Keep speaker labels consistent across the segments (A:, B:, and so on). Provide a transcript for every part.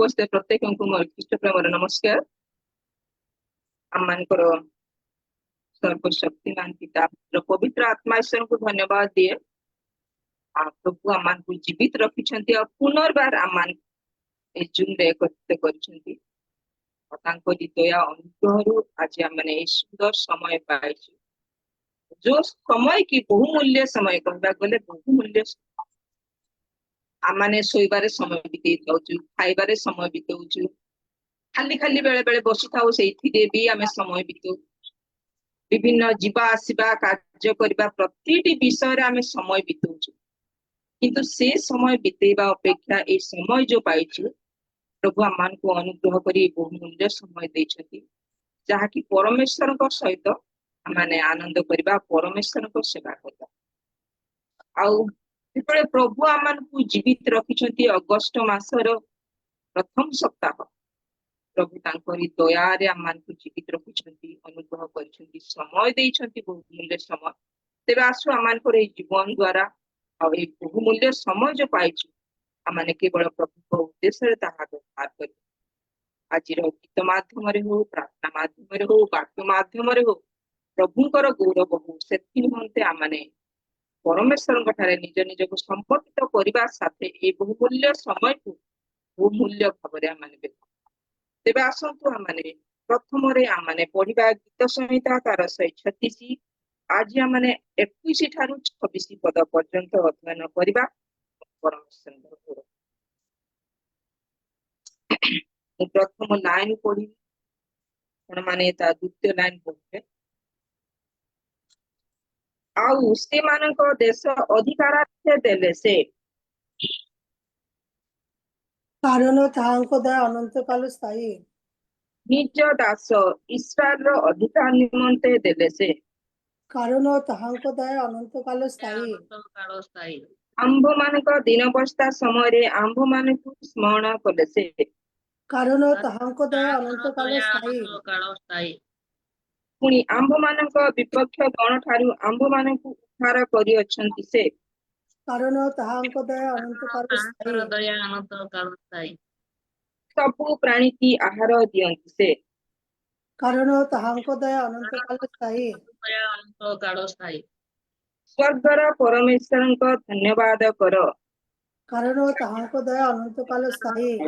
A: उपस्थित प्रत्येक मोर ख्रीष्ट प्रेमर नमस्कार। आम मानकर सर्वशक्तिमान पिता पवित्र आत्मा ईश्वर को धन्यवाद दिए। प्रभु आम को जीवित रखिछंती और पुनर्बार आम मान जून रे एकत्रित करिछंती और तांको दया अनुग्रह आज आम माने सुंदर समय पाइछु। जो समय की बहुमूल्य समय कहबा गले बहुमूल्य आमाने सोइबारे समय बितेई जाउछु, खाइबारे समय बितेउछु, खाली खाली बेले बेले बसी थाउ सेइथिरे भी आमे समय बितेउ। विभिन्न जीवा आसीबा कार्य करबा प्रतिटी विषय रे आमे समय बितेउछु, किंतु से समय बितेबा अपेक्षा ए समय जो पाइछु प्रभु आमान को अनुग्रह करी बहुमूल्य समय दैछथि, जहा कि परमेश्वर को सहित आमाने आनंद करबा, परमेश्वर को सेवा करबा। आउ जेतबे प्रभु आमान को जीवित रखिछथि अगस्त मासर प्रथम सप्ताह प्रभु तांकरी दया रे आमान को जीवित रखिछथि, अनुग्रह करिछथि, समय दैछथि, बहुमूल्य समय। तेबे आसु आमान को ए जीवन द्वारा और ए बहुमूल्य समय जो पाइछु आमाने केवल प्रभु को उद्देश्य रे ताहा व्यवहार करी। आज गीत माध्यम रे हो, प्रार्थना माध्यम रे हो, वाक्य माध्यम रे हो, प्रभुकर गौरव हो से निमंते आमाने परमेश्वर ठारे निज निज को समर्पित करबा साथे ए बहुमूल्य समय को बहुमूल्य भाव आमाने देखु। तेबे आसंतु आमाने प्रथम रे आमाने पढ़िबा गीत संहिता तार 136 आज आमाने 21 ठारू 26 पद पर्यंत अध्ययन करबा। परमेश्वर प्रथम लाइन पढ़ी माने ता द्वितीय लाइन पढ़े आउ से मानक देश अधिकार देले से
B: कारण ताहांको दया अनंत काल स्थायी
A: निज दास इस्राएल रो अधिकार निमंते देले से
B: कारण ताहांको दया अनंत काल स्थायी
A: आंभ मानक दिन बस्ता समय रे आंभ मानक स्मरण कले से
B: कारण ताहांको दया अनंत काल स्थायी
A: पुणी आंभ मानक विपक्ष गण ठारू आंभ मानक उद्धार करी अछंती से
B: कारण ताहांको दया अनंत काल स्थायी
A: सबु प्राणी की आहार दियंती से
B: कारण ताहांको दया अनंत काल स्थायी
A: स्वर्गर परमेश्वर को धन्यवाद कर
B: कारण ताहांको दया अनंत काल स्थायी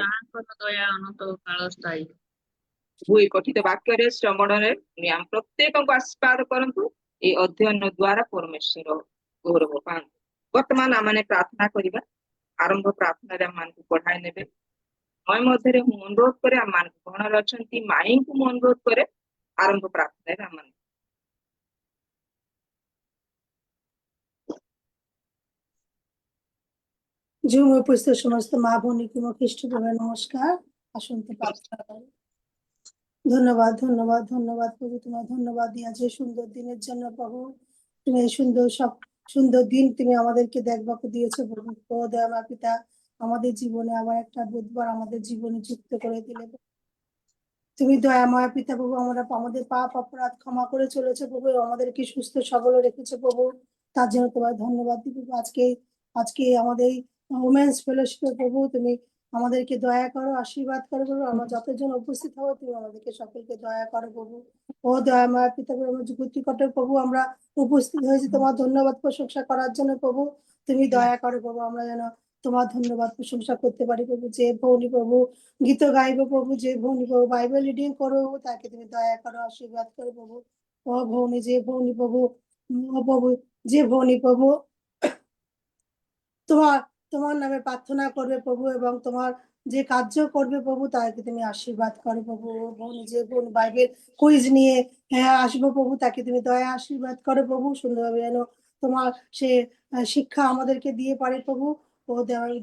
A: हुई कथित वाक्य रे श्रवण रे हम प्रत्येक को आशीर्वाद करंतु ए अध्ययन द्वारा परमेश्वर गौरव पान। वर्तमान आमाने प्रार्थना करिबा। आरंभ प्रार्थना रे आमान को पढ़ाई नेबे। मय मध्य रे हूँ अनुरोध करे आमान को गण रचंती माई को हूँ अनुरोध करे आरंभ प्रार्थना रे आमान
B: जो उपस्थित समस्त माँ भूमि की ख्रीष्ट प्रेमे नमस्कार। आसंते प्रार्थना करी। धन्यवाद धन्यवाद धन्यवाद प्रभु, तुम्हें धन्यवाद दिया जे सुंदर दिनेर जন্য प्रभु, तुम्हें सुंदर सब सुंदर दिन तुम्हें আমাদেরকে দেখবাকে দিয়েছো প্রভু। ও দয়াময় পিতা, আমাদের জীবনে আবার একটা বুধবার আমাদের জীবনে যুক্ত করে দিলে। তুমি দয়াময় পিতা প্রভু, আমরা আমাদের পাপ অপরাধ ক্ষমা করে চলেছো প্রভু, আমাদেরকে সুস্থ সবল রেখেছো প্রভু, তার জন্য তোমার ধন্যবাদ দিই প্রভু। আজকে আজকে আমাদের ওমেন্স ফেলোশিপে প্রভু তুমি আমাদেরকে দয়া করো, আশীর্বাদ করো প্রভু। আমরা যতজন উপস্থিত হবো তুমি আমাদেরকে সকলকে দয়া করো প্রভু। ও দয়াময় পিতা প্রভু, যুগতিকটে প্রভু আমরা উপস্থিত হয়েছি তোমার ধন্যবাদ প্রশংসা করার জন্য প্রভু। তুমি দয়া করো প্রভু, আমরা যেন তোমার ধন্যবাদ প্রশংসা করতে পারি প্রভু। যে ভৌনি প্রভু গীত গাইবো প্রভু, যে ভৌনি প্রভু বাইবেল রিডিং করো তাকে তুমি দয়া করো, আশীর্বাদ করো প্রভু। ও ভৌনি যে ভৌনি প্রভু, ও প্রভু যে ভৌনি প্রভু তোমার তোমার নামে প্রার্থনা করবে প্রভু এবং তোমার যে কার্য করবে প্রভু তাকে তুমি আশীর্বাদ করো প্রভু। ও ভৌনি যে ভৌনি বাইবেল কুইজ নিয়ে আসবো প্রভু, তাকে তুমি দয়া আশীর্বাদ করো প্রভু। সুন্দরভাবে যেন তোমার সে শিক্ষা আমাদেরকে দিয়ে পারে প্রভু। ও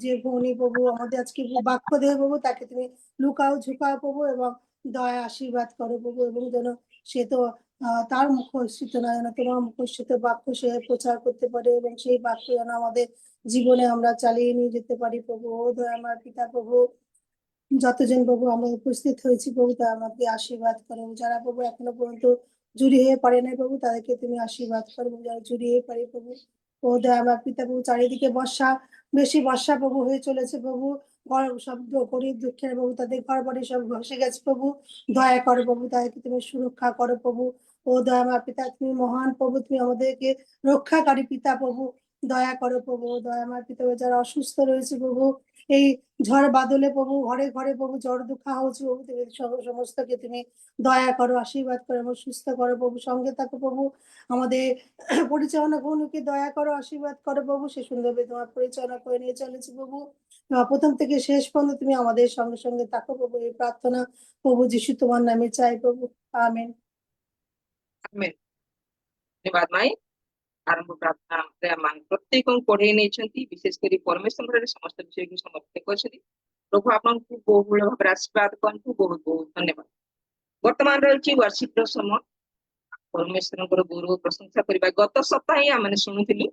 B: যে ভৌনি প্রভু আমাদের আজকে বাক্য দেবে প্রভু, তাকে তুমি লুকাও ঝুঁকাও প্রভু এবং দয়া আশীর্বাদ করো প্রভু। এবং যেন সে তো তার মুখস্থিত না, যেন তোমার মুখস্থিত বাক্য সে প্রচার করতে পারে এবং সেই বাক্য যেন আমাদের জীবনে আমরা চালিয়ে নিয়ে যেতে পারি প্রভু। ও আমার পিতা প্রভু, যতজন প্রভু আমরা উপস্থিত হয়েছি প্রভু তা আমাকে আশীর্বাদ করো। যারা প্রভু এখনো পর্যন্ত জুড়ি হয়ে পারে না প্রভু, তাদেরকে তুমি আশীর্বাদ করো। যারা জুড়ি হয়ে পারে প্রভু ও দয়াময় পিতা প্রভু, চারিদিকে বর্ষা, বেশি বর্ষা প্রভু হয়ে চলেছে প্রভু। ঘর শব্দ গরিব দুঃখের প্রভু, তাদের ঘর বাড়ি সব ভসে গেছে প্রভু। দয়া করো প্রভু, তাদেরকে তুমি সুরক্ষা করো প্রভু। ও দয়াময় পিতা, তুমি মহান প্রভু, তুমি আমাদেরকে রক্ষাকারী পিতা প্রভু। দয়া করো প্রভু, দয়াময় পিতা, যারা অসুস্থ রয়েছে প্রভু, এই ঝড় বাদলে প্রভু ঘরে ঘরে প্রভু জ্বর দুঃখা হচ্ছে প্রভু, তুমি সমস্তকে তুমি দয়া করো, আশীর্বাদ করো এবং সুস্থ করো প্রভু। সঙ্গে থাকো প্রভু আমাদের পরিচালনা ভূমিকে, দয়া করো, আশীর্বাদ করো প্রভু। সে সুন্দরভাবে তোমার পরিচালনা করে নিয়ে চলেছে প্রভু। প্রথম থেকে শেষ পর্যন্ত তুমি আমাদের সঙ্গে সঙ্গে থাকো প্রভু। এই প্রার্থনা প্রভু যিশু তোমার নামে চাই প্রভু, আমেন।
A: ଆମେନ୍। ଧନ୍ୟବାଦ ମାଇ। ଆରମ୍ଭ ପ୍ରାର୍ଥନା ଆମମାନେ ପ୍ରତ୍ୟେକଙ୍କୁ ପଢେଇ ନେଇଛନ୍ତି, ବିଶେଷ କରି ପରମେଶ୍ୱରରେ ସମସ୍ତ ବିଷୟକୁ ସମର୍ପିତ କରିଛନ୍ତି। ପ୍ରଭୁ ଆପଣଙ୍କୁ ବହୁଳ ଭାବରେ ଆଶୀର୍ବାଦ କରନ୍ତୁ। ବହୁତ ବହୁତ ଧନ୍ୟବାଦ। ବର୍ତ୍ତମାନ ରହିଛି ୱାର୍ଷିପ ର ସମୟ। ପରମେଶ୍ୱରଙ୍କର ଗୌରବ ପ୍ରଶଂସା କରିବା। ଗତ ସପ୍ତାହ ହିଁ ଆମେ ଶୁଣୁଥିଲୁ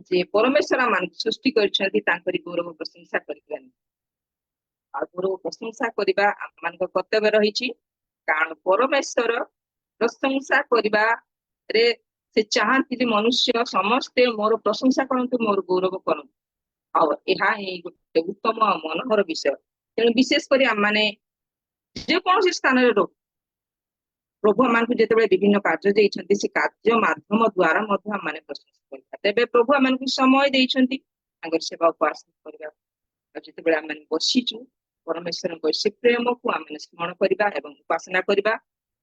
A: ଯେ ପରମେଶ୍ୱର ଆମମାନଙ୍କୁ ସୃଷ୍ଟି କରିଛନ୍ତି, ତାଙ୍କରି ଗୌରବ ପ୍ରଶଂସା କରିବାନି। ଆଉ ଗୌରବ ପ୍ରଶଂସା କରିବା ଆମମାନଙ୍କ କର୍ତ୍ତବ୍ୟ ରହିଛି, କାରଣ ପରମେଶ୍ୱର ପ୍ରଶଂସା କରିବାରେ ସେ ଚାହାନ୍ତି ଯେ ମନୁଷ୍ୟ ସମସ୍ତେ ମୋର ପ୍ରଶଂସା କରନ୍ତୁ, ମୋର ଗୌରବ କରନ୍ତୁ। ଆଉ ଏହା ହିଁ ଗୋଟେ ଉତ୍ତମ ମନୋହର ବିଷୟ। ତେଣୁ ବିଶେଷ କରି ଆମମାନେ ଯେକୌଣସି ସ୍ଥାନରେ ରହୁ, ପ୍ରଭୁ ଆମମାନଙ୍କୁ ଯେତେବେଳେ ବିଭିନ୍ନ କାର୍ଯ୍ୟ ଦେଇଛନ୍ତି, ସେ କାର୍ଯ୍ୟ ମାଧ୍ୟମ ଦ୍ଵାରା ମଧ୍ୟ ଆମମାନେ ପ୍ରଶଂସା କରିବା। ତେବେ ପ୍ରଭୁ ଆମମାନଙ୍କୁ ସମୟ ଦେଇଛନ୍ତି ତାଙ୍କର ସେବା ଉପାସ କରିବା। ଆଉ ଯେତେବେଳେ ଆମେ ବସିଛୁ, ପରମେଶ୍ୱରଙ୍କ ସେ ପ୍ରେମକୁ ଆମେ ସ୍ମରଣ କରିବା ଏବଂ ଉପାସନା କରିବା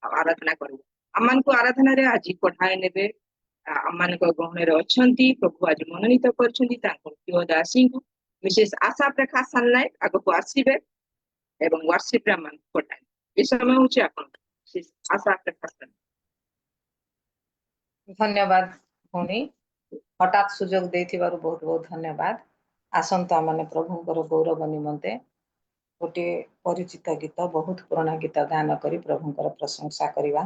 A: ଆଉ ଆରାଧନା କରିବା। ଆମମାନଙ୍କୁ ଆରାଧନାରେ ଆଜି ପଠାଇ ନେବେ, ଆମମାନଙ୍କ ଗହଣରେ ଅଛନ୍ତି। ପ୍ରଭୁ ଆଜି ମନୋନୀତ କରିଛନ୍ତି ତାଙ୍କ ପ୍ରିୟ ଦାସୀଙ୍କୁ। ମିସେସ୍ ଆଶା ପ୍ରେଖା ସାନ୍ନାୟକ ଆଗକୁ ଆସିବେ ଏବଂ ୱାର୍ସିପରେ ଆମମାନଙ୍କୁ ପଠାଇବେ। ଏ ସମୟ ହଉଛି ଆପଣ ଆଶା ପ୍ରେଖା ସାନ୍ନାୟକ।
C: ଧନ୍ୟବାଦ ଭଉଣୀ, ହଠାତ୍ ସୁଯୋଗ ଦେଇଥିବାରୁ ବହୁତ ବହୁତ ଧନ୍ୟବାଦ। ଆସନ୍ତୁ ଆମମାନେ ପ୍ରଭୁଙ୍କର ଗୌରବ ନିମନ୍ତେ ଗୋଟିଏ ପରିଚିତ ଗୀତ, ବହୁତ ପୁରୁଣା ଗୀତ ଗାନ କରି ପ୍ରଭୁଙ୍କର ପ୍ରଶଂସା କରିବା।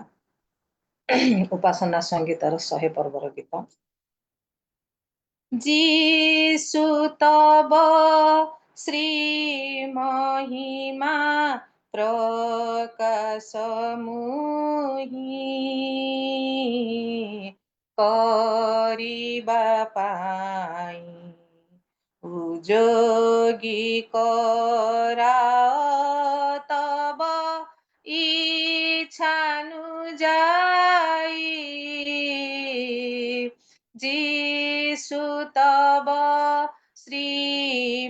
C: ଉପାସନା ସଙ୍ଗୀତର 100 ପର୍ବର ଗୀତ। ଯୀଶୁ ତବ ଶ୍ରୀ ମହିମା ପ୍ରକାଶ ମୁହିଁ କରିବା ପାଇଁ ଉଯୋଗୀ କରାଅ ତବ ଇଚ୍ଛାନୁଯାୟୀ। ଯୀଶୁ ତବ ଶ୍ରୀ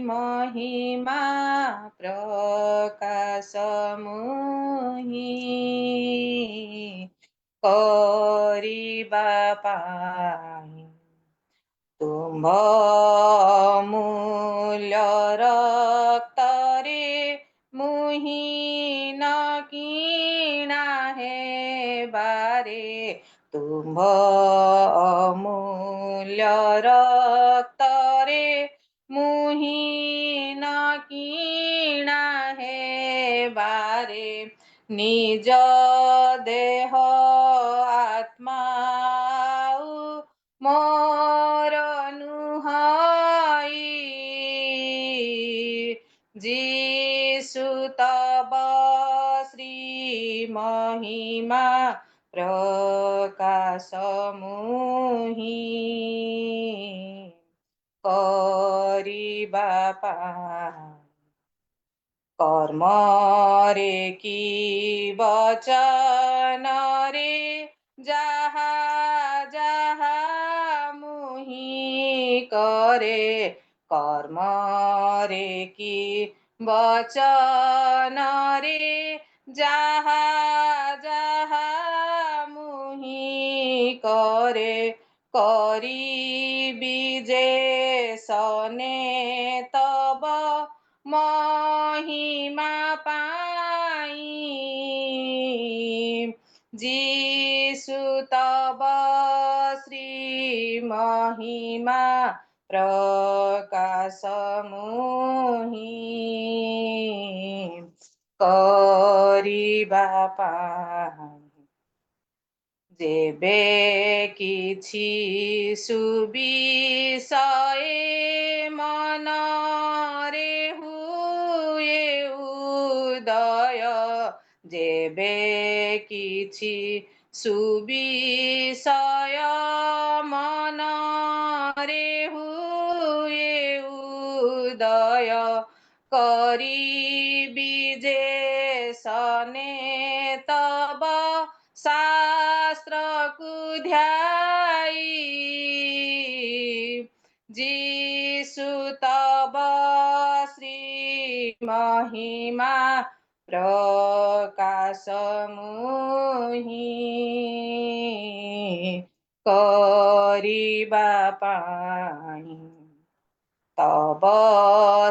C: ମହିମା ପ୍ରକାଶ ମୁହିଁ କରିବା ପାଇଁ ତୁମ୍ଭ ଅମୂଲ୍ୟ ରକ୍ତରେ ମୁହିଁ ନ କିଣା ହେବାରେ, ତୁମ୍ଭ ଅମୂଲ୍ୟ ରକ୍ତରେ ମୁହିଁ ନ କିଣା ହେବାରେ, ନିଜ ଦେହ ଆତ୍ମା ମୋର ନୁହଁଇ ଯୀଶୁ ତବ ଶ୍ରୀ ମହିମା ପ୍ରକାଶ ମୁହିଁ କରିବା ପାଇଁ କର୍ମରେ କି ବଚନରେ ଯାହା ଯାହା ମୁହିଁ କରେ, କର୍ମରେ କି ବଚନରେ ଯାହା ଯାହା ମୁହିଁ କରେ, କରିବି ଯେ ସନେ ତବ ମହିମା ପାଇଁ। ଯୀଶୁ ତବ ଶ୍ରୀ ମହିମା ପ୍ରକାଶ ମୁହିଁ କରିବା ପାଇଁ ଯେବେ କିଛି ସୁବିଷୟ ମନରେ ହୁଏ ଉଦୟ, ଯେବେ କିଛି ସୁବିଷୟ ମନରେ सने तब शास्त्र ध्याई जीसु तब श्री महिमा प्रकाश मुहि करिबा पाई तब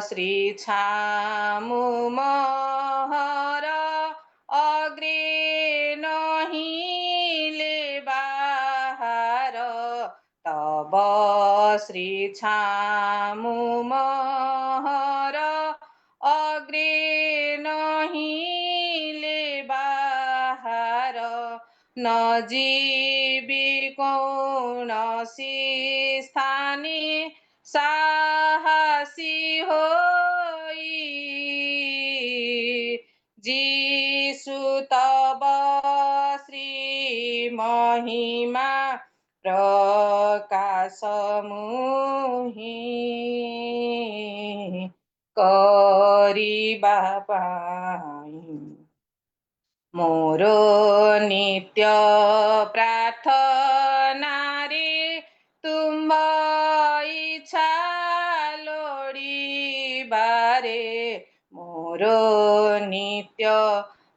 C: श्री छामु महर अग्रे नहीं ले बाहर तब श्री छामु महर अग्रे नहीं ले बाहर न जीवी कौनसी स्थाने साहसी होई जीसु तब श्री महिमा प्रकाश मुहि करिबा पाई मोर नित्य प्रार्थना रे तुम इच्छा लोड़ीबारे मोर नित्य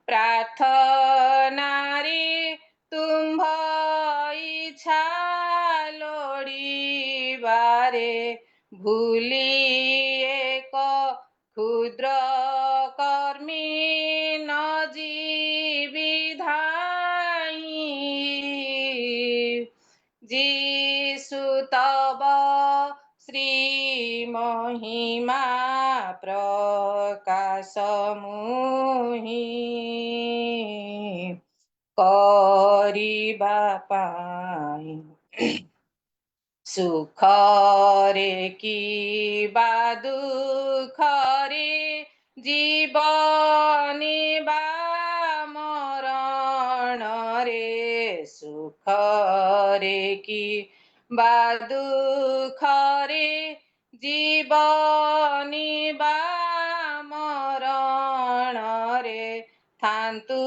C: प्रार्थना रे तुम इच्छा लोड़ीबारे भूली एक क्षुद्र कर्मी न जीसु तब श्री महिमा प्रकाश मुहि करिबा पाई सुख रे कि बा दुख रे जीवनी बा मरण रे सुख रे कि बा दुख रे जीवनी बा मरण रे थान्तु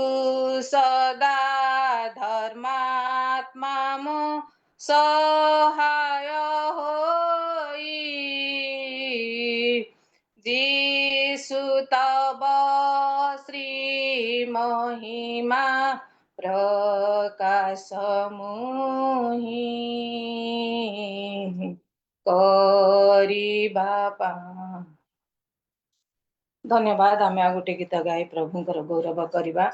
C: सदा धर्मात्मा मो सहाय होई जीसु तब श्री महिमा प्रकाश मुहि करिबा पाई धन्यवाद आमे आ गोटे गीत गाई प्रभुंकर गौरव करिबा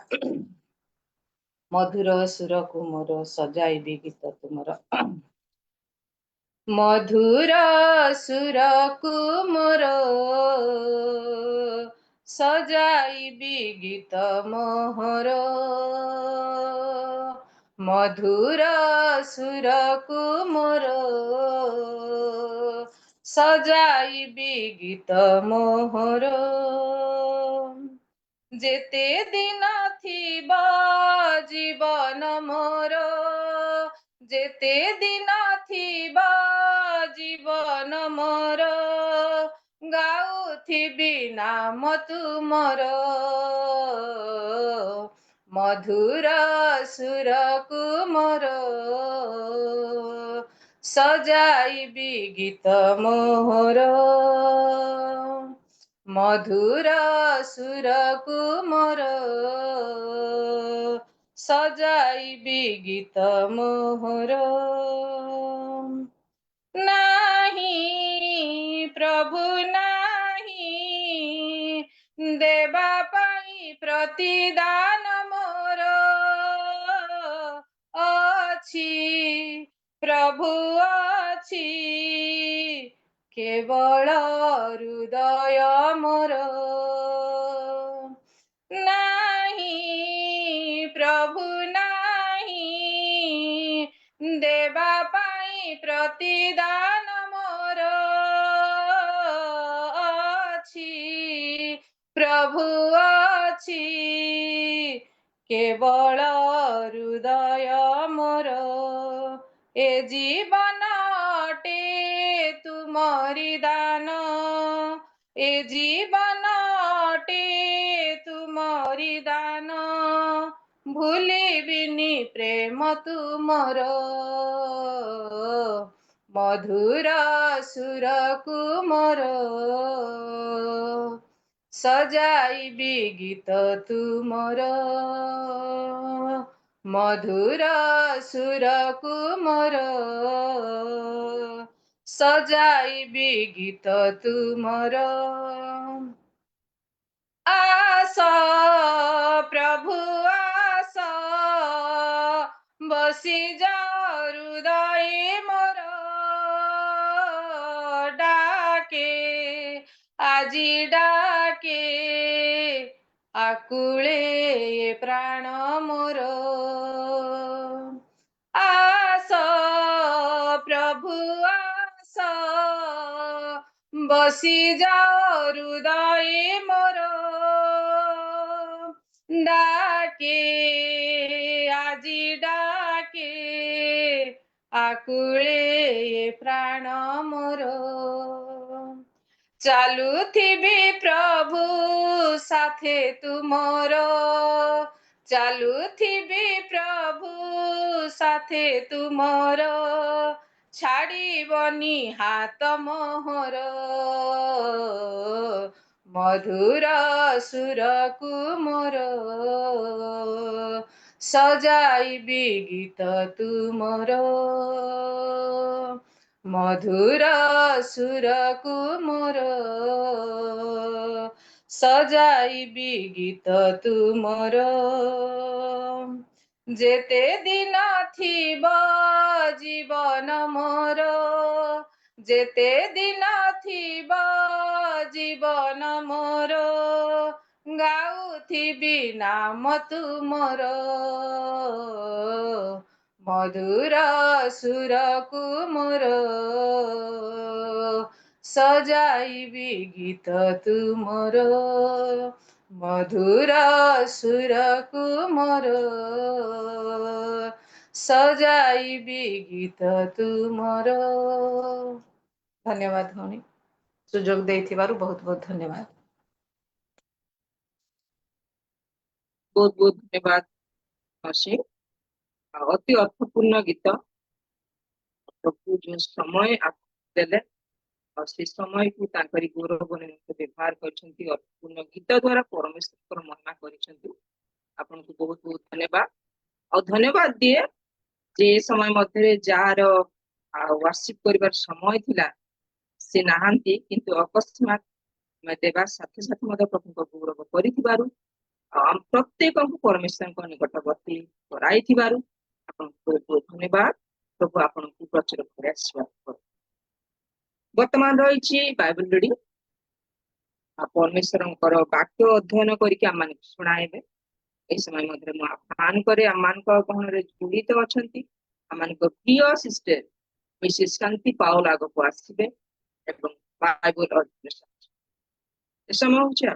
C: मधुर सुर को मोर सजाइबी गीत तुमर मधुर सुर को मोर सजाइबी गीत मोहर मधुर सुर को मोर सजाइबी गीत मोहर जेते दिन थिबा जीवन मोर जेते दिन थिबा जीवन मोर गाउथिबी नाम तुमर मधुर सुर को मोर सजाइबी गीत मोहर मधुर सुर को मोर सजाइबी गीत मोहर नाही प्रभु नाही देवा पाई प्रतिदान मोर अछि प्रभु अछि केवल हृदय मोर नाही प्रभु नाही देवा पाई प्रतिदान मोर अछि प्रभु अछि केवल हृदय मोर ए जीवन अटे तुमरी दान ए जीवन अटे तुमरी दान ଭୁଲିବିନି ପ୍ରେମ ତୁମର ମଧୁର ସୁରକୁ ମୋର ସଜାଇବି ଗୀତ ତୁମର ମଧୁର ସୁରକୁ ମୋର ସଜାଇବି ଗୀତ ତୁମର ଆସ ପ୍ରଭୁ ଆସ ବସିଯାଅ ହୃଦୟ ମୋର ଡାକେ ଆଜି ଡାକେ ଆକୁଳେ ଏ ପ୍ରାଣ ମୋର ଆସ ପ୍ରଭୁ ଆସ ବସିଯାଅ ହୃଦୟ ମୋର ଡାକେ ଆଜି ଡାକେ ଆକୁଳେ ଏ ପ୍ରାଣ ମୋର ଚାଲୁଥିବି ପ୍ରଭୁ ସାଥେ ତୁମର ଚାଲୁଥିବି ପ୍ରଭୁ ସାଥେ ତୁମର ଛାଡ଼ିବନି ହାତ ମୋହର ମଧୁର ସୁରକୁ ମୋର ସଜାଇବି ଗୀତ ତୁମର ମଧୁର ସୁରକୁ ମୋର ସଜାଇବି ଗୀତ ତୁମର ଯେତେ ଦିନ ଥିବ ଜୀବନ ମୋର ଯେତେ ଦିନ ଥିବ ଜୀବନ ମୋର ଗାଉଥିବି ନାମ ତୁମର ମଧୁର ସୁରକୁ ମୋର ସଜାଇବି ଗୀତ ତୁମର ମଧୁର ସୁରକୁ ମୋର ସଜାଇବି ଗୀତ ତୁମର ଧନ୍ୟବାଦ ଭଉଣୀ ସୁଯୋଗ ଦେଇଥିବାରୁ ବହୁତ ବହୁତ ଧନ୍ୟବାଦ
A: ବହୁତ ବହୁତ ଧନ୍ୟବାଦ ମାଉସୀ ଅତି ଅର୍ଥପୂର୍ଣ୍ଣ ଗୀତ ପ୍ରଭୁ ଯୋଉ ସମୟ ଦେଲେ ଆଉ ସେ ସମୟକୁ ତାଙ୍କରି ଗୌରବ ନିମନ୍ତେ ବ୍ୟବହାର କରିଛନ୍ତି ଅର୍ଥପୂର୍ଣ୍ଣ ଗୀତ ଦ୍ୱାରା ପରମେଶ୍ୱରଙ୍କର ମହିମା କରିଛନ୍ତି ଆପଣଙ୍କୁ ବହୁତ ବହୁତ ଧନ୍ୟବାଦ ଆଉ ଧନ୍ୟବାଦ ଦିଏ ଯେ ଏ ସମୟ ମଧ୍ୟରେ ଯାହାର ୱାର୍ସିପ କରିବାର ସମୟ ଥିଲା ସେ ନାହାନ୍ତି କିନ୍ତୁ ଅକସ୍ମାତ ଆମେ ଦେବା ସାଥେ ସାଥେ ମଧ୍ୟ ପ୍ରଭୁଙ୍କ ଗୌରବ କରିଥିବାରୁ ଆଉ ଆମ ପ୍ରତ୍ୟେକଙ୍କୁ ପରମେଶ୍ୱରଙ୍କ ନିକଟବର୍ତ୍ତୀ କରାଇଥିବାରୁ ଆପଣଙ୍କୁ ବହୁତ ବହୁତ ଧନ୍ୟବାଦ ପ୍ରଭୁ ଆପଣଙ୍କୁ ପ୍ରଚୁର ଭାବରେ ଆଶୀର୍ବାଦ କରନ୍ତୁ ବର୍ତ୍ତମାନ ରହିଛି ବାଇବେଲ ରିଡିଂ ପରମେଶ୍ୱରଙ୍କର ବାକ୍ୟ ଅଧ୍ୟୟନ କରିକି ଆମମାନଙ୍କୁ ଶୁଣାଇବେ ଏହି ସମୟ ମଧ୍ୟରେ ମୁଁ ଆହ୍ୱାନ କରେ ଆମମାନଙ୍କ ଗହଣରେ ଜଡ଼ିତ ଅଛନ୍ତି ଆମମାନଙ୍କ ପ୍ରିୟ ସିଷ୍ଟର ମିସେସ୍ ଶାନ୍ତି ପାଉଲ ଆଗକୁ ଆସିବେ ଏବଂ ବାଇବେଲ ଅଧ୍ୟୟନ ଏ ସମୟ ହଉଛି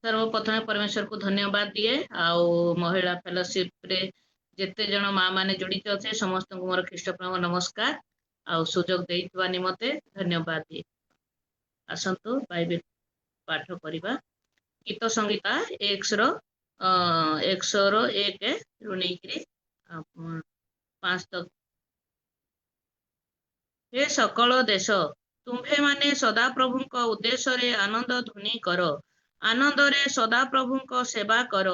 D: सर्वप्रथमे परमेश्वर को धन्यवाद दिए आउ महिला फेलोशिप रे जेते जन माँ माने जड़ित अच्छे समस्त को मोर ख्रीष्ट प्रेम नमस्कार आउ सुजोग देइतबा निमते धन्यवाद दिए आसंतु बाइबल पाठ करिबा गीत संगीता 101 रु नेकरी 5 तक हे सकल देश तुम्भे माने सदा प्रभुଙ୍କ उद्देश्य आनंद ध्वनि कर आनंदरे सदा प्रभुଙ୍କ सेवा कर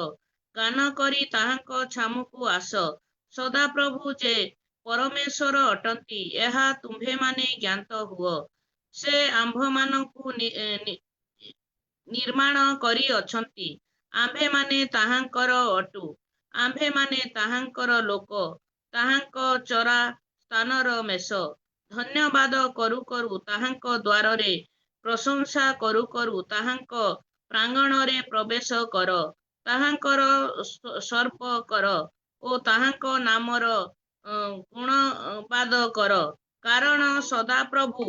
D: गान करी ताहाଙ୍କ छामुକୁ आस सदा प्रभु जे परमेश्वर अटंती ଏହା तुम्भे माने ज्ञात हुଅ से आम्भମାନଙ୍କୁ निर्माण करी अछंती आम्भे माने ताहाଙ୍କର अटु आम्भे माने ताहाଙ୍କର लोक ताहाଙ୍କ चरा स्थानर मेष धन्यवाद करू करू ताहाଙ୍କ द्वाରରେ प्रशंसा करू करू ताहाଙ୍କ प्रांगणरे प्रवेश कर ताहाଙ୍କର सर्प कर ओ ताहाଙ୍କ नामर गुणवाद कर कारण सदा प्रभु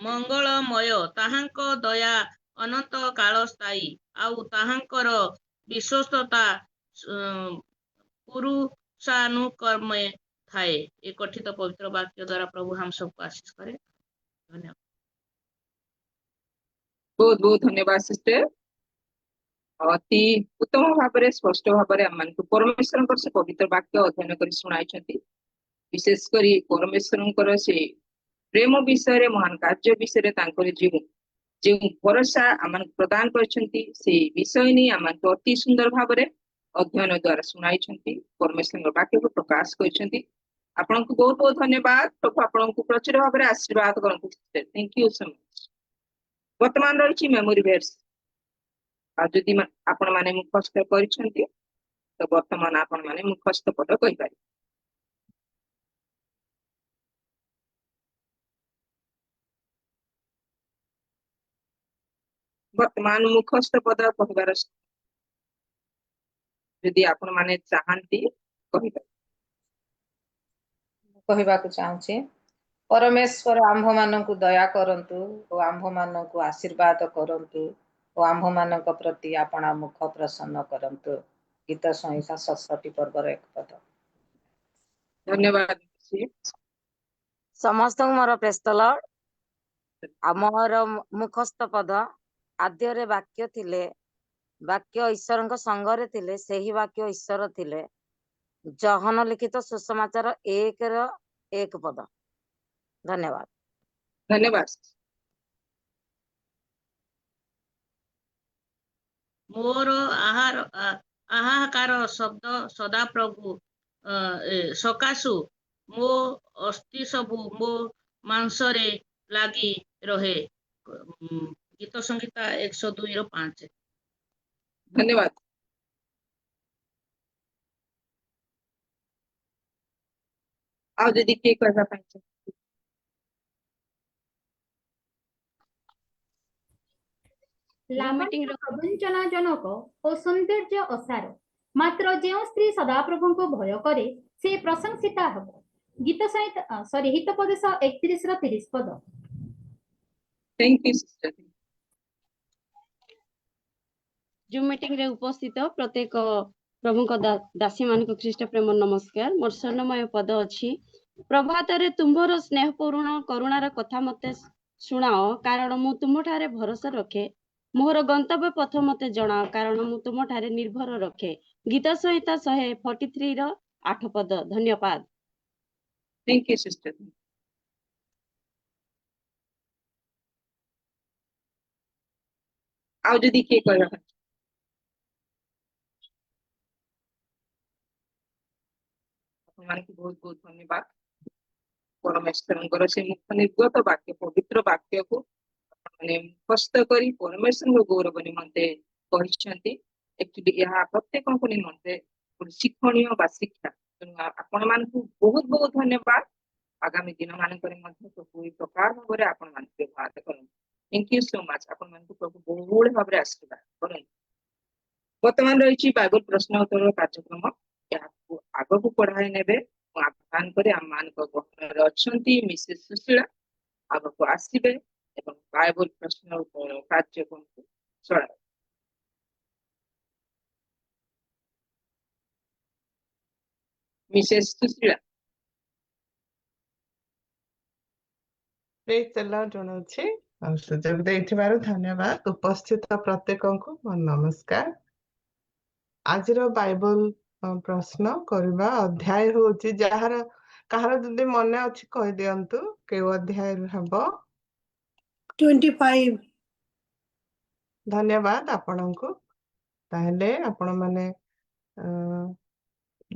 D: मंगलमय ताहाଙ୍କ दया अनंत काल स्थायी आउ ताहाଙ୍କର विश्वस्तता पुरुषानुकर्मे थाए ये कथित पवित्र वाक्य द्वारा प्रभु हम सबको आशीष करे धन्यवाद
A: बहुत बहुत धन्यवाद सिस्टर ଅତି ଉତ୍ତମ ଭାବରେ ସ୍ପଷ୍ଟ ଭାବରେ ଆମମାନଙ୍କୁ ପରମେଶ୍ୱରଙ୍କର ସେ ପବିତ୍ର ବାକ୍ୟ ଅଧ୍ୟୟନ କରି ଶୁଣାଇଛନ୍ତି। ବିଶେଷ କରି ପରମେଶ୍ୱରଙ୍କର ସେ ପ୍ରେମ ବିଷୟରେ, ମହାନ କାର୍ଯ୍ୟ ବିଷୟରେ ତାଙ୍କର ଯେଉଁ ଭରସା ଆମମାନଙ୍କୁ ପ୍ରଦାନ କରିଛନ୍ତି, ସେଇ ବିଷୟ ନେଇ ଆମମାନଙ୍କୁ ଅତି ସୁନ୍ଦର ଭାବରେ ଅଧ୍ୟୟନ ଦ୍ୱାରା ଶୁଣାଇଛନ୍ତି, ପରମେଶ୍ୱରଙ୍କ ବାକ୍ୟକୁ ପ୍ରକାଶ କରିଛନ୍ତି। ଆପଣଙ୍କୁ ବହୁତ ବହୁତ ଧନ୍ୟବାଦ। ପ୍ରଭୁ ଆପଣଙ୍କୁ ପ୍ରଚୁର ଭାବରେ ଆଶୀର୍ବାଦ କରନ୍ତୁ। Thank you so much. ବର୍ତ୍ତମାନ ରହିଛି ମେମୋରି ଭେର୍ସ। ଆଉ ଯଦି ଆପଣ ମାନେ ମୁଖସ୍ଥ କରିଛନ୍ତି ତ ବର୍ତ୍ତମାନ ଆପଣ ମାନେ ମୁଖସ୍ଥ ପଦ କହିପାରିବେ। ବର୍ତ୍ତମାନ ମୁଖସ୍ଥ ପଦ କହିବାର ଯଦି ଆପଣ ମାନେ ଚାହାନ୍ତି କହିପାରିବେ।
C: କହିବାକୁ ଚାହୁଁଛି, ପରମେଶ୍ୱର ଆମ୍ଭମାନଙ୍କୁ ଦୟା କରନ୍ତୁ ଓ ଆମ୍ଭମାନଙ୍କୁ ଆଶୀର୍ବାଦ କରନ୍ତୁ ଓ ଆମ୍ଭମାନଙ୍କ ପ୍ରତି ଆପଣା ମୁଖ ପ୍ରସନ୍ନ କରନ୍ତୁ। ଗୀତ ସଂହିତା 67 ପର୍ବର 1 ପଦ।
A: ଧନ୍ୟବାଦ।
E: ସମସ୍ତଙ୍କୁ ମୋର ପ୍ରେସ୍ ଦ ଲର୍ଡ। ଆମର ମୁଖସ୍ଥ ପଦ, ଆଦ୍ୟରେ ବାକ୍ୟ ଥିଲେ, ବାକ୍ୟ ଈଶ୍ୱରଙ୍କ ସଙ୍ଗରେ ଥିଲେ, ସେହି ବାକ୍ୟ ଈଶ୍ୱର ଥିଲେ। ଜହନ ଲିଖିତ ସୁସମାଚାର 1:1 ପଦ। ଧନ୍ୟବାଦ।
A: ଧନ୍ୟବାଦ।
D: ମୋର ଆହାକାର ଶବ୍ଦ ସଦାପ୍ରଭୁ ସକାଶୁ ମୋ ଅସ୍ଥି ସବୁ ମୋ ମାଂସରେ ଲାଗି ରହେ। ଗୀତ ସଂହିତା 102:5।
A: ଧନ୍ୟବାଦ। ଆଉ ଯଦି କିଏ କହିବା ପାଇଁ ଚାହେଁ?
F: ଲାବଣ୍ୟ ପ୍ରବଞ୍ଚନାଜନକ ଓ ସୌନ୍ଦର୍ଯ୍ୟ ଅସାର, ମାତ୍ର ଯେଉଁ ସ୍ତ୍ରୀ ସଦାପ୍ରଭୁଙ୍କୁ ଭୟ କରେ ସେ ପ୍ରଶଂସିତା ହେବ। ଗୀତ ସଂହିତା ହିତୋପଦେଶ 31:30 ପଦ।
A: Thank you, sister.
G: ଜୁମ୍ ମିଟିଂରେ ଉପସ୍ଥିତ ପ୍ରତ୍ୟେକ ପ୍ରଭୁଙ୍କ ଦାସୀ ମାନଙ୍କୁ ଖ୍ରୀଷ୍ଟ ପ୍ରେମ ନମସ୍କାର। ମୋର ସ୍ୱର୍ଣ୍ଣମୟ ପଦ ଅଛି, ପ୍ରଭାତରେ ତୁମ୍ଭର ସ୍ନେହପୂର୍ଣ୍ଣ କରୁଣାର କଥା ମତେ ଶୁଣାଅ, କାରଣ ମୁଁ ତୁମଠାରେ ଭରସା ରଖେ। ମୋର ଗନ୍ତବ୍ୟ ପଥ ମତେ ଜଣାଅ, କାରଣ ମୁଁ ତୁମଠାରେ ନିର୍ଭର ରଖେ। ଗୀତ ସଂହିତା 143:8 ପଦ। ଧନ୍ୟବାଦ।
A: Thank you, sister. ଆଉ ଯଦି କିଏ କହିବା ପାଇଁ ଚାହେଁ? ଆପଣମାନଙ୍କୁ ବହୁତ ବହୁତ ଧନ୍ୟବାଦ। ପରମେଶ୍ୱରଙ୍କର ସେ ମୁଖ ନିର୍ଗତ ବାକ୍ୟ, ପବିତ୍ର ବାକ୍ୟକୁ ମାନେ ମୁଖସ୍ଥ କରି ପରମେଶ୍ୱରଙ୍କ ଗୌରବ ନିମନ୍ତେ କହିଛନ୍ତି। ଆକ୍ଚୁଆଲି ଏହା ପ୍ରତ୍ୟେକଙ୍କ ନିମନ୍ତେ ଗୋଟେ ଶିକ୍ଷଣୀୟ ବା ଶିକ୍ଷା। ତେଣୁ ଆପଣ ମାନଙ୍କୁ ବହୁତ ବହୁତ ଧନ୍ୟବାଦ। ଆଗାମୀ ଦିନ ମାନଙ୍କରେ ମଧ୍ୟ ପ୍ରଭୁ ଏହି ପ୍ରକାର ଭାବରେ ଆପଣ ମାନଙ୍କୁ ବ୍ୟବହାର କରନ୍ତୁ। Thank you so much. ଆପଣ ମାନଙ୍କୁ ପ୍ରଭୁ ବହୁଳ ଭାବରେ ଆଶୀର୍ବାଦ କରନ୍ତୁ। ବର୍ତ୍ତମାନ ରହିଛି ବାଇବଲ ପ୍ରଶ୍ନ ଉତ୍ତର କାର୍ଯ୍ୟକ୍ରମ। ଏହାକୁ ଆଗକୁ ବଢାଇ ନେବେ। ମୁଁ ଆହ୍ୱାନ କରି ଆମ ମାନଙ୍କ ଗହଣରେ ଅଛନ୍ତି ମିସେସ୍ ସୁଶୀଳା ଆଗକୁ ଆସିବେ ଏବଂ ବାଇବଲ ପ୍ରଶ୍ନ ଉତ୍ତର କାର୍ଯ୍ୟକ୍ରମକୁ ଚଳାଇବେ। ମିସେସ୍ ସୁଶୀଳା।
H: ଜଣାଉଛି ଆଉ ସୁଯୋଗ ଦେଇଥିବାରୁ ଧନ୍ୟବାଦ। ଉପସ୍ଥିତ ପ୍ରତ୍ୟେକଙ୍କୁ ମୋ ନମସ୍କାର। ଆଜିର ବାଇବଲ ପ୍ରଶ୍ନ କରିବା ଅଧ୍ୟାୟ ହଉଛି, କାହାର ଯଦି ମନେ ଅଛି କହିଦିଅନ୍ତୁ କେଉଁ ଅଧ୍ୟାୟ ହବ।
B: 25।
H: ଧନ୍ୟବାଦ ଆପଣଙ୍କୁ। ତାହେଲେ ଆପଣ ମାନେ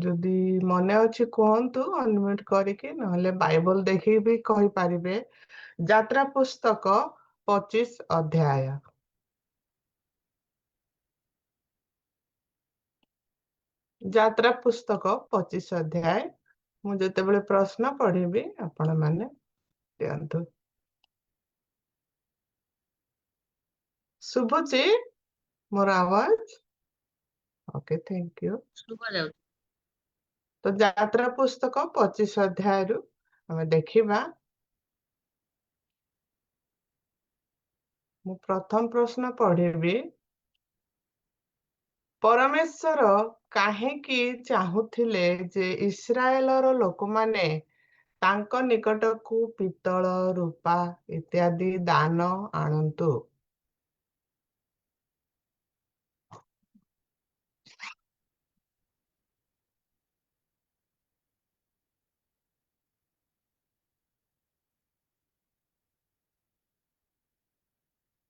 H: ଯଦି ମନେ ଅଛି କୁହନ୍ତୁ ଅନମ୍ୟୁଟ୍ କରିକି, ନହେଲେ ବାଇବଲ ଦେଖିକି ବି କହିପାରିବେ। ଯାତ୍ରା ପୁସ୍ତକ 25 ଅଧ୍ୟାୟ। ଯାତ୍ରା ପୁସ୍ତକ 25 ଅଧ୍ୟାୟ। ମୁଁ ଯେତେବେଳେ ପ୍ରଶ୍ନ ପଢିବି ଆପଣ ମାନେ ଦିଅନ୍ତୁ। ଶୁଭୁଛି ମୋର ଆୱାଜ? Okay, thank you.
D: ଶୁଭାଯାଉଛି।
H: ତ ଯାତ୍ରା ପୁସ୍ତକ 25 ଅଧ୍ୟାୟରୁ ଆମେ ଦେଖିବା। ମୁଁ ପ୍ରଥମ ପ୍ରଶ୍ନ ପଢିବି। ପରମେଶ୍ୱର କାହିଁକି ଚାହୁଁଥିଲେ ଯେ ଇସ୍ରାଏଲର ଲୋକମାନେ ତାଙ୍କ ନିକଟକୁ ପିତ୍ତଳ, ରୂପା ଇତ୍ୟାଦି ଦାନ ଆଣନ୍ତୁ?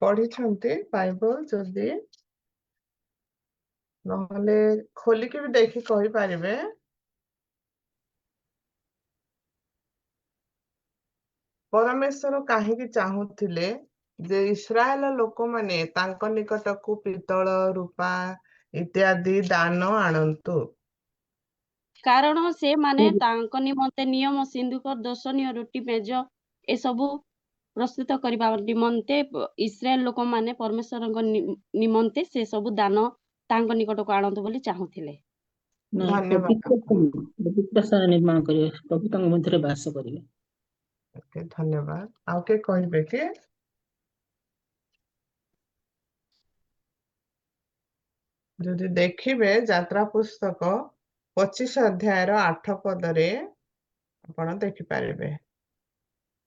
H: ପଢିଛନ୍ତି ବାଇବଲ? ଯଦି ନହେଲେ ଖୋଲିକି ବି ଦେଖି କହିପାରିବେ। ପରମେଶ୍ୱର କାହିଁକି ଚାହୁଁଥିଲେ ଯେ ଇସ୍ରାଏଲ ଲୋକମାନେ ତାଙ୍କ ନିକଟକୁ ପିତ୍ତଳ, ରୂପା ଇତ୍ୟାଦି ଦାନ ଆଣନ୍ତୁ?
G: କାରଣ ସେମାନେ ତାଙ୍କ ନିମନ୍ତେ ନିୟମ, ସିନ୍ଦୁକ, ଦର୍ଶନୀୟ ରୁଟି, ମେଜ ଏସବୁ ପ୍ରସ୍ତୁତ କରିବା ନିମନ୍ତେ ଇସ୍ରାଏଲ ଲୋକମାନେ ପରମେଶ୍ୱରଙ୍କ ନିମନ୍ତେ ସେ ସବୁ ଦାନ ତାଙ୍କ ନିକଟକୁ ଆଣନ୍ତୁ ବୋଲି ଚାହୁଁଥିଲେ।
I: ନାଇଁ,
H: ଧନ୍ୟବାଦ।
I: ପବିତ୍ର ସ୍ଥାନ ନିର୍ମାଣ କରିବେ, ପ୍ରଭୁ ତାଙ୍କ ମଧ୍ୟରେ ବାସ କରିବେ।
H: ଓକେ, ଧନ୍ୟବାଦ। ଆଉ କିଏ କହିବେ କି? ଯଦି ଦେଖିବେ ଯାତ୍ରା ପୁସ୍ତକ 25 ଅଧ୍ୟାୟର 8 ପଦରେ ଆପଣ ଦେଖିପାରିବେ।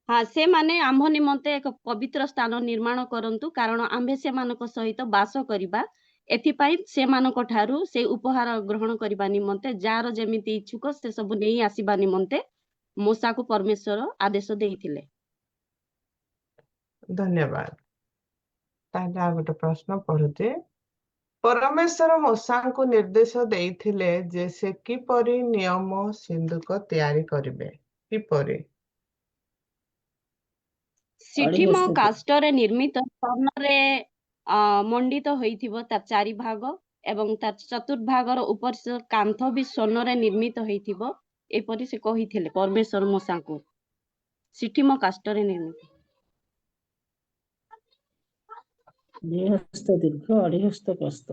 G: ହଁ, ସେମାନେ ଆମ୍ଭ ନିମନ୍ତେ ଏକ ପବିତ୍ର ସ୍ଥାନ ନିର୍ମାଣ କରନ୍ତୁ, କାରଣ ଆମ୍ଭେ ସେମାନଙ୍କ ସହିତ ବାସ କରିବା। ଏଥିପାଇଁ ସେମାନଙ୍କ ଠାରୁ ସେ ଉପହାର ଗ୍ରହଣ କରିବା ନିମନ୍ତେ ଯାହାର ଯେମିତି ଇଚ୍ଛୁକ ସେ ସବୁ ନେଇ ଆସିବା ନିମନ୍ତେ ମୂଷାକୁ ପରମେଶ୍ୱର ଆଦେଶ ଦେଇଥିଲେ।
H: ଧନ୍ୟବାଦ। ତାହେଲେ ଆଉ ଗୋଟେ ପ୍ରଶ୍ନ ପଢୁଛି। ପରମେଶ୍ୱର ମୂଷାଙ୍କୁ ନିର୍ଦ୍ଦେଶ ଦେଇଥିଲେ ଯେ ସେ କିପରି ନିୟମ ସିନ୍ଦୁକ ତିଆରି କରିବେ? କିପରି?
G: ସିଠିମ କାଷ୍ଟରେ ନିର୍ମିତ, ସ୍ୱର୍ଣ୍ଣରେ ମଣ୍ଡିତ ହୋଇଥିବ ତାର 4 ଭାଗ ଏବଂ ତାର ଚତୁର୍ଭାଗର ଉପରିସ୍ଥ କାନ୍ଥ ବି ସ୍ୱର୍ଣ୍ଣରେ ନିର୍ମିତ ହେଇଥିବ। ଏପରି ସେ କହିଥିଲେ ପରମେଶ୍ୱର ମୂଷାଙ୍କୁ। ସିଠିମ କାଷ୍ଟରେ ନିର୍ମିତ।
I: 2 ହସ୍ତ ଦୀର୍ଘ, 2.5 ହସ୍ତ ପ୍ରସ୍ତ।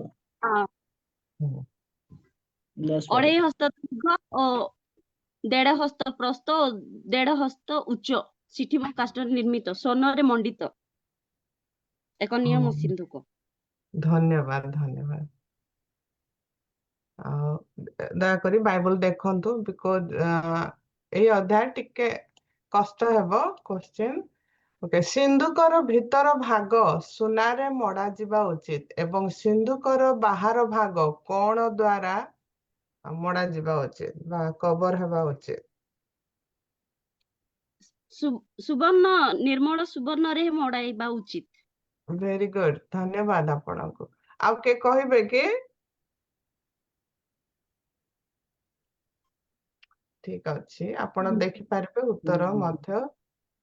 G: 2.5 ହସ୍ତ ଦୀର୍ଘ ଓ 1.5 ହସ୍ତ ପ୍ରସ୍ତ ଓ 1.5 ହସ୍ତ ଉଚ୍ଚ, ସିଠିମ କାଷ୍ଟରେ ନିର୍ମିତ, ସ୍ୱର୍ଣ୍ଣରେ ମଣ୍ଡିତ ଏକ ନିୟମ ସିନ୍ଦୁକ।
H: ଧନ୍ୟବାଦ, ଧନ୍ୟବାଦ। ଆଉ ଦୟାକରି ବାଇବଲ ଦେଖନ୍ତୁ, ବିକଜ ଏହି ଅଧ୍ୟାୟ ଟିକେ କଷ୍ଟ ହେବ। Question, okay. ସିନ୍ଦୁକର ଭିତର ଭାଗ ସୁନାରେ ମଡା ଯିବା ଉଚିତ ଏବଂ ସିନ୍ଦୁକର ବାହାର ଭାଗ କଣ ଦ୍ୱାରା ମଡା ଯିବା ଉଚିତ ବା କଭର ହେବା ଉଚିତ?
G: ସୁବର୍ଣ୍ଣ, ନିର୍ମଳ ସୁବର୍ଣ୍ଣରେ ମଡାଇବା ଉଚିତ।
H: ଭେରି ଗୁଡ, ଧନ୍ୟବାଦ ଆପଣଙ୍କୁ। ଆଉ କିଏ କହିବେ କି? ଠିକ ଅଛି, ଆପଣ ଦେଖିପାରିବେ ଉତ୍ତର ମଧ୍ୟ।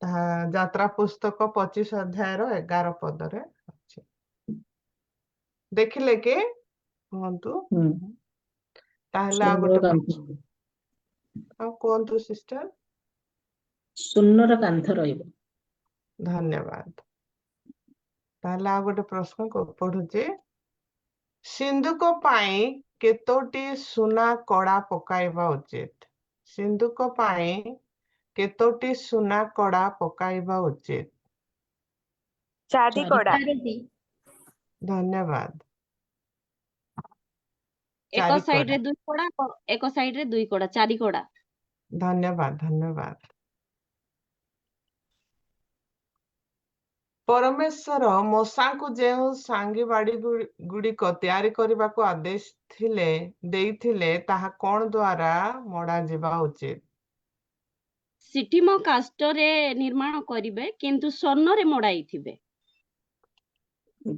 H: ତାହା ଯାତ୍ରା ପୁସ୍ତକ 25 ଅଧ୍ୟାୟର 11 ପଦରେ ଅଛି। ଦେଖିଲେ କି? କୁହନ୍ତୁ। ତାହେଲେ ଆଉ ଗୋଟେ ପ୍ରଶ୍ନ। ଆଉ କୁହନ୍ତୁ ସିଷ୍ଟର।
I: ସୁନ୍ନର କାନ୍ଥ ରହିବ।
H: ଧନ୍ୟବାଦ। ତାହେଲେ ଆଉ ଗୋଟେ ପ୍ରଶ୍ନ ପଢୁଛି। ସିନ୍ଦୁକ ପାଇଁ କେତୋଟି ସୁନା କଡା ପକାଇବା ଉଚିତ? ସିନ୍ଦୁକ ପାଇଁ କେତୋଟି ସୁନା କଡା ପକାଇବା ଉଚିତ?
J: 4 କଡା।
H: ଧନ୍ୟବାଦ।
G: ଏକ
H: 4
G: ସାଇଡରେ
H: କଡା।
G: 2 କଡା, ଏକ ସାଇଡରେ 2 କଡା, 4 କଡା।
H: ଧନ୍ୟବାଦ, ଧନ୍ୟବାଦ। ପରମେଶ୍ୱର ମୂଷାଙ୍କୁ ଯେଉଁ ସାଙ୍ଗି ବାଡି ଗୁଡିକ ତିଆରି କରିବାକୁ ଆଦେଶ ଦେଇଥିଲେ ତାହା କଣ ଦ୍ୱାରା ମଡା ଯିବା ଉଚିତ?
G: ସିଠିମ କାଷ୍ଟରେ ନିର୍ମାଣ କରିବେ, କିନ୍ତୁ ସ୍ୱର୍ଣ୍ଣରେ ମଡାଇଥିବେ।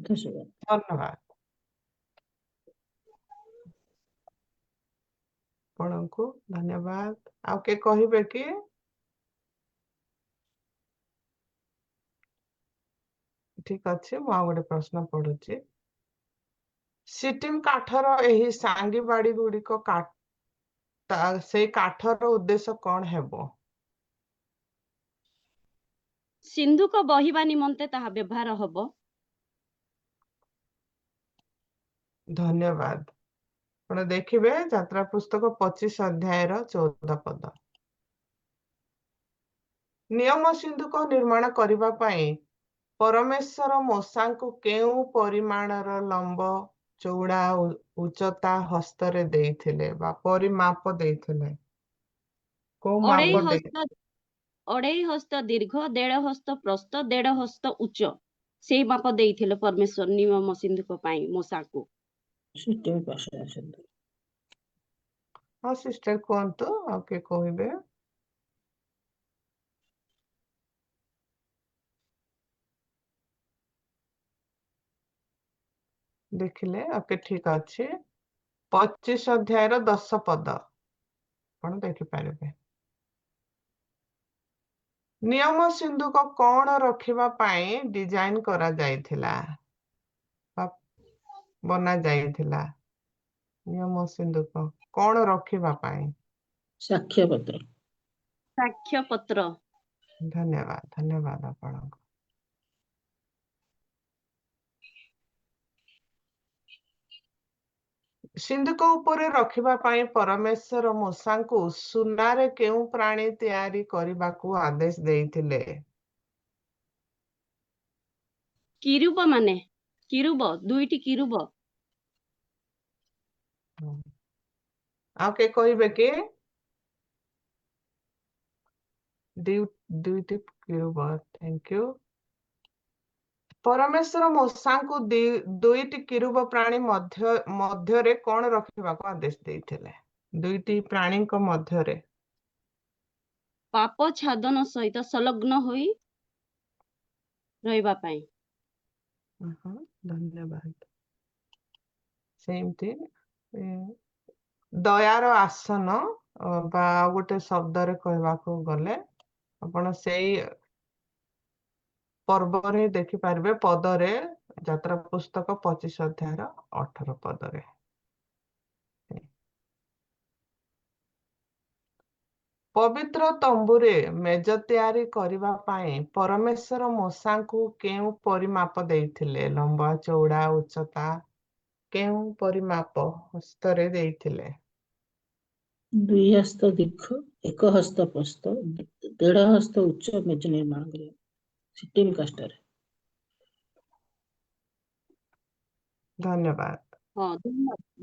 H: ଧନ୍ୟବାଦ ଆପଣଙ୍କୁ। ଧନ୍ୟବାଦ। ଆଉ କିଏ କହିବେ କି? ଠିକ ଅଛି, ମୁଁ ଆଉ ଗୋଟେ ପ୍ରଶ୍ନ ପଢୁଛି। ସିଟିମ କାଠର ଏହି ସାଙ୍ଗି ବାଡି ଗୁଡିକ ସେଇ କାଠର ଉଦ୍ଦେଶ୍ୟ କଣ ହେବ?
G: ସିନ୍ଦୁକ ବହିବା ନିମନ୍ତେ ତାହା ବ୍ୟବହାର ହବ।
H: ଧନ୍ୟବାଦ। ଆପଣ ଦେଖିବେ ଯାତ୍ରା ପୁସ୍ତକ 25 ଅଧ୍ୟାୟର 14 ପଦ। ନିୟମ ସିନ୍ଦୁକ ନିର୍ମାଣ କରିବା ପାଇଁ ପରମେଶ୍ୱର ମୂଷାଙ୍କୁ କେଉଁ ପରିମାଣର ଲମ୍ବ, ଚଉଡା, ଉଚ୍ଚତା ହସ୍ତରେ ଦେଇଥିଲେ ବା ପରିମାପ ଦେଇଥିଲେ? କୋଉ ମାପ ଦେଇ?
G: 2.5 ହସ୍ତ ଦୀର୍ଘ, 1.5 ହସ୍ତ ପ୍ରସ୍ତ, 1.5 ହସ୍ତ ଉଚ୍ଚ, ସେଇ ମାପ ଦେଇଥିଲେ ପରମେଶ୍ୱର ନିୟମ ସିନ୍ଦୁକ ପାଇଁ ମୂଷାକୁ।
H: ହଁ ସିଷ୍ଟର କୁହନ୍ତୁ। ଆଉ କିଏ କହିବେ? ଦେଖିଲେ ଓକେ ଠିକ ଅଛି। 25 ଅଧ୍ୟାୟର 10 ପଦ ଆପଣ ଦେଖିପାରିବେ। ନିୟମ ସିନ୍ଦୁକ କଣ ରଖିବା ପାଇଁ ଡିଜାଇନ କରାଯାଇଥିଲା ବା ବନା ଯାଇଥିଲା? ନିୟମ ସିନ୍ଦୁକ କଣ ରଖିବା ପାଇଁ?
I: ସାକ୍ଷ୍ୟ ପତ୍ର।
G: ସାକ୍ଷ୍ୟ ପତ୍ର।
H: ଧନ୍ୟବାଦ ଆପଣଙ୍କୁ। ସିନ୍ଦୁକ ଉପରେ ରଖିବା ପାଇଁ ପରମେଶ୍ୱର ମୂଷାଙ୍କୁ ସୁନାରେ କେଉଁ ପ୍ରାଣୀ ତିଆରି କରିବାକୁ ଆଦେଶ ଦେଇଥିଲେ?
G: କିରୁବ ମାନେ କିରୁବ, 2ଟି କିରୁବ।
H: ଆଉ କେ କହିବେ କି? ଦୁଇଟି କିରୁବ। Thank you. ପରମେଶ୍ୱର ମୂଷାଙ୍କୁ ଦୁଇଟି କିରୁବ ପ୍ରାଣୀ ମଧ୍ୟରେ କଣ ରଖିବାକୁ ଆଦେଶ ଦେଇଥିଲେ? ଦୁଇଟି ପ୍ରାଣୀଙ୍କ ମଧ୍ୟରେ
G: ପାପ ଛାଦନ ସହିତ ସଂଲଗ୍ନ ହୋଇ ରହିବା ପାଇଁ।
H: ଧନ୍ୟବାଦ। ସେମିତି ଦୟାର ଆସନ ବା ଆଉ ଗୋଟେ ଶବ୍ଦରେ କହିବାକୁ ଗଲେ ଆପଣ ସେଇ ପର୍ବରେ ଦେଖିପାରିବେ ପଦରେ, ଯାତ୍ରା ପୁସ୍ତକ 25 ଅଧ୍ୟାୟର 18 ପଦରେ। ପବିତ୍ର ତମ୍ବୁରେ ମେଜ ତିଆରି କରିବା ପାଇଁ ପରମେଶ୍ୱର ମୂଷାଙ୍କୁ କେଉଁ ପରିମାପ ଦେଇଥିଲେ? ଲମ୍ବା, ଚଉଡ଼ା, ଉଚ୍ଚତା କେଉଁ ପରିମାପ ହସ୍ତରେ ଦେଇଥିଲେ?
I: 2 ହସ୍ତ ଦୀର୍ଘ, 1 ହସ୍ତ ପ୍ରସ୍ଥ, 1.5 ହସ୍ତ ଉଚ୍ଚ ମେଜ ନିର୍ମାଣ କରିବା ସିଟିଂ କାଷ୍ଟରେ।
H: ଧନ୍ୟବାଦ।
G: ହଁ,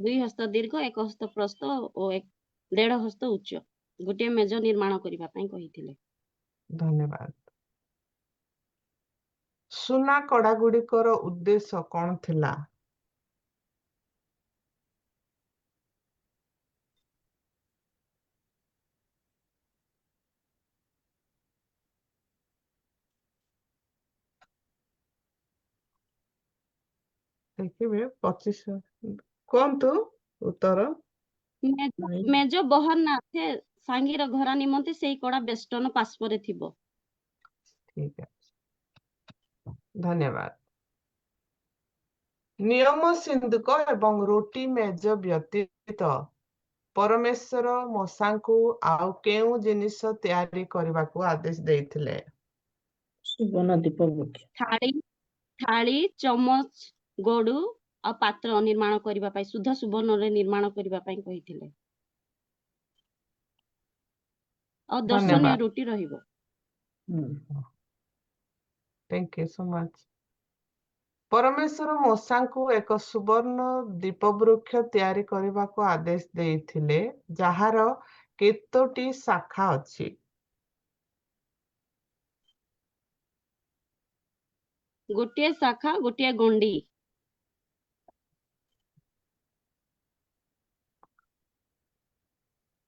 G: 2 ହସ୍ତ ଦୀର୍ଘ, 1 ହସ୍ତ ପ୍ରସ୍ଥ ଓ 1.5 ହସ୍ତ ଉଚ୍ଚ ଗୋଟିଏ ମେଜ ନିର୍ମାଣ କରିବା ପାଇଁ କହିଥିଲେ।
H: ଧନ୍ୟବାଦ। ସୁନା କଡା ଗୁଡ଼ିକର ଉଦ୍ଦେଶ୍ୟ କଣ ଥିଲା? ଦେଖିବେ 25 କୁହନ୍ତୁ ଉତ୍ତର।
G: ମେଜ ବହର ନାଥେ ସାଙ୍ଗୀର ଘରା ନିମନ୍ତେ ସେଇ କଡା ବେଷ୍ଟନ ପାର୍ଶ୍ୱରେ ଥିବ।
H: ଠିକ ଅଛି, ଧନ୍ୟବାଦ। ନିୟମ ସିନ୍ଦୁକ ଏବଂ ରୁଟି ମେଜ ବ୍ୟତୀତ ପରମେଶ୍ୱର ମୂଷାଙ୍କୁ ଆଉ କେଉଁ ଜିନିଷ ତିଆରି କରିବାକୁ ଆଦେଶ ଦେଇଥିଲେ?
I: ସୁବର୍ଣ୍ଣ ଦୀପ ବୃକ୍ଷ।
G: ଥାଳି, ଚାମଚ, ଗଡୁ ଆଉ ପାତ୍ର ନିର୍ମାଣ କରିବା ପାଇଁ ଶୁଦ୍ଧ ସୁବର୍ଣ୍ଣରେ ନିର୍ମାଣ କରିବା ପାଇଁ କହିଥିଲେ। ଆଉ ଦର୍ଶନୀୟ
H: ଧନ୍ୟବାଦ।
G: ରୁଟି ରହିବ।
H: Thank you so much. ପରମେଶ୍ୱର ମୂଷାଙ୍କୁ ଏକ ସୁବର୍ଣ୍ଣ ଦୀପବୃକ୍ଷ ତିଆରି କରିବାକୁ ଆଦେଶ ଦେଇଥିଲେ, ଯାହାର କେତୋଟି ଶାଖା ଅଛି?
G: ଗୋଟିଏ ଶାଖା, ଗୋଟିଏ ଗଣ୍ଡି।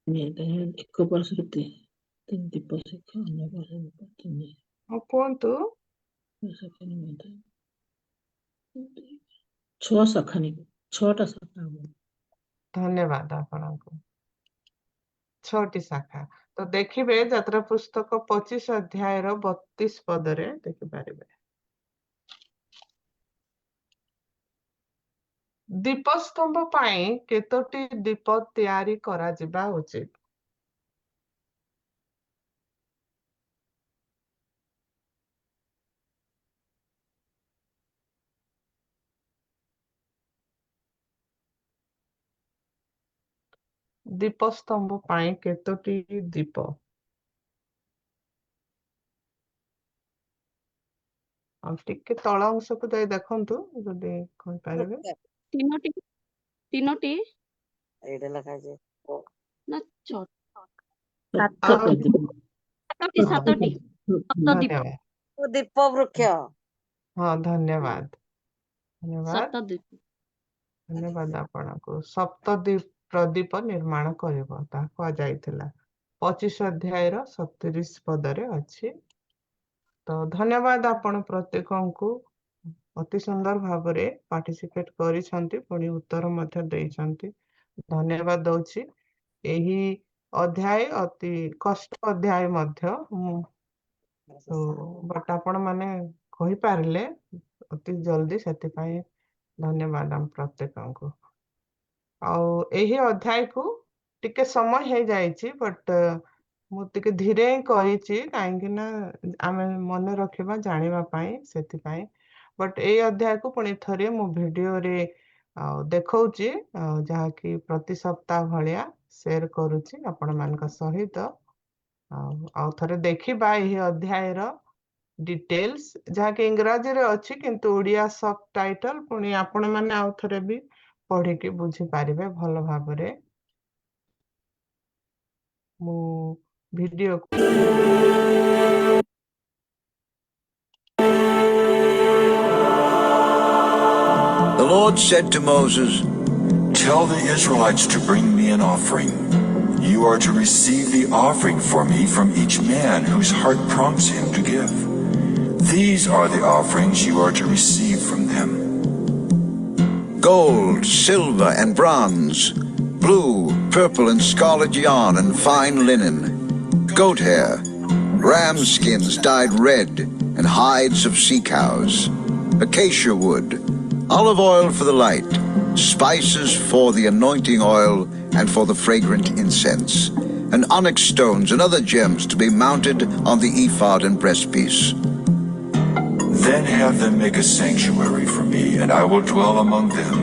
I: ଏକ ପାର୍ଶ୍ୱରେ 3 ଦୀପ ଶିଖା, ଅନ୍ୟ ପାର୍ଶ୍ୱରେ 3
H: କୁହନ୍ତୁ।
I: 6 ଶାଖା ନେବେ, 6ଟା ଶାଖା ହବ।
H: ଧନ୍ୟବାଦ ଆପଣଙ୍କୁ। 6ଟି ଶାଖା। ତ ଦେଖିବେ ଯାତ୍ରା ପୁସ୍ତକ 25 ଅଧ୍ୟାୟର 32 ପଦରେ ଦେଖିପାରିବେ। ଦୀପସ୍ତମ୍ଭ ପାଇଁ କେତୋଟି ଦୀପ ତିଆରି କରାଯିବା ଉଚିତ? ଦୀପସ୍ତମ୍ଭ ପାଇଁ କେତୋଟି ଦୀପ? ଆଉ ଟିକେ ତଳ ଅଂଶକୁ ଯାଇ ଦେଖନ୍ତୁ ଯଦି କହିପାରିବେ।
G: 3ଟି
E: ଏଇଟା ଲେଖାଯାଇଛି।
G: ନା 6?
I: 7ଟା ଦୀପ।
G: 7ଟି
H: ଧନ୍ୟବାଦ।
E: ଦୀପ ବୃକ୍ଷ।
H: ହଁ, ଧନ୍ୟବାଦ। ଧନ୍ୟବାଦ।
G: 7 ଦୀପ।
H: ଧନ୍ୟବାଦ ଆପଣଙ୍କୁ। ପ୍ରଦୀପ ନିର୍ମାଣ କରିବ ତାହା କୁହାଯାଇଥିଲା 25 ଅଧ୍ୟାୟର 37 ପଦରେ ଅଛି। ତ ଧନ୍ୟବାଦ ଆପଣ ପ୍ରତ୍ୟେକଙ୍କୁ ଅତି ସୁନ୍ଦର ଭାବରେ ପାର୍ଟିସିପେଟ କରିଛନ୍ତି, ପୁଣି ଉତ୍ତର ମଧ୍ୟ ଦେଇଛନ୍ତି। ଧନ୍ୟବାଦ ଦଉଛି। ଏହି ଅଧ୍ୟାୟ ଅତି କଷ୍ଟ ଅଧ୍ୟାୟ ମଧ୍ୟ, ବଟ୍ ଆପଣ ମାନେ କହିପାରିଲେ ଅତି ଜଲ୍ଦି, ସେଥିପାଇଁ ଧନ୍ୟବାଦ ଆମ ପ୍ରତ୍ୟେକଙ୍କୁ। ଆଉ ଏହି ଅଧ୍ୟାୟକୁ ଟିକେ ସମୟ ହେଇଯାଇଛି, ବଟ୍ ମୁଁ ଟିକେ ଧୀରେ ହିଁ କହିଛି, କାହିଁକି ନା ଆମେ ମନେ ରଖିବା ଜାଣିବା ପାଇଁ, ସେଥିପାଇଁ। ବଟ୍ ଏଇ ଅଧ୍ୟାୟକୁ ପୁଣି ଥରେ ମୁଁ ଭିଡିଓରେ ଦେଖଉଛି, ଯାହାକି ପ୍ରତି ସପ୍ତାହ ଭଳିଆ ସେୟାର କରୁଛି ଆପଣମାନଙ୍କ ସହିତ। ଆଉ ଥରେ ଦେଖିବା ଏହି ଅଧ୍ୟାୟର ଡିଟେଲ୍ସ, ଯାହାକି ଇଂରାଜୀରେ ଅଛି, କିନ୍ତୁ ଓଡ଼ିଆ ସବ୍ ଟାଇଟଲ ପୁଣି ଆପଣମାନେ ଆଉ ଥରେ ବି ପଢିକି ବୁଝିପାରିବେ ଭଲ ଭାବରେ। ମୁଁ video
K: The Lord said to Moses, "Tell the Israelites to bring me an offering. You are to receive the offering for me from each man whose heart prompts him to give. These are the offerings you are to receive from them:
L: gold, silver, and bronze, blue, purple, and scarlet yarn, and fine linen, goat hair, ram skins dyed red, and hides of sea cows, acacia wood, olive oil for the light, spices for the anointing oil and for the fragrant incense, and onyx stones and other gems to be mounted on the ephod and breastpiece.
K: Then have them make a sanctuary for me, and I will dwell among them.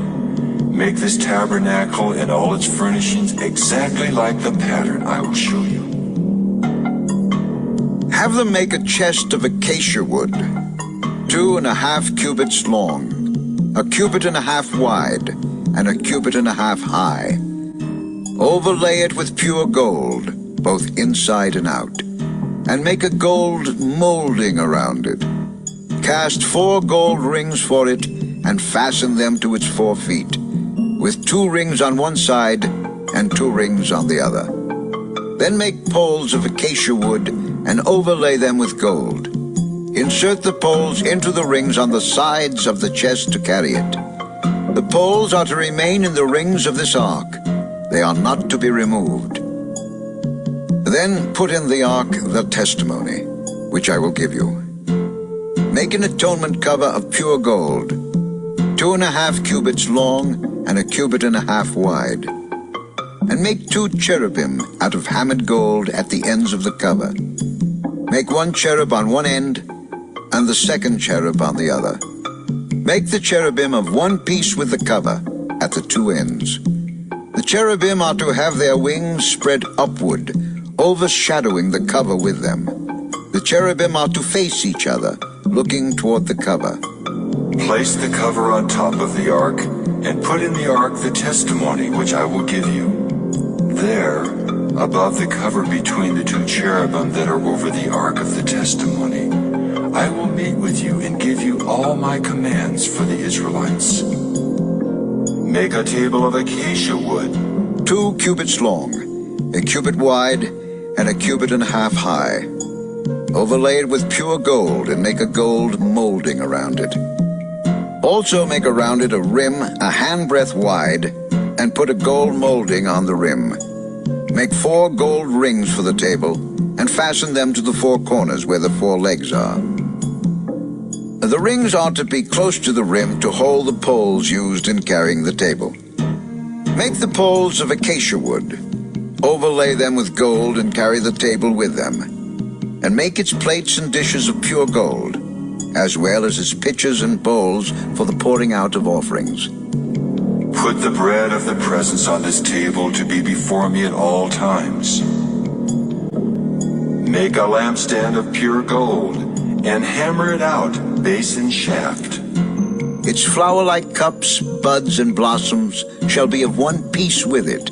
K: Make this tabernacle and all its furnishings exactly like the pattern I will show you.
L: Have them make a chest of acacia wood, 2.5 cubits long, 1.5 cubits wide, and 1.5 cubits high. Overlay it with pure gold, both inside and out, and make a gold molding around it. Cast 4 gold rings for it, and fasten them to its 4 feet, with 2 rings on one side and 2 rings on the other. Then make poles of acacia wood and overlay them with gold. Insert the poles into the rings on the sides of the chest to carry it. The poles are to remain in the rings of this ark. They are not to be removed. Then put in the ark the testimony, which I will give you. Make an atonement cover of pure gold, 2.5 cubits long and 1.5 cubits wide. And make 2 cherubim out of hammered gold at the ends of the cover. Make 1 cherub on one end and the second cherub on the other. Make the cherubim of one piece with the cover at the 2 ends. The cherubim are to have their wings spread upward, overshadowing the cover with them. The cherubim are to face each other, looking toward the cover.
K: Place the cover on top of the ark, and put in the ark the testimony which I will give you. There, above the cover between the 2 cherubim that are over the ark of the testimony, I will meet with you and give you all my commands for the Israelites. Make a table of acacia wood,
L: 2 cubits long, 1 cubit wide, and 1.5 cubits high. Overlay it with pure gold and make a gold molding around it. Also make around it a rim 1 handbreadth wide and put a gold molding on the rim. Make 4 gold rings for the table and fasten them to the 4 corners where the 4 legs are. The rings are to be close to the rim to hold the poles used in carrying the table. Make the poles of acacia wood. Overlay them with gold and carry the table with them. And make its plates and dishes of pure gold, as well as its pitchers and bowls for the pouring out of offerings.
K: Put the bread of the presence on this table to be before me at all times. Make a lampstand of pure gold and hammer it out, base and shaft.
L: Its flower-like cups, buds, and blossoms shall be of one piece with it.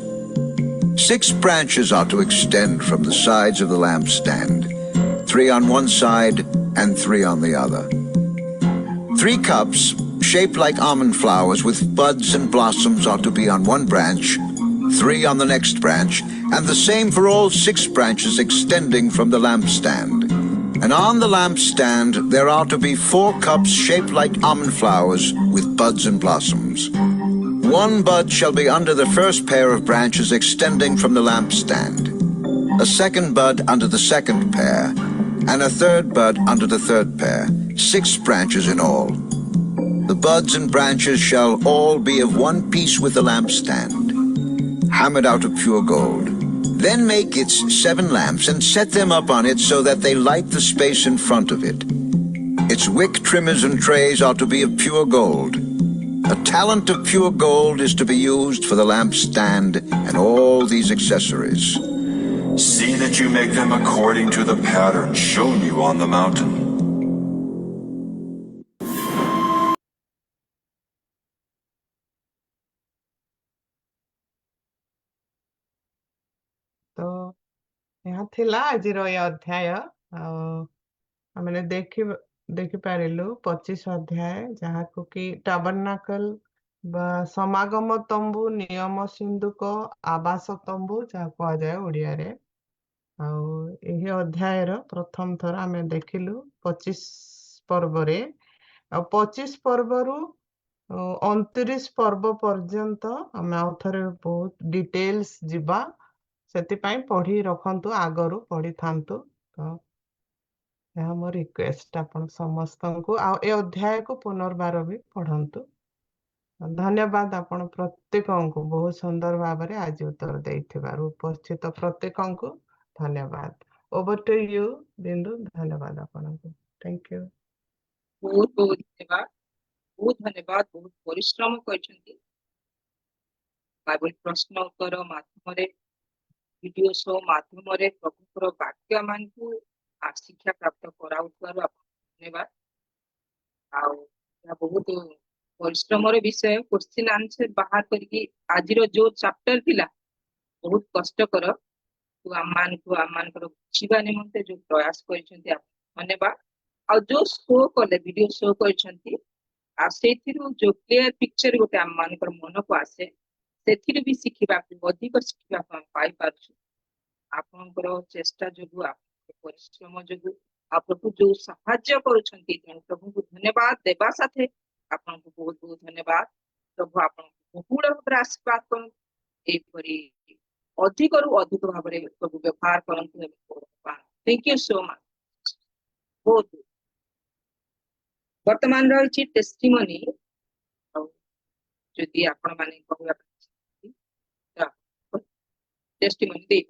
L: 6 branches are to extend from the sides of the lampstand, 3 on one side and 3 on the other. 3 cups, shaped like almond flowers with buds and blossoms, are to be on one branch, 3 on the next branch, and the same for all 6 branches extending from the lampstand. And on the lampstand there are to be 4 cups shaped like almond flowers with buds and blossoms. 1 bud shall be under the first pair of branches extending from the lampstand, a 2nd bud under the 2nd pair, and a 3rd bud under the 3rd pair, 6 branches in all. The buds and branches shall all be of one piece with the lampstand, hammered out of pure gold. Then make its 7 lamps and set them up on it so that they light the space in front of it. Its wick trimmers and trays are to be of pure gold. A talent of pure gold is to be used for the lampstand and all these accessories.
K: See that you make them according to the pattern shown you on the mountain.
H: ତ ଏହା ଥିଲା ଆଜିର ଏ ଅଧ୍ୟାୟ। ଆଉ ଆମେ ଦେଖିପାରିଲୁ 25 ଅଧ୍ୟାୟ, ଯାହାକୁ କି ଟାବର୍ନାକଲ ବା ସମାଗମ ତମ୍ବୁ, ନିୟମ ସିନ୍ଦୁକ, ଆବାସ ତମ୍ବୁ ଯାହା କୁହାଯାଏ ଓଡ଼ିଆରେ। ଆଉ ଏହି ଅଧ୍ୟାୟର ପ୍ରଥମ ଥର ଆମେ ଦେଖିଲୁ 25 ପର୍ବରେ। ଆଉ 25 ପର୍ବରୁ 29 ପର୍ବ ପର୍ଯ୍ୟନ୍ତ ଆମେ ଆଉ ଥରେ ବହୁତ ଡିଟେଲ୍ସ ଯିବା, ସେଥିପାଇଁ ପଢି ରଖନ୍ତୁ, ଆଗରୁ ପଢିଥାନ୍ତୁ। ତ ଏହା ମୋ ରିକ୍ୱେଷ୍ଟ ଆପଣ ସମସ୍ତଙ୍କୁ, ଆଉ ଏ ଅଧ୍ୟାୟକୁ ପୁନର୍ବାର ବି ପଢନ୍ତୁ। ଧନ୍ୟବାଦ ଆପଣ ପ୍ରତ୍ୟେକଙ୍କୁ ବହୁତ ସୁନ୍ଦର ଭାବରେ ଆଜି ଉତ୍ତର ଦେଇଥିବାରୁ ଉପସ୍ଥିତ ପ୍ରତ୍ୟେକଙ୍କୁ ଧନ୍ୟବାଦ। ଓଭର ଟୁ ୟୁ ବିନ୍ଦୁ। ଧନ୍ୟବାଦ ଆପଣଙ୍କୁ। Thank you.
A: ବହୁତ ବହୁତ ଧନ୍ୟବାଦ, ବହୁତ ଧନ୍ୟବାଦ। ବହୁତ ପରିଶ୍ରମ କରିଛନ୍ତି ବାଇବେଲ ପ୍ରଶ୍ନ ଉତ୍ତର ମାଧ୍ୟମରେ, ଭିଡିଓ ଶୋ ମାଧ୍ୟମରେ ପ୍ରଭୁଙ୍କର ବାକ୍ୟ ମାନଙ୍କୁ ଶିକ୍ଷା ପ୍ରାପ୍ତ କରାଉଥିବାରୁ ଆପଣଙ୍କୁ ଧନ୍ୟବାଦ। ଆଉ ଏହା ବହୁତ ପରିଶ୍ରମର ବିଷୟ। କ୍ୱେଶ୍ଚିନ୍ ଆନ୍ସର ବାହାର କରିକି ଆଜିର ଯୋଉ ଚାପ୍ଟର ଥିଲା ବହୁତ କଷ୍ଟକର, ଆମମାନଙ୍କର ବୁଝିବା ନିମନ୍ତେ ଯୋଉ ପ୍ରୟାସ କରିଛନ୍ତି ଧନ୍ୟବାଦ। ଆଉ ଯୋଉ ଶୋ କଲେ, ଭିଡିଓ ଶୋ କରିଛନ୍ତି, ଆଉ ସେଇଥିରୁ ଯୋଉ କ୍ଲିୟର ପିକ୍ଚର ଗୋଟେ ଆମମାନଙ୍କର ମନକୁ ଆସେ, ସେଥିରୁ ବି ଶିଖିବାକୁ, ଅଧିକ ଶିଖିବାକୁ ଆମେ ପାଇପାରୁଛୁ। ଆପଣଙ୍କର ଚେଷ୍ଟା ଯୋଗୁ, ଆପଣଙ୍କର ପରିଶ୍ରମ ଯୋଗୁ, ଆଉ ପ୍ରଭୁ ଯୋଉ ସାହାଯ୍ୟ କରୁଛନ୍ତି, ତେଣୁ ପ୍ରଭୁଙ୍କୁ ଧନ୍ୟବାଦ ଦେବା ସାଥେ ଆପଣଙ୍କୁ ବହୁତ ବହୁତ ଧନ୍ୟବାଦ। ପ୍ରଭୁ ଆପଣଙ୍କୁ ବହୁଳ ଭାବରେ ଆଶୀର୍ବାଦ କରନ୍ତୁ, ଏହିପରି ଅଧିକରୁ ଅଧିକ ଭାବରେ ପ୍ରଭୁ ବ୍ୟବହାର କରନ୍ତୁ। Thank you so much. ବହୁତ ବର୍ତ୍ତମାନ ରହିଛି ଟେଷ୍ଟିମନି। ଆଉ ଯଦି ଆପଣ ମାନେ କହିବା ଟେଷ୍ଟିମନି ଦେଇ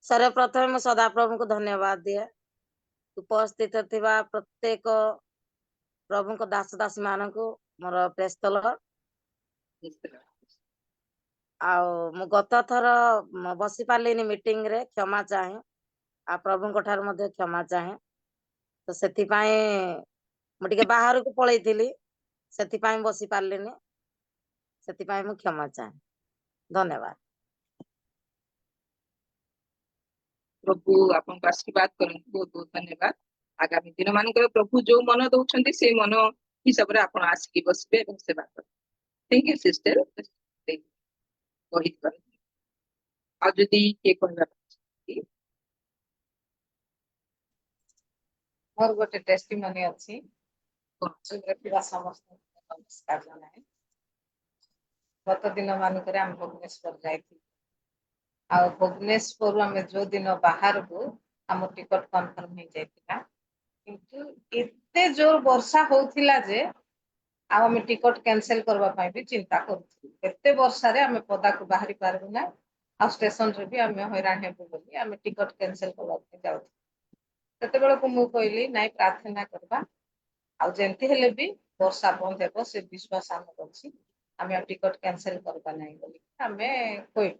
E: ସର୍ବପ୍ରଥମେ ମୁଁ ସଦାପ୍ରଭୁଙ୍କୁ ଧନ୍ୟବାଦ ଦିଏ। ଉପସ୍ଥିତ ଥିବା ପ୍ରତ୍ୟେକ ପ୍ରଭୁଙ୍କ ଦାସ ଦାସୀ ମାନଙ୍କୁ ମୋର ପ୍ରେସ୍ ଦ ଲର୍ଡ। ଆଉ ମୁଁ ଗତ ଥର ବସି ପାରିଲିନି ମିଟିଂରେ, କ୍ଷମା ଚାହେଁ। ଆଉ ପ୍ରଭୁଙ୍କ ଠାରୁ ମଧ୍ୟ କ୍ଷମା ଚାହେଁ। ତ ସେଥିପାଇଁ ମୁଁ ଟିକେ ବାହାରକୁ ପଳେଇଥିଲି, ସେଥିପାଇଁ ବସି ପାରିଲିନି, ସେଥିପାଇଁ ମୁଁ କ୍ଷମା ଚାହେଁ। ଧନ୍ୟବାଦ।
A: ପ୍ରଭୁ ଆପଣଙ୍କୁ ଆଶୀର୍ବାଦ କରନ୍ତୁ। ବହୁତ ବହୁତ ଧନ୍ୟବାଦ। ଆଗାମୀ ଦିନ ମାନଙ୍କରେ ପ୍ରଭୁ ଯୋଉ ମନ ଦଉଛନ୍ତି ସେଇ ମନ ହିସାବରେ ଆପଣ ଆସିକି ବସିବେ ଏବଂ ସେବା କରିବେ। Thank you sister. କହିପାରନ୍ତି ଆଉ ଯଦି କିଏ କହିବା
C: ମୋର ଗୋଟେ ଟେଷ୍ଟିମନି ଅଛି। ଥିବା ସମସ୍ତଙ୍କୁ ନମସ୍କାର ଜଣାଏ। ଗତ ଦିନ ମାନଙ୍କରେ ଆମେ ଭୁବନେଶ୍ୱର ଯାଇଥିଲୁ। ଆଉ ଭୁବନେଶ୍ୱରରୁ ଆମେ ଯୋଉ ଦିନ ବାହାରକୁ, ଆମ ଟିକଟ କନଫର୍ମ ହେଇଯାଇଥିଲା, କିନ୍ତୁ ଏତେ ଜୋର ବର୍ଷା ହଉଥିଲା ଯେ ଆଉ ଆମେ ଟିକଟ କ୍ୟାନସେଲ କରିବା ପାଇଁ ବି ଚିନ୍ତା କରୁଥିଲୁ। ଏତେ ବର୍ଷାରେ ଆମେ ପଦାକୁ ବାହାରି ପାରିବୁ ନା, ଆଉ ଷ୍ଟେସନରେ ବି ଆମେ ହଇରାଣ ହେବୁ ବୋଲି ଆମେ ଟିକଟ କ୍ୟାନସେଲ କରିବା ପାଇଁ ଯାଉଥିଲୁ। ସେତେବେଳକୁ ମୁଁ କହିଲି ନାଇଁ, ପ୍ରାର୍ଥନା କରିବା, ଆଉ ଯେମିତି ହେଲେ ବି ବର୍ଷା ବନ୍ଦ ହେବ, ସେ ବିଶ୍ୱାସ ଆମର ଅଛି, ଆମେ ଆଉ ଟିକଟ କ୍ୟାନସେଲ କରିବା ନାହିଁ ବୋଲି ଆମେ କହିଲୁ।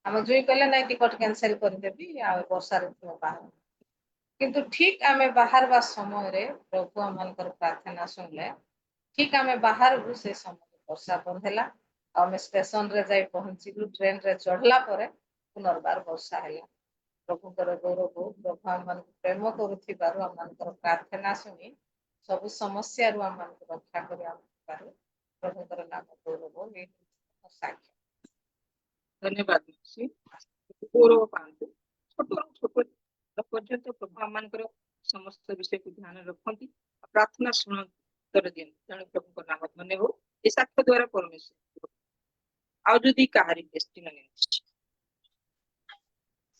C: ଆମ ଜୁଇ କହିଲେ ନାଇଁ, ଟିକଟ କ୍ୟାନସେଲ କରିଦେବି, ଆଉ ବର୍ଷାରେ ବାହାର। କିନ୍ତୁ ଠିକ ଆମେ ବାହାରିବା ସମୟରେ ପ୍ରଭୁ ଆମମାନଙ୍କର ପ୍ରାର୍ଥନା ଶୁଣିଲେ। ଠିକ ଆମେ ବାହାରକୁ, ସେ ସମୟରେ ବର୍ଷା ବନ୍ଦ ହେଲା। ଆଉ ଆମେ ଷ୍ଟେସନରେ ଯାଇ ପହଞ୍ଚିଲୁ। ଟ୍ରେନରେ ଚଢିଲା ପରେ ପୁନର୍ବାର ବର୍ଷା ହେଲା। ପ୍ରଭୁଙ୍କର ଗୌରବ, ପ୍ରଭୁ ଆମମାନଙ୍କୁ ପ୍ରେମ କରୁଥିବାରୁ, ଆମମାନଙ୍କର ପ୍ରାର୍ଥନା ଶୁଣି ସବୁ ସମସ୍ୟାରୁ ଆମମାନଙ୍କୁ ରକ୍ଷା କରି ଆମକୁ ପ୍ରଭୁଙ୍କର ନାମ ଗୌରବ ସାକ୍ଷ୍ୟ।
A: ଧନ୍ୟବାଦ। ଗୌରବ ପାଆନ୍ତୁ। ଛୋଟ ଛୋଟ पर्यंत प्रभु आम मानकर समस्त विषय को ध्यान रखती प्रार्थना शुण उत्तर दियंती तेणु प्रभु नाम धन्य हो ए साक्ष्य द्वारा परमेश्वर आउ जदि काहारी टेस्टिमनी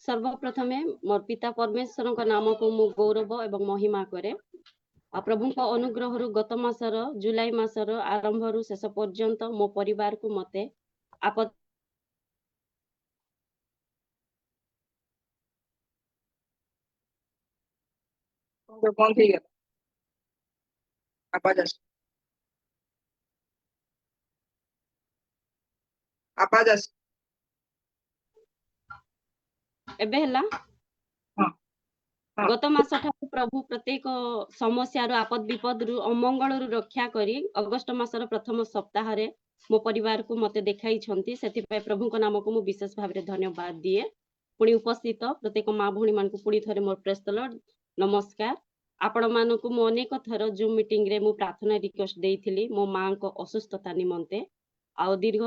G: सर्वप्रथमे मोर पिता परमेश्वर नाम को मु गौरव एवं महिमा करे आ प्रभु अनुग्रह गत मासर जुलाई मासर आरंभ शेष पर्यंत मो परिवार को मते आपद
A: बंद हो गया आवाज आस
G: एबे हला
A: हाँ हाँ
G: गत मास ठाकु प्रभु प्रत्येक समस्या रु आपद विपद रु अमंगल रु रक्षा करी अगस्त मासर प्रथम सप्ताह रे मो परिवार को मते देखाई छंती सेति पय प्रभु को नाम को मु विशेष भाव रे धन्यवाद दिए पुणी उपस्थित प्रत्येक माँ भौणी मान को पुणी थरे मोर प्रेस द लॉर्ड नमस्कार आपण मान को मु अनेक थर जूम मीटिंग रे मु प्रार्थना रिक्वेस्ट देइथिली मो मां को असुस्थता निमंते आ दीर्घ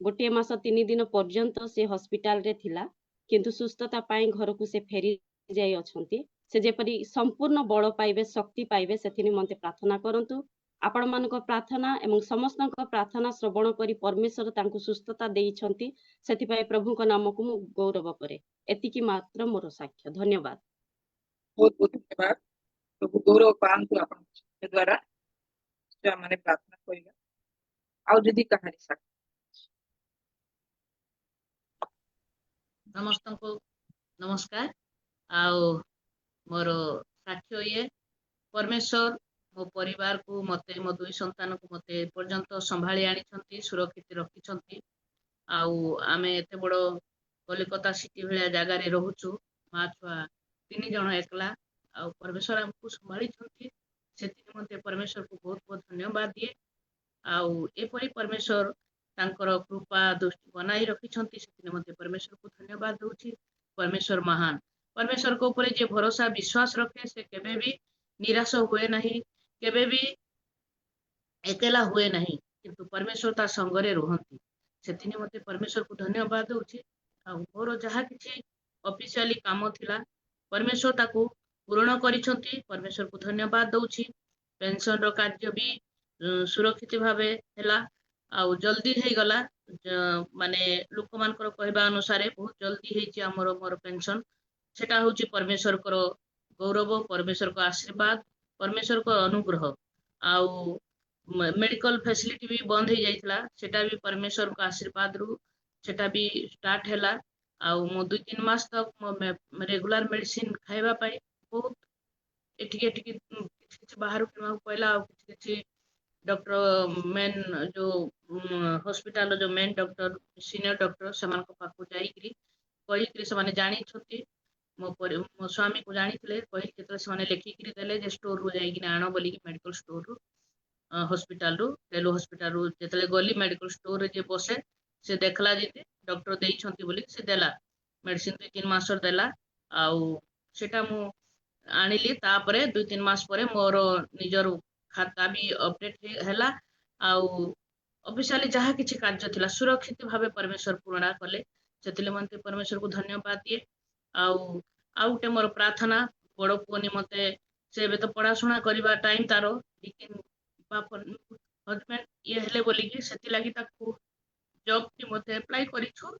G: गोटे मास 3 दिन पर्यंत से हॉस्पिटल रे थिला किंतु सुस्थता पाई घर को से फेरी जाई अछंती से जेपरी संपूर्ण बल पाइबे शक्ति पाइबे सेति निमंते प्रार्थना करंतु आपण मानक प्रार्थना एवं समस्त प्रार्थना श्रवण करी परमेश्वर तांको सुस्थता देइछंती सेति पय प्रभु को नाम को मु गौरव करे एतिकी मात्र मोर साक्ष्य धन्यवाद
A: बहुत बहुत धन्यवाद प्रभु गौरव पांतु आपण द्वारा जो माने प्रार्थना करिला आउ जदि काहारी साक्ष्य
D: समस्त को नमस्कार आउ मोर साक्ष्य ये परमेश्वर मो परिवार को मते मो दुई संतान को मते पर्यंत संभाली आनी सुरक्षित रखी आउ आमे एते बड़ कलिकता सिटी भलिया जगार रोचु माँ छुआ 3 जन एकला आउ परमेश्वर हमको संभाली से परमेश्वर को बहुत बहुत धन्यवाद दिए आउ एपरी परमेश्वर तांकर कृपा दृष्टि बनाई रखिछंती से परमेश्वर को धन्यवाद दूची परमेश्वर महान परमेश्वर को ऊपर जे भरोसा विश्वास रखे से केबे भी निराश हुए नहीं केबे भी एकेला हुए नहीं किंतु परमेश्वर ता संगरे रुहंती सेतिने मते परमेश्वर को धन्यवाद दूची आ मोर जहा किछि ऑफिशियली काम थिला परमेश्वर ताकू पूर्ण करिछंती परमेश्वर को धन्यवाद दूची पेंशन रो कार्य भी सुरक्षित भावे हैला आउ जल्दी है गला माने लोक मानकर कहबा अनुसार बहुत जल्दी हेची हमरो मोर पेंशन सेटा होची परमेश्वर को गौरव परमेश्वर को आशीर्वाद परमेश्वर को अनुग्रह आउ मेडिकल फैसिलिटी भी बंद हो जाइतला सेटा भी परमेश्वर को आशीर्वाद रु सेटा भी स्टार्ट हैला आउ मो 2-3 मास तक मो रेगुलर मेडिसिन खाइबा पाई बहुत एठी बाहर किना पहला किछि डॉक्टर मेन जो हॉस्पिटल जो मेन डॉक्टर सीनियर डॉक्टर समान को पाखु जाईकरी कहिकरी से माने जानी छथि मो स्वामी को जानी थिले कहि केतले से माने लेखिकरी देले जे स्टोर रो जाईकरी आनो बोली मेडिकल स्टोर रो हॉस्पिटल रो रेलो हॉस्पिटल रो जेतले गली मेडिकल स्टोर रे जे बसे से देखला जे डॉक्टर देई छथि बोली से देला मेडिसिन 2-3 मास देला आउ सेटा मु आनिली तापरे 2-3 मास परे मोर निजर खाता भी अपडेट हैला आउ ऑफिशियली जहाँ किछि कार्य थिला सुरक्षित भावे परमेश्वर पूर्ण कले सेतिले मन्ते परमेश्वर को धन्यवाद दिए आउ आउटे मोर प्रार्थना बड़ पुओ निमते से बे तो पढ़ाशुना करिबा टाइम तारो लेकिन हजबैंड ये हेले बोली कि सेति लागि ताकू जॉब की मते अप्लाई करिछु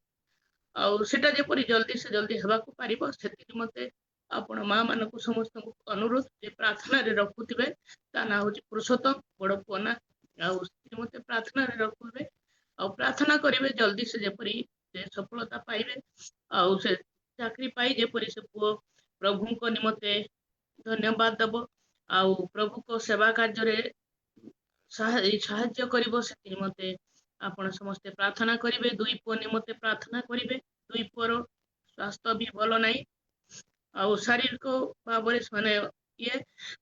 D: आउ सेटा जे परि जल्दी से जल्दी हेबा को पारिबो सेति मते आपण माँ मान को समस्त अनुरोध जे प्रार्थना रे रखुथिबे ता ना होची पुरुषोत्तम बड़ पुओना आउ मते प्रार्थना रे रखुबे आउ प्रार्थना करिवे जल्दी से जेपरी से सफलता पाइबे आउ से चाकरी पाई जेपरी से पुओ प्रभु को निमते धन्यवाद दबो आउ प्रभु को सेवा कार्य रे साहाय्य करिवो से निमते आपण समस्त प्रार्थना करिवे 2 पुओ निमते प्रार्थना करिवे 2 पुओर स्वास्थ्य भी भलो नाही आउ शारीरिक भाव माने ये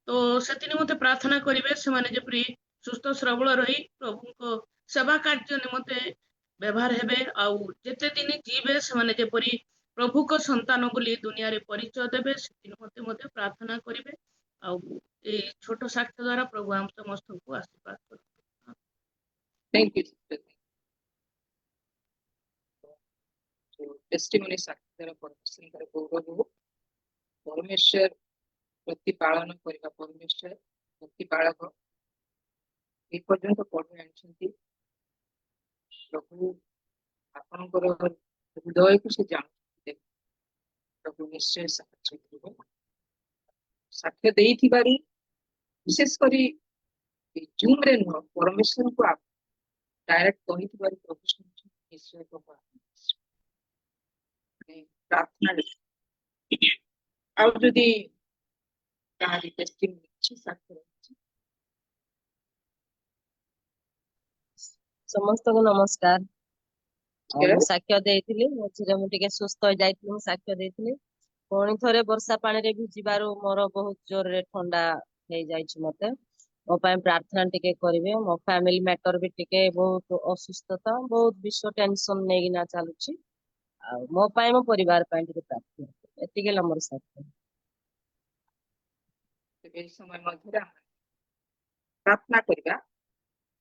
D: तो से निमते प्रार्थना करिवे से माने जेपरी सुस्थ श्रबल रही प्रभु को सेवा कार्य निमते व्यवहार हेबे आउ जेते दिन जीवे से माने जेपरी प्रभु को संतान बोली दुनिया रे परिचय देबे से निमते मते प्रार्थना करिवे आउ ए छोट साक्ष्य द्वारा प्रभु हम समस्त को आशीर्वाद करबे
A: थैंक यू टेस्टिमनी साक्ष्य द्वारा परमेश्वर गौरव हो परमेश्वर प्रतिपालन करबा परमेश्वर प्रतिपालक ए पर्यंत पढ़ी आनिछंती प्रभु आपनकर हृदय को से जानते प्रभु निश्चय साहाय्य करिबो साक्ष्य देइथिबारु विशेष करी जूम रे नुह परमेश्वर को आप डायरेक्ट कहिथिबारु प्रभु निश्चय प्रभु प्रार्थना ଆଉ ଯଦି କାହାରି ଟେଷ୍ଟିଂ ଅଛି ସାକ୍ଷ୍ୟ ଅଛି
M: ସମସ୍ତଙ୍କୁ ନମସ୍କାର ମୁଁ ସାକ୍ଷ୍ୟ ଦେଇଥିଲି ମଝିରେ ମୁଁ ଟିକେ ସୁସ୍ଥ ହୋଇଯାଇଥିଲି ମୁଁ ସାକ୍ଷ୍ୟ ଦେଇଥିଲି ପୁଣି ଥରେ ବର୍ଷା ପାଣିରେ ଭିଜିବାରୁ ମୋର ବହୁତ ଜୋରରେ ଥଣ୍ଡା ହେଇଯାଇଛି ମତେ ମୋ ପାଇଁ ପ୍ରାର୍ଥନା ଟିକେ କରିବେ ମୋ ଫ୍ୟାମିଲି ମ୍ୟାଟର ବି ଟିକେ ବହୁତ ଅସୁସ୍ଥତା ବହୁତ ବିଶ୍ୱ ଟେନସନ ନେଇକିନା ଚାଲୁଛି ଆଉ ମୋ ପାଇଁ ମୋ ପରିବାର ପାଇଁ ଟିକେ ପ୍ରାର୍ଥନା ଏତିକି ହେଲା ମୋର ସାକ୍ଷ୍ୟ
A: ଏ ସମୟ ମଧ୍ୟରେ ପ୍ରାର୍ଥନା କରିବା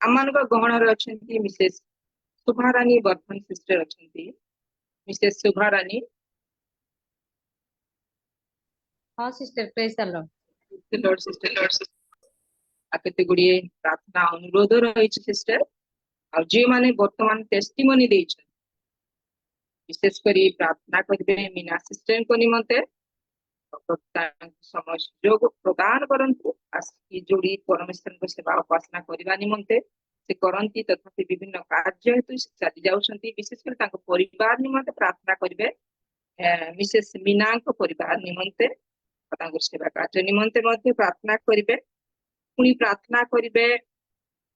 A: ଆମମାନଙ୍କ ଗହଣରେ ଅଛନ୍ତି ମିସେସ୍ ଶୁଭାରାଣୀ ବର୍ଦ୍ଧନ ସିଷ୍ଟର ଅଛନ୍ତି ମିସେସ୍ ଶୁଭାରାଣୀ
C: ହଁ ସିଷ୍ଟର ପ୍ରେଜ ଦ
A: ଲର୍ଡ ସିଷ୍ଟର କେତେ ଗୁଡିଏ ପ୍ରାର୍ଥନା ଅନୁରୋଧ ରହିଛି ସିଷ୍ଟର ଆଉ ଯେଉଁମାନେ ବର୍ତ୍ତମାନ ଟେଷ୍ଟିମନି ଦେଇଛନ୍ତି विशेष करी प्रार्थना करिबे मीना सिस्टर को निमंते समय सुयोग प्रदान करंतु आसकी जोड़ी परमेश्वर को सेवा उपासना करबा निमंते से करंती तथापि विभिन्न कार्य हेतु चली जाउछंती विशेष कर ताको परिवार निमंते प्रार्थना करिबे मिसेस मीना को परिवार निमंते ताको सेवा कार्य निमंते मध्ये प्रार्थना करिबे पुनी प्रार्थना करिबे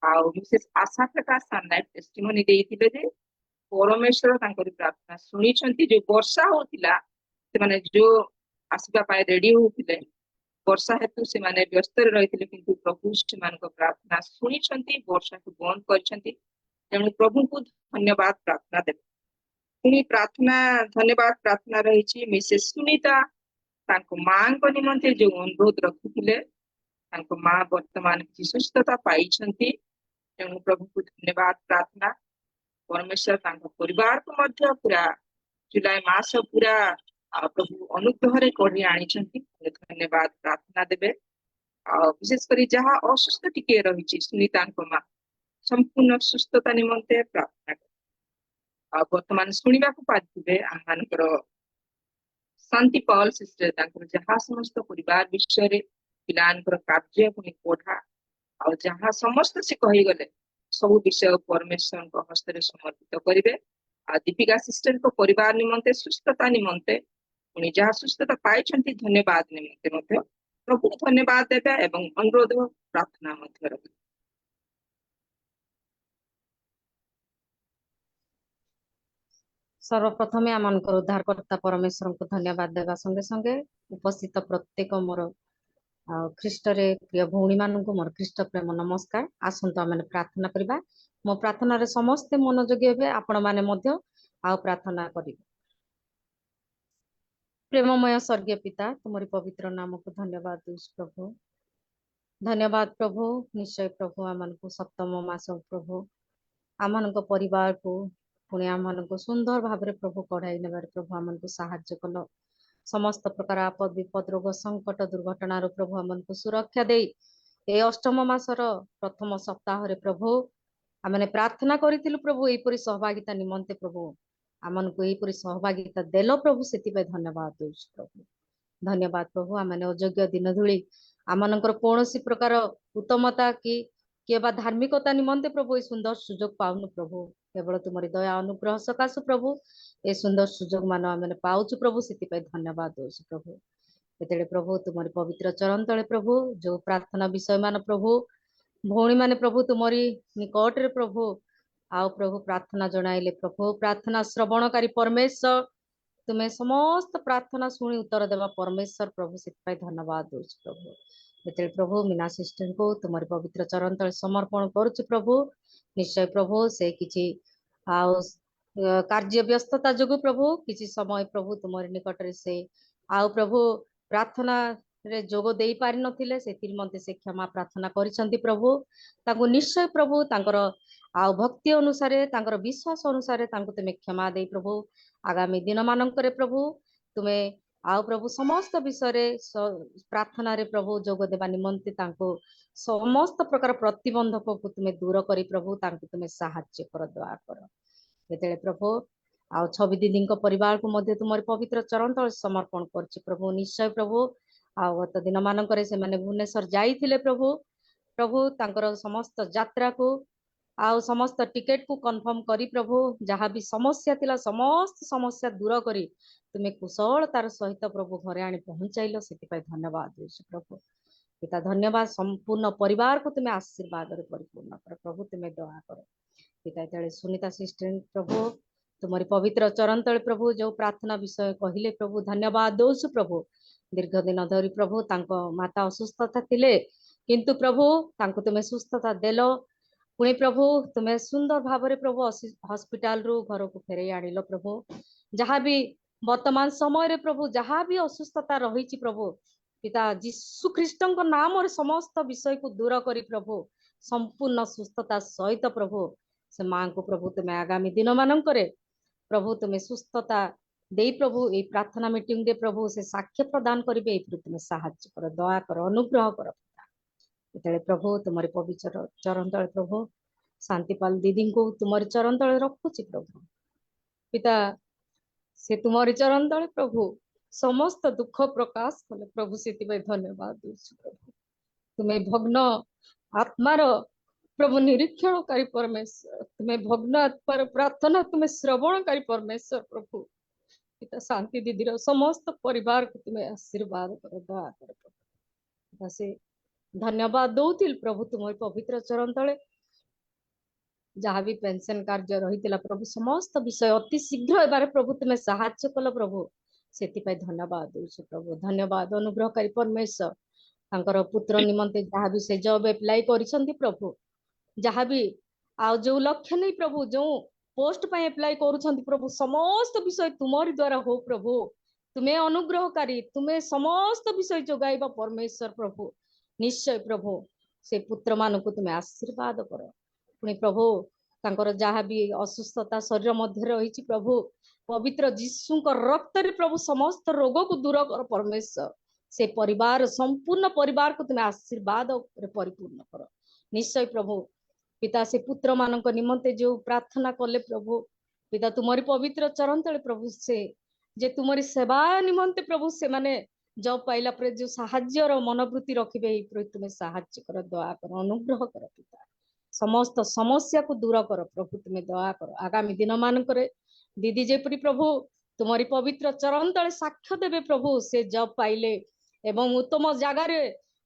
A: आ मिसेस आशा प्रकाश सनलाइट टेस्टिमनी देइतिबे जे परमेश्वर तांकर प्रार्थना सुनिछंती जो वर्षा होतिला से माने जो आसीबा पाए रेडी होतिले वर्षा हेतु से माने व्यस्त रहितिले किंतु प्रभु से मानको प्रार्थना सुनिछंती वर्षा को बंद करछंती तेणु प्रभु को धन्यवाद प्रार्थना दे पुनी प्रार्थना धन्यवाद प्रार्थना रहिछि मिसेस सुनीता तांको मां को निमंते जो अनुरोध रखितिले तांको मां वर्तमान की सुस्थता पाइछंती तेणु प्रभु को धन्यवाद प्रार्थना परमेश्वर तांको परिवार को मध्य पूरा जुलाई मास पूरा प्रभु अनुग्रह रे कोढी आनी छंती धन्यवाद प्रार्थना देबे विशेष करी जहां असुस्थ टिके रहिछि सुनीता को मां संपूर्ण सुस्थता निमंते प्रार्थना वर्तमान सुनिबा को पाथिबे आमानकर शांति पॉल सिस्टर तांकर जहां समस्त परिवार विषय रे पिलानकर कार्य पुनी कोढा और जहां समस्त से कहि गले सब विषय परमेश्वर को हस्त समर्पित करेंगे दीपिका सिस्टर को परिवार निमंते सुस्थता निमंते जहाँ सुस्थता पाई धन्यवाद निमंते प्रभु धन्यवाद देवे एवं अनुरोध प्रार्थना
C: सर्वप्रथमे आमनकर उद्धारकर्ता परमेश्वर को धन्यवाद देवा संगे संगे उपस्थित प्रत्येक मोर ख्रीष्ट रे प्रिय भौणी मानू मोर ख्रीष्ट प्रेम नमस्कार आसंतु आम प्रार्थना करबा मो प्रार्थना रे समस्ते मनोयोगी हेबे आपण माने मध्य आ प्रार्थना करिवे प्रेममय स्वर्गीय पिता तुम्हारी पवित्र नाम को धन्यवाद दूस प्रभु धन्यवाद प्रभु निश्चय प्रभु आमन को सप्तम मास प्रभु आमन को परिवार को पुणी आमन को सुंदर भाव रे प्रभु कढ़ाई नेबार प्रभु आमन को सहाय्य कल समस्त प्रकार आपद विपद रोग संकट दुर्घटना प्रभु आमन को सुरक्षा दे ए अष्टम मासर प्रथम सप्ताह रे प्रभु आमने प्रार्थना करिथिलु प्रभु एपरि सहभागिता निमंते प्रभु आमन को एपरि सहभागिता देलो प्रभु सेति पे धन्यवाद दोछ प्रभु धन्यवाद प्रभु आमने अयोग्य दिन धुली आमनकर कोनोसी प्रकार उत्तमता कि बा धार्मिकता निमंते प्रभु ए सुंदर सुजोग पाउनु प्रभु केवल तुमरी दया अनुग्रह सकाशु प्रभु ए सुंदर सुजोग मान आमने पाउछु प्रभु सेति पे धन्यवाद दोछ प्रभु एतेले प्रभु तुमरी पवित्र चरण तले प्रभु जो प्रार्थना विषय मान प्रभु भौणी माने प्रभु तुमरी निकट रे प्रभु आओ प्रभु प्रार्थना जणाइले प्रभु प्रार्थना श्रवणकारी परमेश्वर तुम्हें समस्त प्रार्थना शुणी उत्तर देवा परमेश्वर प्रभु से धन्यवाद दोछ प्रभु एते प्रभु मीना सिस्टर को तुम्हारी पवित्र चरण तले समर्पण करुच प्रभु निश्चय प्रभु से किछि आओ कार्य व्यस्तता जोगु प्रभु किछि समय प्रभु तुम्हारी निकट रे से आओ प्रभु प्रार्थना रे जोग देई पारि नथिले से तिरमंते से क्षमा प्रार्थना करिसंती प्रभु ताको निश्चय प्रभु तांकर आ भक्ति अनुसार तांकर विश्वास अनुसार तांको तुमे क्षमा दे प्रभु आगामी दिन मानंकरे प्रभु तुमे
N: आउ प्रभु समस्त विषय प्रार्थना रे प्रभु जोग देवा निमंते तांको समस्त प्रकार प्रतिबंधक को तुम्हें दूर करी प्रभु तांको तुम्हें साहाय्य कर दया कर जेतेले प्रभु आउ छवि दीदी परिवार को मध्य तुम पवित्र चरण तले समर्पण करछि प्रभु निश्चय प्रभु आउ गत दिन मानकर से माने भुवनेश्वर जाइथिले प्रभु प्रभु तांकर समस्त यात्रा को आउ समस्त टिकेट को कंफर्म करी प्रभु जहाँ भी समस्या थिला समस्त समस्या दूर करी तुम्हें कुशलतार सहित प्रभु घरे आनी पहुंचाइल से धन्यवाद देछु प्रभु पिता धन्यवाद संपूर्ण परिवार को तुम्हें आशीर्वाद रे परिपूर्ण कर प्रभु तुम्हें दया कर पिता तले सुनीता सिस्टर प्रभु तुम्हारी पवित्र चरण तले प्रभु जो प्रार्थना विषय कहले प्रभु धन्यवाद दौछु प्रभु दीर्घ दिन धरी प्रभु तांको माता असुस्थता थिले किंतु प्रभु तांको तुम्हें सुस्थता देलो पुणी प्रभु तुम्हें सुंदर भाव रे प्रभु हॉस्पिटल रु घर को फेरे आनिलो प्रभु जहाँ भी वर्तमान समय रे प्रभु जहाँ भी असुस्थता रही प्रभु पिता जीशु ख्रीष्टन को नाम और समस्त विषय को दूर करी प्रभु संपूर्ण सुस्थता सहित प्रभु से मां को प्रभु तुम्हें आगामी दिन मानकरे प्रभु तुम्हें सुस्थता दे प्रभु ये प्रार्थना मीटिंग रे प्रभु से साक्ष्य प्रदान करिवे तुम्हें साहाय्य कर दया कर अनुग्रह कर पिता प्रभु तुम्हारे पवित्र चरण तले प्रभु शांतिपाल दीदी को तुम्हारे चरण तले रखुची प्रभु पिता से तुम्हारे चरण तले प्रभु समस्त दुख प्रकाश कले प्रभु से धन्यवाद देछु प्रभु तुम्हें भग्न आत्मार प्रभु निरीक्षणकारी परमेश्वर तुम्हें भग्न आत्मार प्रार्थना तुम्हें श्रवणकारी परमेश्वर प्रभु पिता शांति दीदी समस्त परिवार को तुम्हें आशीर्वाद कर दया कर प्रभु से धन्यवाद दौथिल प्रभु तुम्हारे पवित्र चरण तले जहाँ भी पेंशन कार्य रही प्रभु समस्त विषय अति शीघ्र एबार प्रभु तुम्हें साहाय्य कल प्रभु से धन्यवाद देछु प्रभु धन्यवाद अनुग्रहकारी परमेश्वर तांकर पुत्र निमंते जहाँ भी से जॉब अप्लाई करिसंती प्रभु जहाँ भी आ जो लक्ष्य नहीं प्रभु जो पोस्ट पे अप्लाई करुछंती प्रभु समस्त विषय तुम्हारी द्वारा हो प्रभु तुम्हें अनुग्रहकारी तुम्हें समस्त विषय जोगाइबा परमेश्वर प्रभु निश्चय प्रभु से पुत्र मान को तुम्हें आशीर्वाद कर पुणी प्रभु तांकर जहाँ भी असुस्थता शरीर मध्य रही प्रभु पवित्र जीशु रक्त रे प्रभु समस्त रोग को दूर कर परमेश्वर से परिवार संपूर्ण परिवार को तुम्हें आशीर्वाद रे परिपूर्ण कर निश्चय प्रभु पिता से पुत्र मान निमंते जो प्रार्थना कले प्रभु पिता तुम्हारी पवित्र चरण तले प्रभु से जे तुम्हारी सेवा निमंते प्रभु से माने जब पाइला पर जो साहाଯ୍यर मनोवृत्ति रखिबे तुम्हें साहाय्य कर दया कर अनुग्रह कर पिता समस्त समस्या को दूर कर प्रभु तुम्हें दया कर आगामी दिन मान दीदी जेपरी प्रभु तुम्हारी पवित्र चरण तले साक्ष्य देवे प्रभु से जब पाइले एवं उत्तम जगार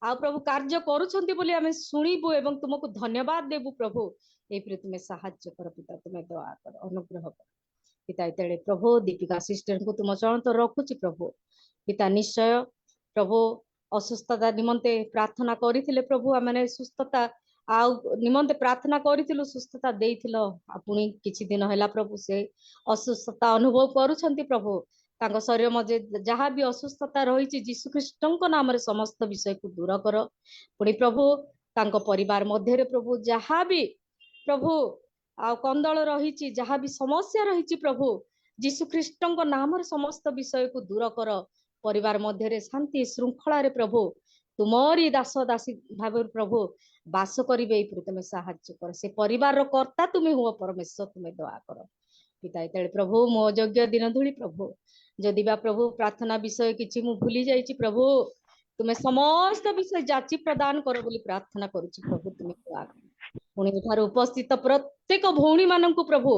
N: आ प्रभु कार्य करुछंती बोली आमे सुनिबु एवं तुमको धन्यवाद देबु प्रभु एपरि तुम्हें साहाय्य कर पिता तुम्हें दया कर अनुग्रह कर पिता इतले प्रभु दीपिका सिस्टर को तुम चरण तो रखुची प्रभु पिता निश्चय प्रभु असुस्थता निमंते प्रार्थना करिथिले प्रभु आमे सुस्थता आ निमंते प्रार्थना करिथिलु सुस्थता देइथिलो पुणी किछि दिन हैला प्रभु से असुस्थता अनुभव करुछंती प्रभु तांको शरीर मजे जहाँ भी असुस्थता रही जीशु ख्रीष्टन नाम रे समस्त विषय को दूर कर पुणी प्रभु तांको परिवार मध्य प्रभु जहाँ भी प्रभु आ कंदल रही जहाँ भी समस्या रही प्रभु जीशु ख्रीष्टन नाम रे समस्त विषय को दूर कर परिवार मध्य शांति श्रृंखला रे प्रभु तुमरी दास दासी भाव प्रभु बास करिवे तुम्हें साहाय्य कर से परिवार कर्ता तुम्हें हुआ परमेश्वर तुम्हें दया कर पिता इतले प्रभु मो योग्य दिन धूली प्रभु जदि बा प्रभु प्रार्थना विषय किछि मु भूली जाइछि प्रभु तुम्हें समस्त विषय जाची प्रदान कर बोली प्रार्थना करुछि प्रभु तुम्हें दया कर पुणी एठार उपस्थित प्रत्येक भौणी माननकु प्रभु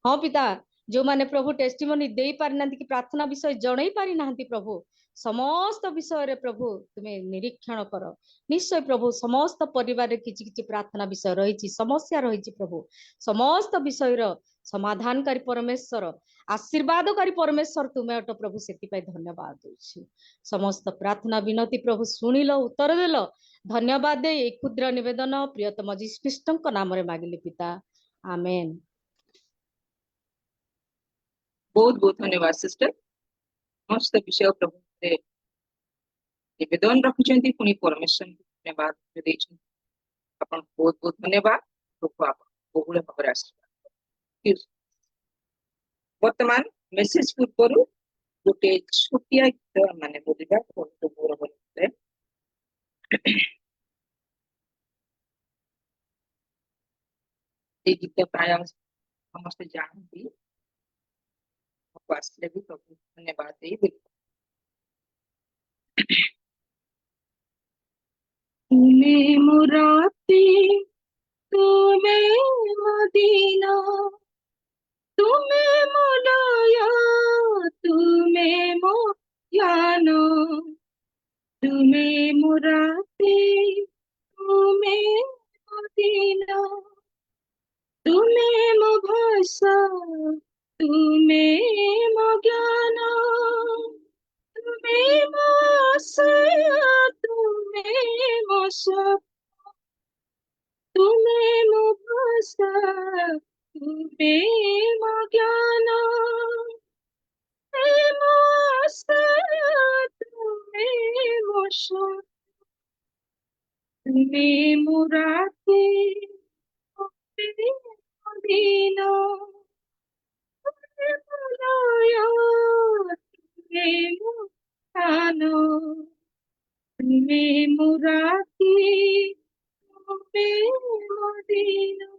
N: हाँ पिता जो माने प्रभु टेस्टिमोनी दे पारि नांती कि प्रार्थना विषय जणई पारि नांती प्रभु समस्त विषय रे प्रभु तुम्हें निरीक्षण कर निश्चय प्रभु समस्त परिवार रे किछि किछि प्रार्थना विषय रही समस्या रही प्रभु समस्त विषय रो समाधानकारी परमेश्वर आशीर्वादकारी परमेश्वर तुम्हें अट प्रभु से धन्यवाद दूची समस्त प्रार्थना विनती प्रभु शुणिल उत्तर देल धन्यवाद दे एक क्षुद्र निवेदन प्रियतम जीशु ख्रीष्टन नाम रे मागिले पिता आमेन।
A: बहुत बहुत धन्यवाद सिस्टर समस्त विषय प्रभु से निवेदन रखुचंती पुणी परमेश्वर धन्यवाद देइछन आपन बहुत बहुत धन्यवाद प्रभु आप बहुल भाव आशीर्वाद वर्तमान मेसेज पूर्व गोटे छोटिया गीत माने बोलिबा बहुत गौरव बोलते ये गीत प्राय समस्त जानती आसले भी प्रभु धन्यवाद देई तुम्हें मुराती तुम्हें मदीना तुम्हें मोलाया तुम्हें मोयानो तुम्हें मुराती तुम्हें मदीना तुम्हें मो भाषा तुम्हें मो ज्ञान तुम्हें मो आशा तुम्हें मो स्वप्न तुम्हें मो भाषा तुम्हें मो ज्ञान तुम्हें मो आशा तुम्हें मो स्वप्न तुम्हें मुराती तुम्हें मदीना तुम्हें बुलाया तुम्हें मुस्कानो तुम्हें मुराती तुम्हें मदीना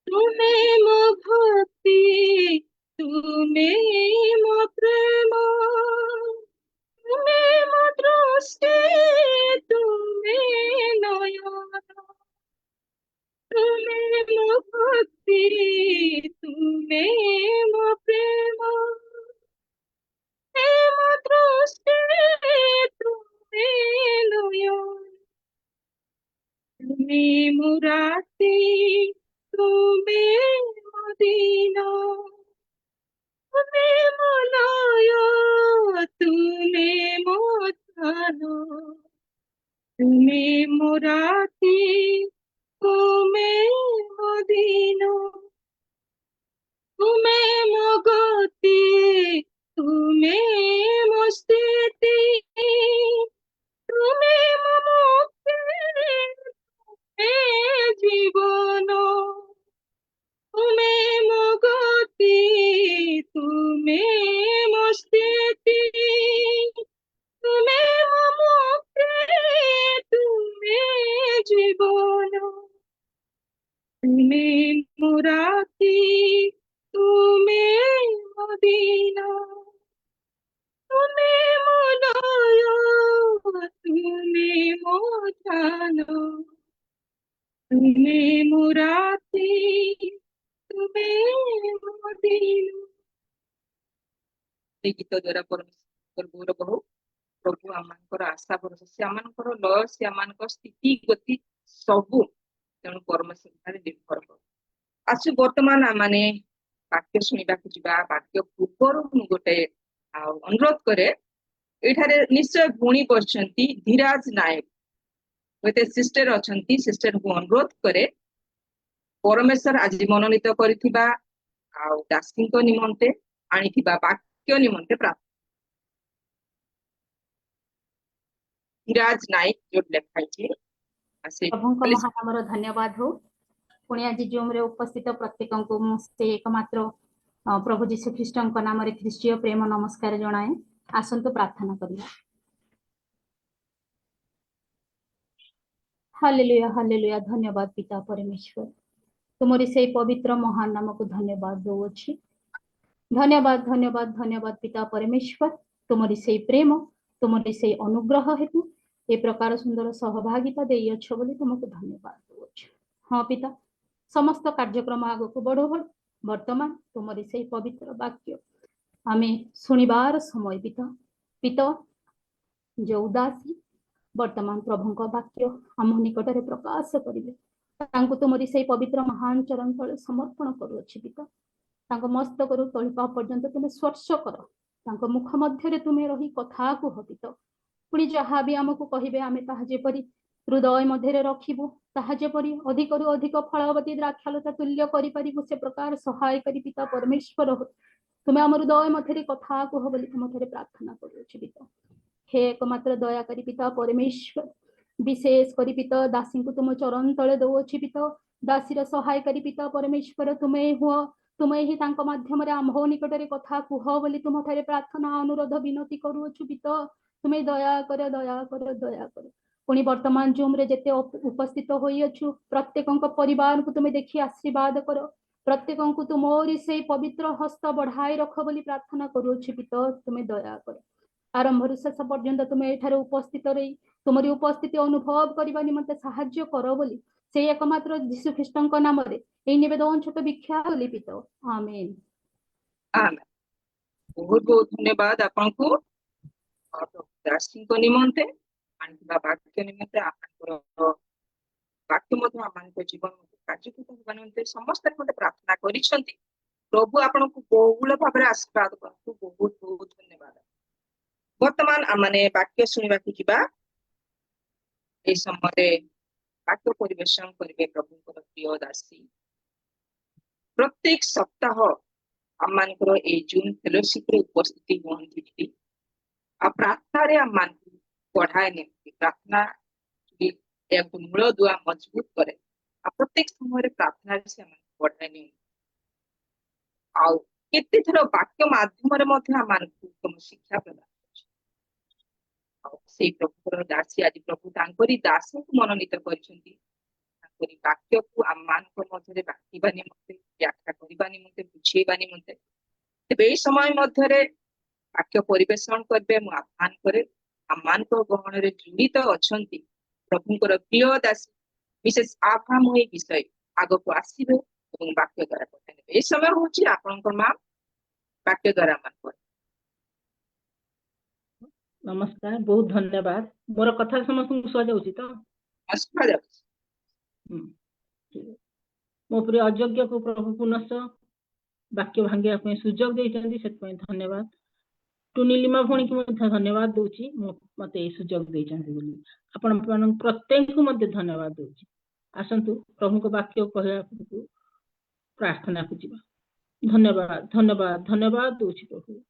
A: तुम्हें मो भक्ति तुम्हें मो प्रेम तुम्हें मो दृष्टि तुम्हें नयन तुम्हें मो भक्ति तुम्हें मो प्रेम तुम्हें मो दृष्टि तुम्हें नयन तुम्हें मुराती तुम्हें मदीना तुम्हें मोलाया तुम्हें मोतानो तुम्हें मुराती तुम्हें मदीना तुम्हें मो गति तुम्हें मो स्थिति तुम्हें मो मुक्ति तुम्हें जीवन तुम्हें मो गति तुम्हें मो स्थिति तुम्हें मो मुक्ति तुम्हें जीवन तुम्हें मुराती तुम्हें मदीना तुम्हें मोलाया तुम्हें मोजानो तुम्हें मुराती तुम्हें मदीना ये गीत द्वारा परमेश्वर गौरव हो प्रभु आमर आशा भरोसा से आमर लय से आम स्थिति गति सबू तेणु परमेश्वर निर्भर हो आसु बर्तमान आमने वाक्य शुणा वाक्य पूर्वर गोटे अनुरोध करे एठारे निश्चय भूणी बसंती धीराज नायक गोटे सिस्टर अच्छा सिस्टर को अनुरोध करे परमेश्वर आज मनोनीत करिथिबा दासी निमंते आनिथिबा वाक्य निमंते प्रार्थना धीराज नायक जो लेखाई
F: प्रभुଙ୍କ महानामर धन्यवाद हो पुणी आज जूम रे उपस्थित प्रत्येक को से एकमात्र प्रभु जीशु ख्रीष्ट नाम रे ख्रीष्टीय प्रेम नमस्कार जनाए आसंतु प्रार्थना करिया हालेलुया धन्यवाद पिता परमेश्वर तुमरी से पवित्र महान नाम को धन्यवाद दउछि धन्यवाद धन्यवाद धन्यवाद पिता परमेश्वर तुमरी से प्रेम तुमरी से अनुग्रह हेतु ए प्रकार सुंदर सहभागिता देई अच्छो बोली तुमको धन्यवाद दउछि हाँ पिता समस्त कार्यक्रम आग को बढ़ो वर्तमान तुमरी से पवित्र वाक्य आमे सुनिबार समय पिता जो उदासी वर्तमान प्रभुंक वाक्य आम निकटरे प्रकाश करिवे तुमरी से पवित्र महान चरण तले समर्पण करुछि पिता तांको मस्तक रु तळपा पर्यंत तुमे स्पर्श कर मुख मध्य तुमे रही कथा कुह पिता पुणी जहाँ भी आमको कहिबे आमे ताहा जेपरि हृदय मध्य रखिबु ताहा जेपरि अधिक रु अधिक फलवती द्राक्षालता तुल्य करि परिबु से प्रकार सहाय करि पिता परमेश्वर हो तुमे आम हृदय मध्य कथा कुह बोली तुम थरे प्रार्थना करुछि पिता हे एकमात्र दयाकारी पिता परमेश्वर विशेष करी पिता दासी को तुम चरण तले दउछि पिता दासीर सहायकारी पिता परमेश्वर तुम्हें हुआ ତୁମେ ହିଁ ତାଙ୍କ ମାଧ୍ୟମରେ ଆମ୍ଭ ନିକଟରେ କଥା କୁହ ବୋଲି ତୁମଠାରେ ପ୍ରାର୍ଥନା ଅନୁରୋଧ ବିନତି କରୁଅଛୁ ପିତ। ତୁମେ ଦୟା କର, ଦୟା କର, ଦୟା କର। ପୁଣି ବର୍ତ୍ତମାନ ଜୁମ୍ରେ ଯେତେ ଉପସ୍ଥିତ ହୋଇଅଛୁ ପ୍ରତ୍ୟେକଙ୍କ ପରିବାରକୁ ତୁମେ ଦେଖି ଆଶୀର୍ବାଦ କର। ପ୍ରତ୍ୟେକଙ୍କୁ ତୁମରି ସେଇ ପବିତ୍ର ହସ୍ତ ବଢାଇ ରଖ ବୋଲି ପ୍ରାର୍ଥନା କରୁଅଛୁ ପିତ। ତୁମେ ଦୟା କର। ଆରମ୍ଭରୁ ଶେଷ ପର୍ଯ୍ୟନ୍ତ ତୁମେ ଏଠାରେ ଉପସ୍ଥିତ ରହି ତୁମରି ଉପସ୍ଥିତି ଅନୁଭବ କରିବା ନିମନ୍ତେ ସାହାଯ୍ୟ କର ବୋଲି ସେଇ ଏକମାତ୍ର ଯୀଶୁ ଖ୍ରୀଷ୍ଟଙ୍କ ନାମରେ এই নিবেদন ছোট ভিক্ষা কলি পিত। আমেন।
A: आमेन। बहुत बहुत धन्यवाद आपको दासीଙ୍କ निमंते आनिबा वाक्य निमंते आपनकर वाक्य मध्य आमानक जीवन कार्यकृत होगा निमंते समस्त मते प्रार्थना करिसंती। प्रभु आपनको बहुल भाबरे आशीर्वाद करतु। बहुत बहुत धन्यवाद। वर्तमान आमाने वाक्य सुनिबा कि जिबा ए समय वाक्य परिवेशन करिवे प्रभुଙ୍କର प्रिय दासी। प्रत्येक सप्ताह आमानकर ए जून फेलोशिप रे उपस्थिति होंती आ प्रार्थना रे आमान पढ़ाए ने प्रार्थना की एक मूल दुआ मजबूत करे आ प्रत्येक समय प्रार्थना से आमान पढ़ाए ने आ केते थरो वाक्य माध्यम रे मध्ये आमान उत्तम शिक्षा प्रदान से प्रभुर दासी आज प्रभु तांकरी दासी को मनोनीत करिसंती। तांकरी वाक्य को आमान को मध्ये बांटिबा निमंते व्याख्या करिबा निमंते बुझेबा निमंते तेबे ए समय मध्ये वाक्य परिवेशन करबे मु आह्वान करे। आमान को गहन रे जुड़ित अछंती प्रभुଙ୍କର प्रिय दासी विशेष आफाम ए विषय आगो को आसीबे एवं वाक्य द्वारा पठाने ए समय होची आपनकर मां वाक्य द्वारा मान पर।
I: नमस्कार, बहुत धन्यवाद। मोर कथा समस्त सुना जाउची तो
A: सुना जाउची।
I: मो प्रिय अयोग्य को प्रभु पुनः वाक्य भांगिया पे सुजोग देइचंदी सेतपय धन्यवाद। टुनीलिमा भणी को धन्यवाद दूची मते ए सुजोग देइचंदी बोली आपण प्रत्येक को मते धन्यवाद दूची। आसंतु प्रभु को वाक्य कहया प्रार्थना को जीवा। धन्यवाद धन्यवाद धन्यवाद दूची प्रभु।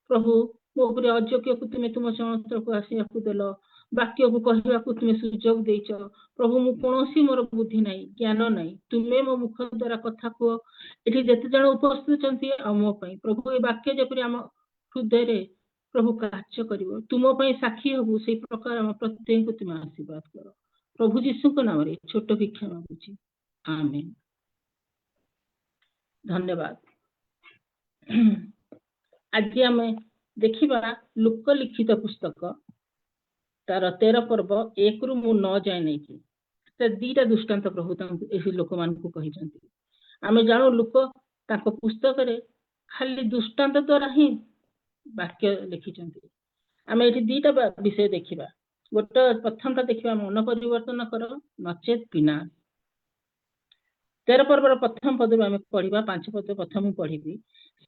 I: प्रभु मो प्रिय अयोग्य को तुम तुम समस्त को आसिया को देलो वाक्य को कहया को तुम सुजोग देइच प्रभु। मु कोनोसी मोर बुद्धि नाही ज्ञान नाही तुमे मो मुख द्वारा कथा को एठी जते जण उपस्थित छथि आमो पई प्रभु ए वाक्य जेपरि आम हृदय रे प्रभु कार्य करिवो तुम पई साक्षी हबु से प्रकार हम प्रत्येक को तुम आशीर्वाद करो प्रभु यीशु को नाम रे छोट भिक्षा मागुची। आमेन। धन्यवाद। आज आमे देखिबा लोक लिखित पुस्तक तार 13 पर्व 1 रु 9 जाय नै कि से दीटा दृष्टांत प्रभु तांको एही लोक मान को कहि जंती। आमे जानो लोक तांको पुस्तक रे खाली दृष्टांत द्वारा ही वाक्य लिखि जंती। आमे एठी दीटा विषय देखिबा। गोटे प्रथमटा देखिबा मन परिवर्तन करो नचेत बिना। 13 पर्वर प्रथम पद आमे पढिबा 5 पद प्रथम पढिबी।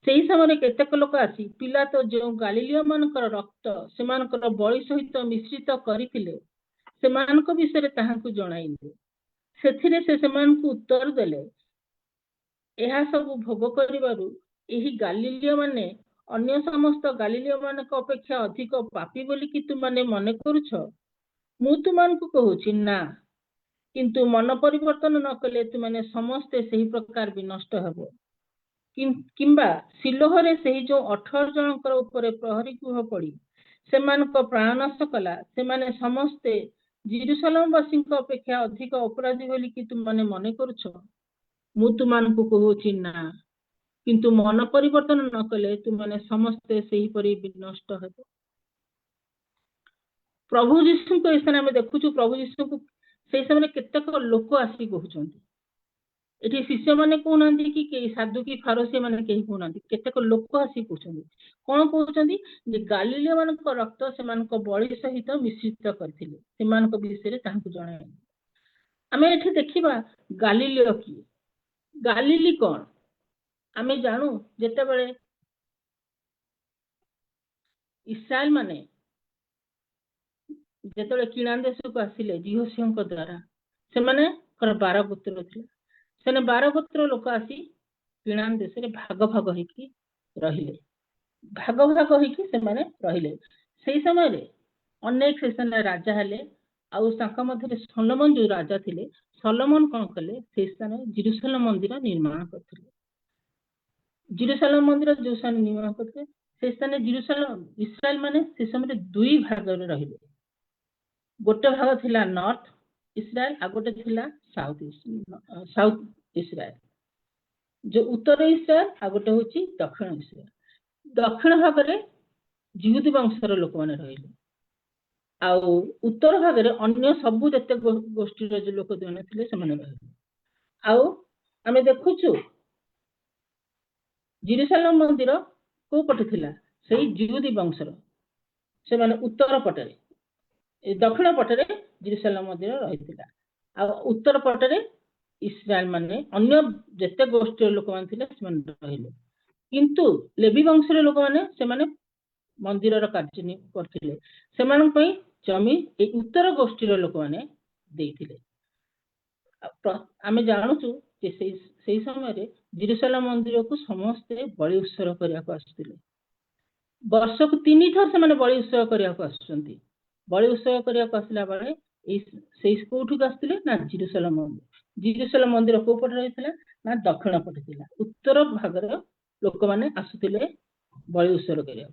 I: सेही समय केतेक लोक आसी पिला तो जो गालिलियो मानकर रक्त सेमानकर बळी सहित मिश्रित करिथिले सेमानक विषय ताहाकु जणाइले। सेथिरे से सेमानकु उत्तर देले एहा सब भोग करिबारु एही गालिलियो माने अन्य समस्त गालिलियो मानक अपेक्षा अधिक पापी बोली कि तुम माने मने करूछ। मु तुमानकु कहूछि ना किंतु मन परिवर्तन न कले तुमने समस्ते सही प्रकार भी नष्ट हेबो। किंबा सिलोहरे सही जो 18 जनकर ऊपर प्रहरी गृह पड़ी सेमानक प्राण नष्ट कला सेमाने समस्ते जेरुसलेम वासी अपेक्षा अधिक अपराधी बोली कि तुमने मने करूछ। मु तुमानकु कहूछि ना किंतु मन परिवर्तन न कले तुमने समस्ते सही परि भी नष्ट हेबो। प्रभु यीशु को स्थान में देखुछु प्रभु यीशु को से समय केतेक लोक आसी कहउछंती। एठी शिष्य माने कहउनांती कि साधु की फारोसी माने केही कहउनांती केतेक लोक आसी कहउछंती कोन कहउछंती जे गालिलियो मानक रक्त सेमानक बळी सहित मिश्रित करथिले सेमानक विषय तांकु जणाय। आमे एठी देखिबा गालिलियो की गालिली कोन आमे जानू जेते बेले इस्राएल माने जेते किणान देश को आसिले जिहोशियों द्वारा से माने 12 पुत्र थे सेने 12 पुत्र लोक आसी किणान देश रे भाग भाग होइकी रहिले से माने रहिले। सेही समय रे अनेक सेसन राजा हेले आउ संका मध्ये सोलोमन जो राजा थिले सोलोमन कोन कले से स्थान जेरुसलेम मंदिर निर्माण करथिले। जेरुसालेम मंदिर जो स्थान निर्माण करते से स्थान जेरुसालेम इस्राएल माने से समय दुई भाग रे रहिले गोटे भाग थिला नॉर्थ इस्राएल आ गोटे थिला साउथ इस्राएल जो उत्तर इस्राएल आ गोटे होची दक्षिण इस्राएल दक्षिण भाग रे जिहुदी वंशर लोक माने रहिले आ उत्तर भाग रे अन्य सब जते गोष्ठी रे लोक माने थिले से माने रहिले आ आमे देखुछु जेरुसालेम मंदिर को पटे थिला सेही जिहुदी वंशर से माने उत्तर पटे दक्षिण पटे जेरुसालेम मंदिर रहिथिला आ उत्तर पटे इस्राएल माने अन्य जते गोष्ठी लोक माने थिले से माने रहिले किंतु लेवी वंशर लोक माने से माने मंदिर रो कार्य करथिले से मानन पई जमी ए उत्तर गोष्ठी रो लोक माने देइथिले आमे जानूछु जे सेही समय रे जेरुसालेम मंदिर को समस्ते बलि उत्सव करिया को आसुथिले वर्ष को 3 थर से माने बलि उत्सव करिया को आसुचंती बलि उत्सव करिया को आसला बारे ए सेही कोठु आसथिले ना जेरुसालेम मंदिर को पट रहितला ना दक्षिण पट थिला उत्तर भाग रे लोक माने आसुथिले बलि उत्सव करिया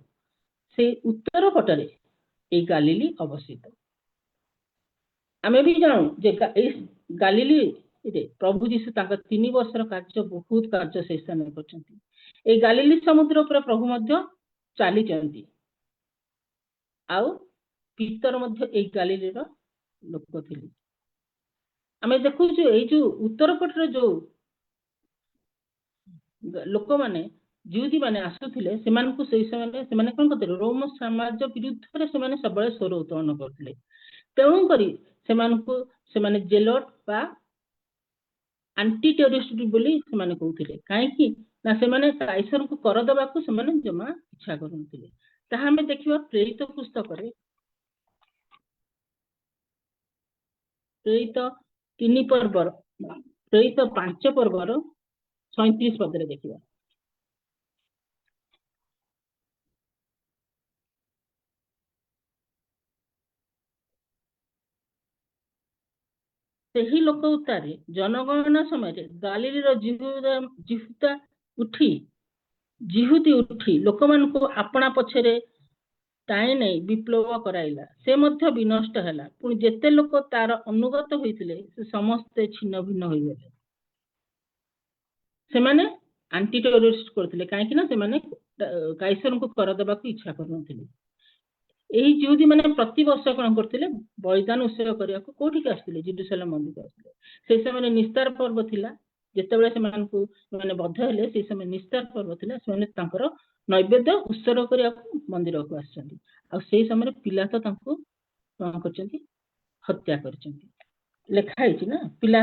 I: से उत्तर पटरे ए गालिली अवस्थित आमे भी जानू जे गालिली रे प्रभु जीशु तांका 3 वर्षर कार्य बहुत कार्य से स्थान करछंती ए गालिली समुद्र ऊपर प्रभु मध्य चाली चंती आउ पीतर मध्य ए गालिली रो लोक थिले आमे देखु जे ए जो उत्तर पटरे जो लोक माने जिहुदी माने आसुथिले सेमान को सेही समय से माने कोन करथिले रोम साम्राज्य विरुद्ध रे से माने सबले स्वर उत्तोलन करथिले तेणु करी सेमान को से माने जेलट बा एंटी टेररिस्ट बोली से माने कहउथिले काहे कि ना से माने काइसर को कर दबा को से माने जमा इच्छा करनथिले ताहा हमें देखिबा प्रेरित पुस्तक रे प्रेरित 3 पर्व प्रेरित 5 पर्वर 37 पद रे देखिबा सेही लोक उतारे जनगणना समय गालिली रो जिहुदा उठी जिहुदी उठी लोक मान को अपना पछरे ताई नहीं विप्लव कराइला से मध्य विनष्ट हैला पुनी जेते लोक तार अनुगत होइतिले से समस्त छिन्न भिन्न होई गेले से माने एंटी टेररिस्ट करथिले काहे कि ना से माने काइसर को कर देबा को इच्छा करनथिले एही जिहुदी माने प्रति वर्ष कोन करथिले बलिदान उत्सव करिया को कोठी के आस्थिले जेरुसालेम मंदिर आस्थिले से समय निस्तार पर्व थिला जेते बेले से मान को माने बद्ध हेले से समय निस्तार पर्व थिला से माने तांकर नैवेद्य उत्सव करिया को मंदिर को आछंती आ से समय पिला तो तांको कोन करचंती हत्या करचंती लेखा हिची ना पिला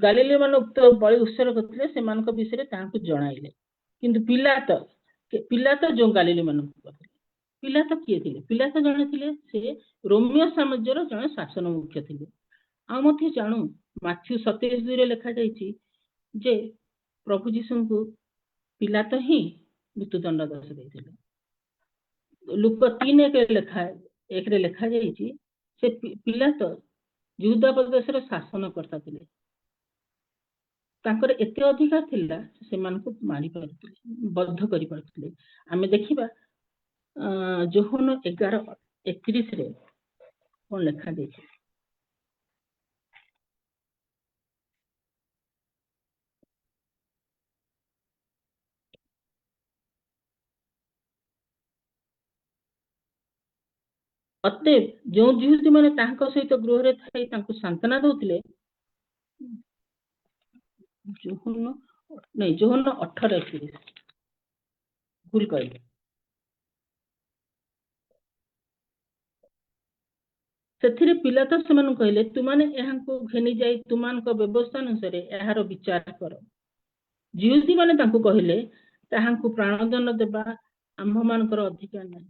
I: गालिली मान उक्त बलि उत्सव करथिले से मान को विषय रे तांको जणाइले किंतु पिला तो जो गालिली मान को पिला तो किए थिले पिला तो जणे थिले से रोमियो साम्राज्यर जणे शासन मुख्य थिले आ मथि जानू माथ्यू 27:2 रे लिखा जायछि जे प्रभु जीशु को पिला तो ही मृत्युदंड दस देथिले लूका 3 के लिखा एक रे लिखा जायछि से पिला तो यहूदा प्रदेश रे शासन करता थिले तांकर एते अधिकार थिला से मान को मारी परथिले बद्ध करि परथिले आमे देखिबा जोहन 11:31 रे कोन लिखा जायछि अते जो जिहुदी माने तांको सहित गृह रे थाई तांको सांत्वना दउथिले जोहन 18:31 भूल कहले सेथिरे पिला तो सेमान कहले तुमाने एहां को घेनी जाई तुमान को व्यवस्था अनुसार एहार विचार करो जिहुदी माने तांको कहले ताहां को प्राणदंड देबा आम्भ मानकर अधिकार नाही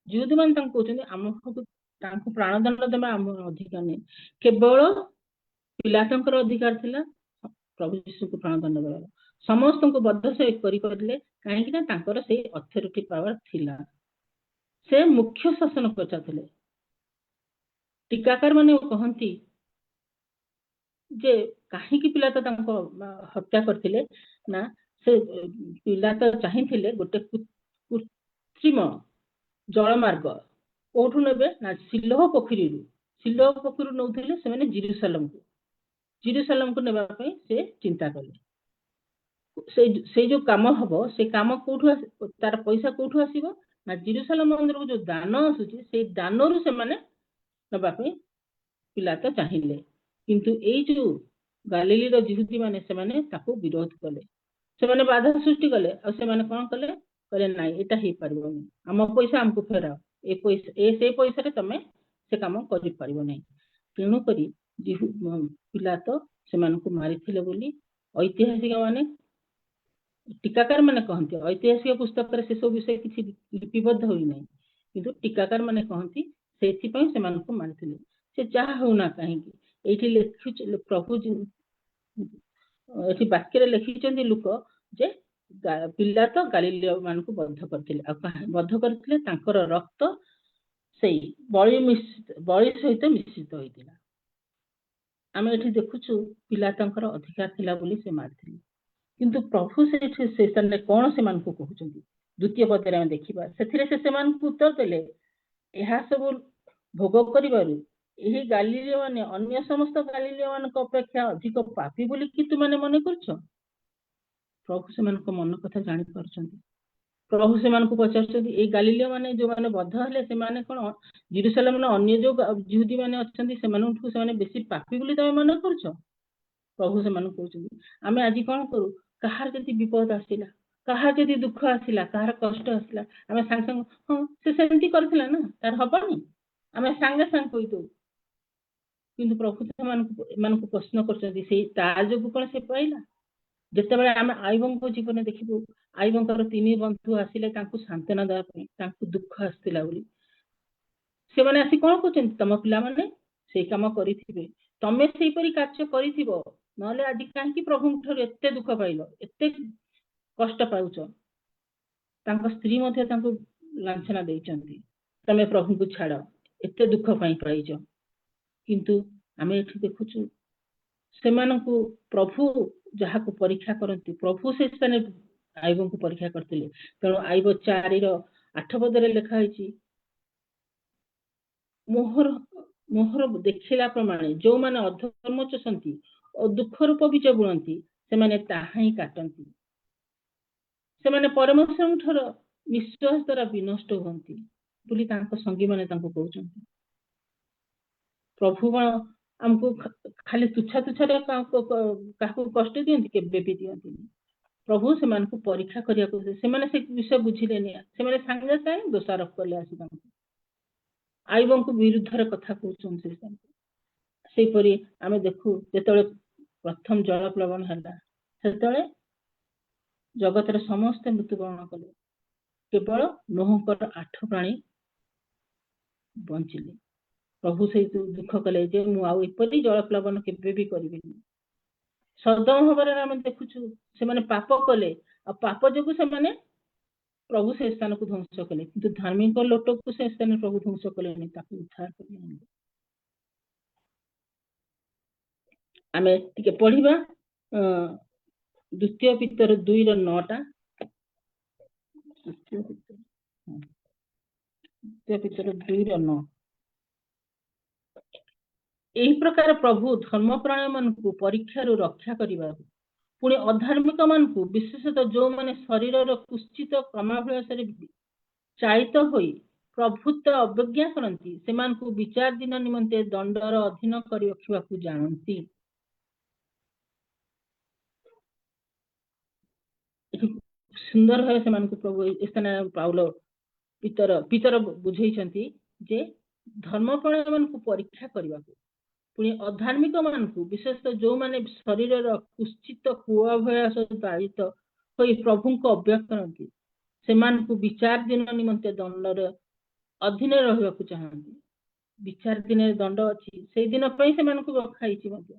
I: जिहुदी माने तांको कहते आम्भ को तांको प्राणदंड देबा आम्भ अधिकार नाही केवल पिलातंकर अधिकार थिला प्रभु यीशु को प्राणदंड देबा समस्त को बद्ध से करि करले काहे कि ना तांकर से अथॉरिटी पावर थिला से मुख्य शासन करता थिले टीकाकार माने कहंती जे काहे कि पिला तो तांको हत्या करथिले ना से पिला तो चाहिए गोटे कृत्रिम जलमार्ग कोठू नेबे ना सिलोह पोखरी नौथिले से माने जेरूसलम को नेबा पई से चिंता कले से जो काम हबो से काम कोठू तार पैसा कोठू आसीबो ना जेरूसलम मंदिर को जो दान आसुची से दान रु से माने नेबा पई पिला तो चाहिए किंतु एई जो गालिली रो यहूदी माने से माने ताको विरोध कले से माने बाधा सृष्टि कले आ से माने कोन कले कले नाही एटा हे परबोनी हम पैसा हमको फेराओ ए पैसा से पैसा रे तमे से काम करि परबो नाही तेणु करी पिला तो से मान को मारिथिले बोली ऐतिहासिक माने टीकाकार माने कहंती ऐतिहासिक पुस्तक रे से सब विषय किछि लिपिबद्ध होई नाही किंतु टीकाकार माने कहंती सेथि पई से मान को मारिथिले से जहा होना काहे कि एठी लिखि प्रभु एठी वाक्य रे लिखिचंदी लोक जे पिला तो गालिलियो मान को बद्ध करथिले तांकर रक्त सेई बळी सहित मिश्रित होइतिला आमे एठी देखुछु पिला तांकर अधिकार थिला बोली से मारथिले किंतु प्रभु से स्थान कोन से मान को कहउचंदी द्वितीय पदरे हम देखिबा सेथिरे से मान को उत्तर देले एहा सब भोग करिबारु एही गालिलियो माने अन्य समस्त गालिलियो मान को अपेक्षा अधिक पापी बोली कि तु माने मने करछो प्रभु से मान को मन कथा जानि परछंती प्रभु से मान को पचारछंती ए गालिलियो माने जो माने बद्ध हले से माने कोन जेरूसलम न अन्य जो यहूदी माने अछंती से मानठु से माने बेसी पापी बोली तमे मने करछो प्रभु से मान कहउचंती आमे आजि कोन करू कहार जति विपद आसिला कहार जति दुख आसिला कहार कष्ट आसिला आमे संग संग हां से सेंती करथिला ना तार हबनी आमे संग संग कहि दो किंतु प्रभु से मान को प्रश्न करछंती से तार जो कोन से पाइला जते बेले आमे आईबन को जीवन देखिबो आईबंकर तीन बंधु आसिले तांको सांत्वना दया पई तांको दुख आस्तिला बोली से माने आसी कोन कहउचंती तम पिला माने से काम करिथिबे तमे सेही परि कार्य करिथिबो नले आदि काहे कि प्रभु ठर एते दुख पाइलो एते कष्ट पाउचो तांको स्त्री मध्ये तांको लांछना देइचंती तमे प्रभु को छाड़ एते दुख पाई पाइजो किंतु आमे एठी देखुछु सेमानकु प्रभु जहा को परीक्षा करंती प्रभु से स्थाने आईबन को परीक्षा करतिले तेणु आईब 4 रो 8 पदरे लिखा होईची मोहर देखिला प्रमाणे जो माने अधर्म चसंती और दुख रूप बीज बुणंती से माने ताहा ही काटंती से माने परमेश्वर ठर विश्वास द्वारा विनष्ट होंती बोली तांको संगी माने तांको कहउचंती प्रभु हमको खाली तुच्छा काहको कष्ट दियंती केबे भी दियंती प्रभु से मान को परीक्षा करिया को से माने से विषय बुझिले नै से माने संगे संगे दोषारोप करले आसी तांको आईबन को विरुद्ध रे कथा कहउचन से परि आमे देखु जेतळे प्रथम जल प्लवन हला सेतळे जगत रे समस्त मृत्युवरण कले केवल नोहकर 8 प्राणी बंचिले प्रभु से दुख कले जे मु आउ एपरि जल प्लवन केबे भी करिबिनी सदम हबरे हम देखुछु से माने पाप कले आ पाप जोगु से माने प्रभु से स्थान को ध्वंस कले किंतु धार्मिक लोक को से स्थान प्रभु ध्वंस कले नै ताकू उद्धार करले आमे टिके पढिबा द्वितीय पितर 2 रो 9 टा द्वितीय पितर 2 रो 9 एही प्रकार प्रभु धर्मप्राण मन को परीक्षा रो रक्षा करिबा पुणी अधार्मिक मन को विशेषतः जो माने शरीर रो कुश्चित क्रमाभ्यास रे चालित होई प्रभुत्व अवज्ञा करंती सेमान को विचार दिन निमंते दंडर अधीन करि रखिबा को जानंती सुंदर है सेमान को प्रभु स्थान पाउलो पितर बुझेइछंती जे धर्मप्राण मन को परीक्षा करिबा को पुणी अधार्मिक मान को विशेषतः जो माने शरीर रो कुश्चित कुअभ्यास चालित होई प्रभु को अवज्ञा करंती सेमान को विचार दिन निमंते दंडर अधीन रहिबा को चाहंती विचार दिन दंड अछि से दिन पई सेमान को रखाइछि मध्ये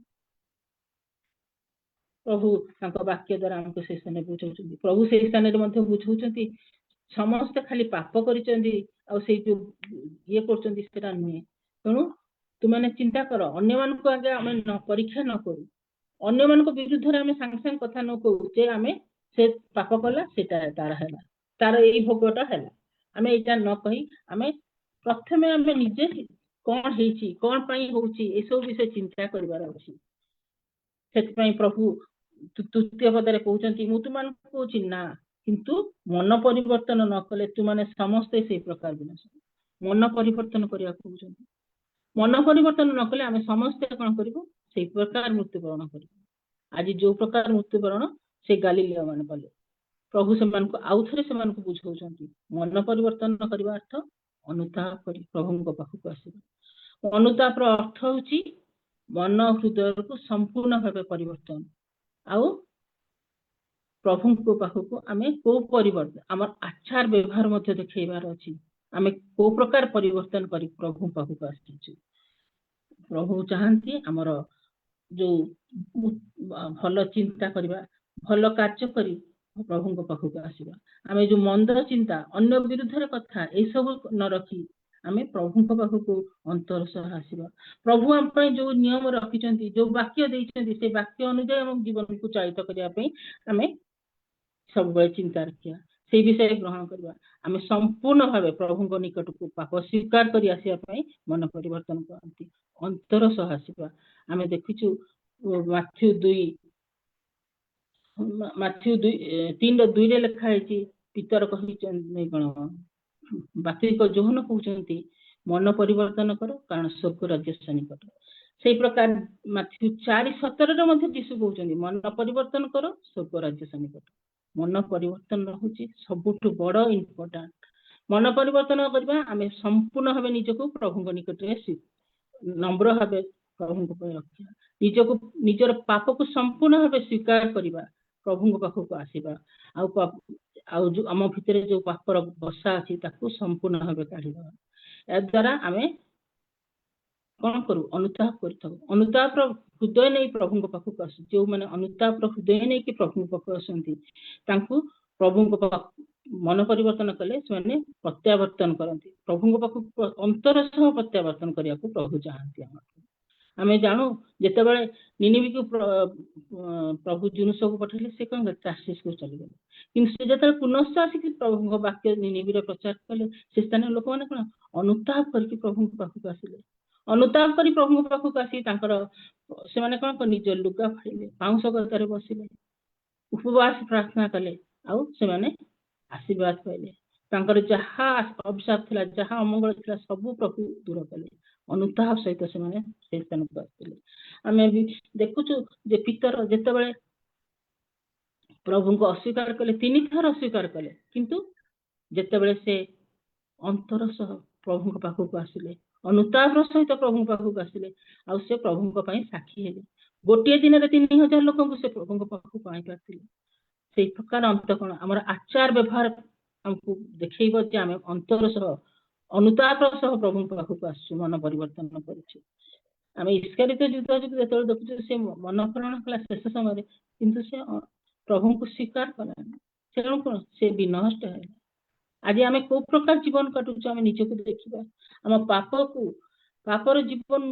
I: प्रभु तांको वाक्य द्वारा हमको से स्थान बुझौछंती प्रभु से स्थान रे मध्ये बुझौछंती समस्त खाली पाप करिचंती आ से जो ये करचंती सेटा नुहे तेणु तुमने चिंता करो अन्य मान को आगे हमें न परीक्षा न करू अन्य मान को विरुद्ध रे हमें संग संग कथा न कहू जे हमें से पाप कला सेटा तार हैला तार एई भोगटा हैला आमे एटा न कही आमे प्रथमे आमे निजे कौन हेची कौन पई होची ए सब विषय चिंता करिवार अछि सेति पई प्रभु तृतीय पदरे कहउचंती मु तुमान कहउची ना किंतु मन परिवर्तन न कले तु माने समस्त से प्रकार विनाश मन परिवर्तन करिया कहउचंती मन परिवर्तन न कले आमे समस्त कोन करिवो से प्रकार मृत्युवरण करिवो आज जो प्रकार मृत्युवरण से गालिलिया मान कले प्रभु से मान को आउ थरे से मान को बुझौचंती मन परिवर्तन करबा अर्थ अनुताप करी प्रभु को पाखु आसीबा अनुताप रो अर्थ होची मन हृदय को संपूर्ण भावे परिवर्तन आउ प्रभु को पाखु को आमे को परिवर्तन हमर आचार व्यवहार मध्ये देखैबार अछि आमे को प्रकार परिवर्तन करी प्रभु पाखु आसीछु प्रभु चाहंती हमर जो भल चिंता करबा भल कार्य करी प्रभु को पाखु आसीबा आमे जो मंद चिंता अन्य विरुद्ध रे कथा ए सब न रखी आमे प्रभु को पाखु को अंतर सह आसीबा प्रभु हम पई जो नियम रखिचंती जो वाक्य देइचंती से वाक्य अनुसार हम जीवन को चालित करिया पई आमे सब बे चिंता रखिया से विषय ग्रहण करबा आमे संपूर्ण भावे प्रभु को निकट को पाप स्वीकार करि आसीया पई मन परिवर्तन करंती अंतर सह आसीबा आमे देखिछु माथ्यू 3:2 रे लिखा हैची पितर कहिचन नै कोन बाकी को जोहन कहउचंती मन परिवर्तन करो कारण स्वर्ग राज्य सनिकट से प्रकार माथ्यू 4:17 रे मध्ये यीशु कहउचंती मन परिवर्तन करो स्वर्ग राज्य सनिकट मन परिवर्तन रहउची सबुठ बड़ इंपोर्टेंट मन परिवर्तन करबा आमे संपूर्ण भाबे निजको प्रभु को निकट रे नम्र भाबे प्रभु को रखिया निजको निजर पाप को संपूर्ण भाबे स्वीकार करबा प्रभु को पाखु को आसीबा आउ जो हम भितरे जो पापर बसा अछि ताकू संपूर्ण भाबे काढिबा ए द्वारा आमे कोन करू अनुताप करथौ अनुताप हृदय नै प्रभु को पाखु को आसी जो माने अनुताप हृदय नै कि प्रभु को पाखु आसंती तांकू प्रभु को मन परिवर्तन कले से माने प्रत्यावर्तन करंती प्रभु को पाखु अंतर सह प्रत्यावर्तन करिया को प्रभु चाहंती आमे जानू जेते बेले निनिबी को प्रभु जुनु सब पठले से कोन तारसीस को चली गेले किंतु से जेते पुनश्च आसी कि प्रभु को वाक्य निनिबी रे प्रचार कले से स्थान लोक माने कोन अनुताप करके प्रभु को पाखु आसीले अनुताप करी प्रभु को पाखु आसी तांकर से माने कोन निज लुगा फाइले पाउस गतारे बसिले उपवास प्रार्थना कले आउ से माने आशीर्वाद पाइले तांकर जहा अभिशाप थिला जहा अमंगल थिला सब प्रभु दूर कले अनुताप सहित से माने से स्थान को आसीले आमे भी देखुछु जे पितर जेते बेले प्रभु को अस्वीकार कले 3 थर अस्वीकार कले किंतु जेते बेले से अंतर सह प्रभु को पाखु को आसीले अनुताप सहित प्रभु पाखु को आसीले आ से प्रभु को पई साक्षी हेले गोटे दिन रे 3000 लोक को से प्रभु को पाखु पाई पातिले से प्रकार अंत कोन हमर आचार व्यवहार हमको देखैबो जे हम अंतर सह अनुताप सह प्रभु पाखु को आसु मन परिवर्तन करिछु आमे इसकारित युद्ध जो जेतोल देखुछु से मनकरण कला शेष समय किंतु से प्रभु को स्वीकार कला से कोन से विनष्ट है आज आमे को प्रकार जीवन काटुछु आमे निजे को देखिबा हम पापर जीवन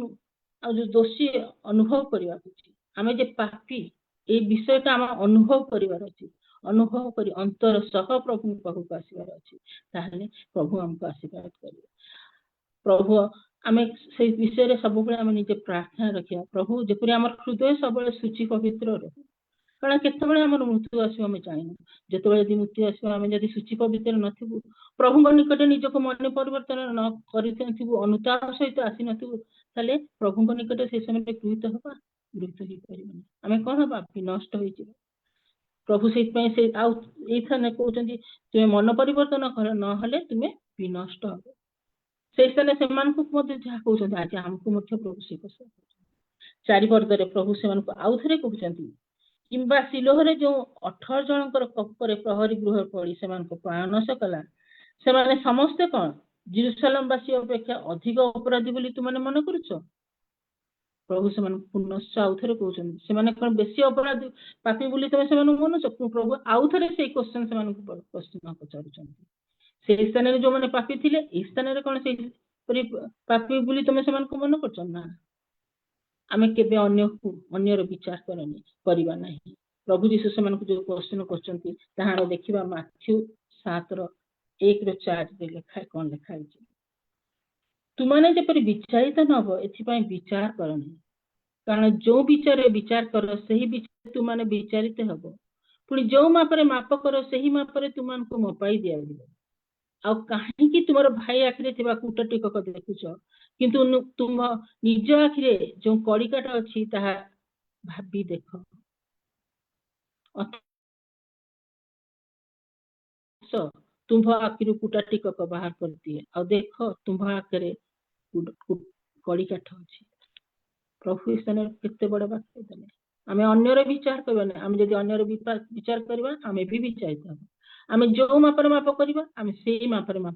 I: आ जो दोषी अनुभव करिवा अछि आमे जे पापी ए विषयटा हम अनुभव करिवार अछि अनुभव करी अंतर सह प्रभु पाखु आसीबार अछि ताहले प्रभु हमको आशीर्वाद करिवे प्रभु आमे से विषय रे सब बेले आमे निजे प्रार्थना रखिया प्रभु जेपरि हमर हृदय सब बेले शुचि पवित्र रहे कारण केते बेले हमर मृत्यु आसी हम जानिनु जेते बेले दि मृत्यु आसी हम जदी शुचि पवित्र नथिबु प्रभु को निकट निजको मन परिवर्तन न करिथिबु अनुताप सहित आसी नथिबु ताले प्रभु को निकट से समय कृत होबा मृत्यु ही परिबनी आमे कोन बा विनष्ट होई जिवो प्रभु से पय से आ एथा ने कहउचंदी तुमे मन परिवर्तन कर न हले तुमे विनष्ट हो से स्थान से मान को मध्य जा कहउचंदी आज हमको मध्य प्रभु से कस 4 वर्ग रे प्रभु से मान को आउ थरे कहउचंदी किंबा सिलोह रे जो 18 जनकर कपरे प्रहरी गृह पड़ी से मान को प्राण सकला से माने समस्त कोन जेरूशलेम वासी अपेक्षा अधिक अपराधी बोली तू माने मन करूछ प्रभु से मान पुनश्च आउ थरे कहउचंदी से माने कोन बेसी अपराधी पापी बोली तमे से मान मन प्रभु आउ थरे से क्वेश्चन से मान को प्रश्न पचारुचंदी से स्थान रे जो माने पापी थिले ए स्थान रे कोन से पापी बोली तमे से मान को मन करछ ना आमे केबे अन्य रो विचार करनी करबा नहीं प्रभु जीशु सेमानकु जो क्वेश्चन करछंती ताहार देखिबा माथ्यू 7:1-4 रे लिखा कोन लिखा है तुमने जेपरि विचारित न हो एथिपाई विचार करनी कारण जो विचार विचार कर सही विचार तुमने विचारित हबो पुणी जो मापरे माप कर सही मापरे तुमको मपाई दिया आ कहीं तुम भाई आखिरे थिबा कूट टिकक देखुच किंतु तुम निज आखिरे जो कड़िकाट अछि ताहा भाबी देख तुम आखिर कूटा टिकक बाहर कर दिए आ देख तुम आखिरे कड़िकाठ अछि प्रभु स्थान केते बड़ बात देले आमे अन्यर विचार करबाने आमे जदि अन्यर विचार करबा आमे भी विचारित हबो आमे जो मापर माप करबा आमे सेही मापर माप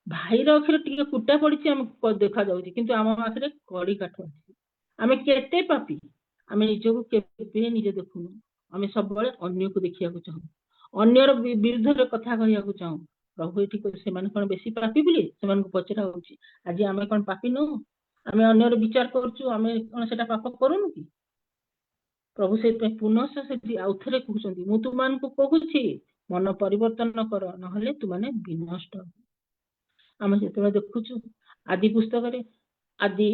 I: भाई रो अखिरे टिके कुटा पड़िछि आमे देखा जाउछि किंतु आम आखिरे कड़ी काठ अछि आमे केते पापी आमे निजको केबे निजे देखुनु आमे सब बळे अन्य को देखिया को चाहू अन्यर विरुद्ध रे कथा कहिया को चाहू प्रभु एठी को से मान कोन बेसी पापी बोली से मान को पचरा होछि आज आमे कोन पापी न आमे अन्यर विचार करछु आमे कोन सेटा पाप करूनु की प्रभु से पुनः से आउथरे कहउछंती मु तुमान को कहूछि मन परिवर्तन कर नहले तुमने विनष्ट आमे जेतबे देखुछु आदि पुस्तक रे आदि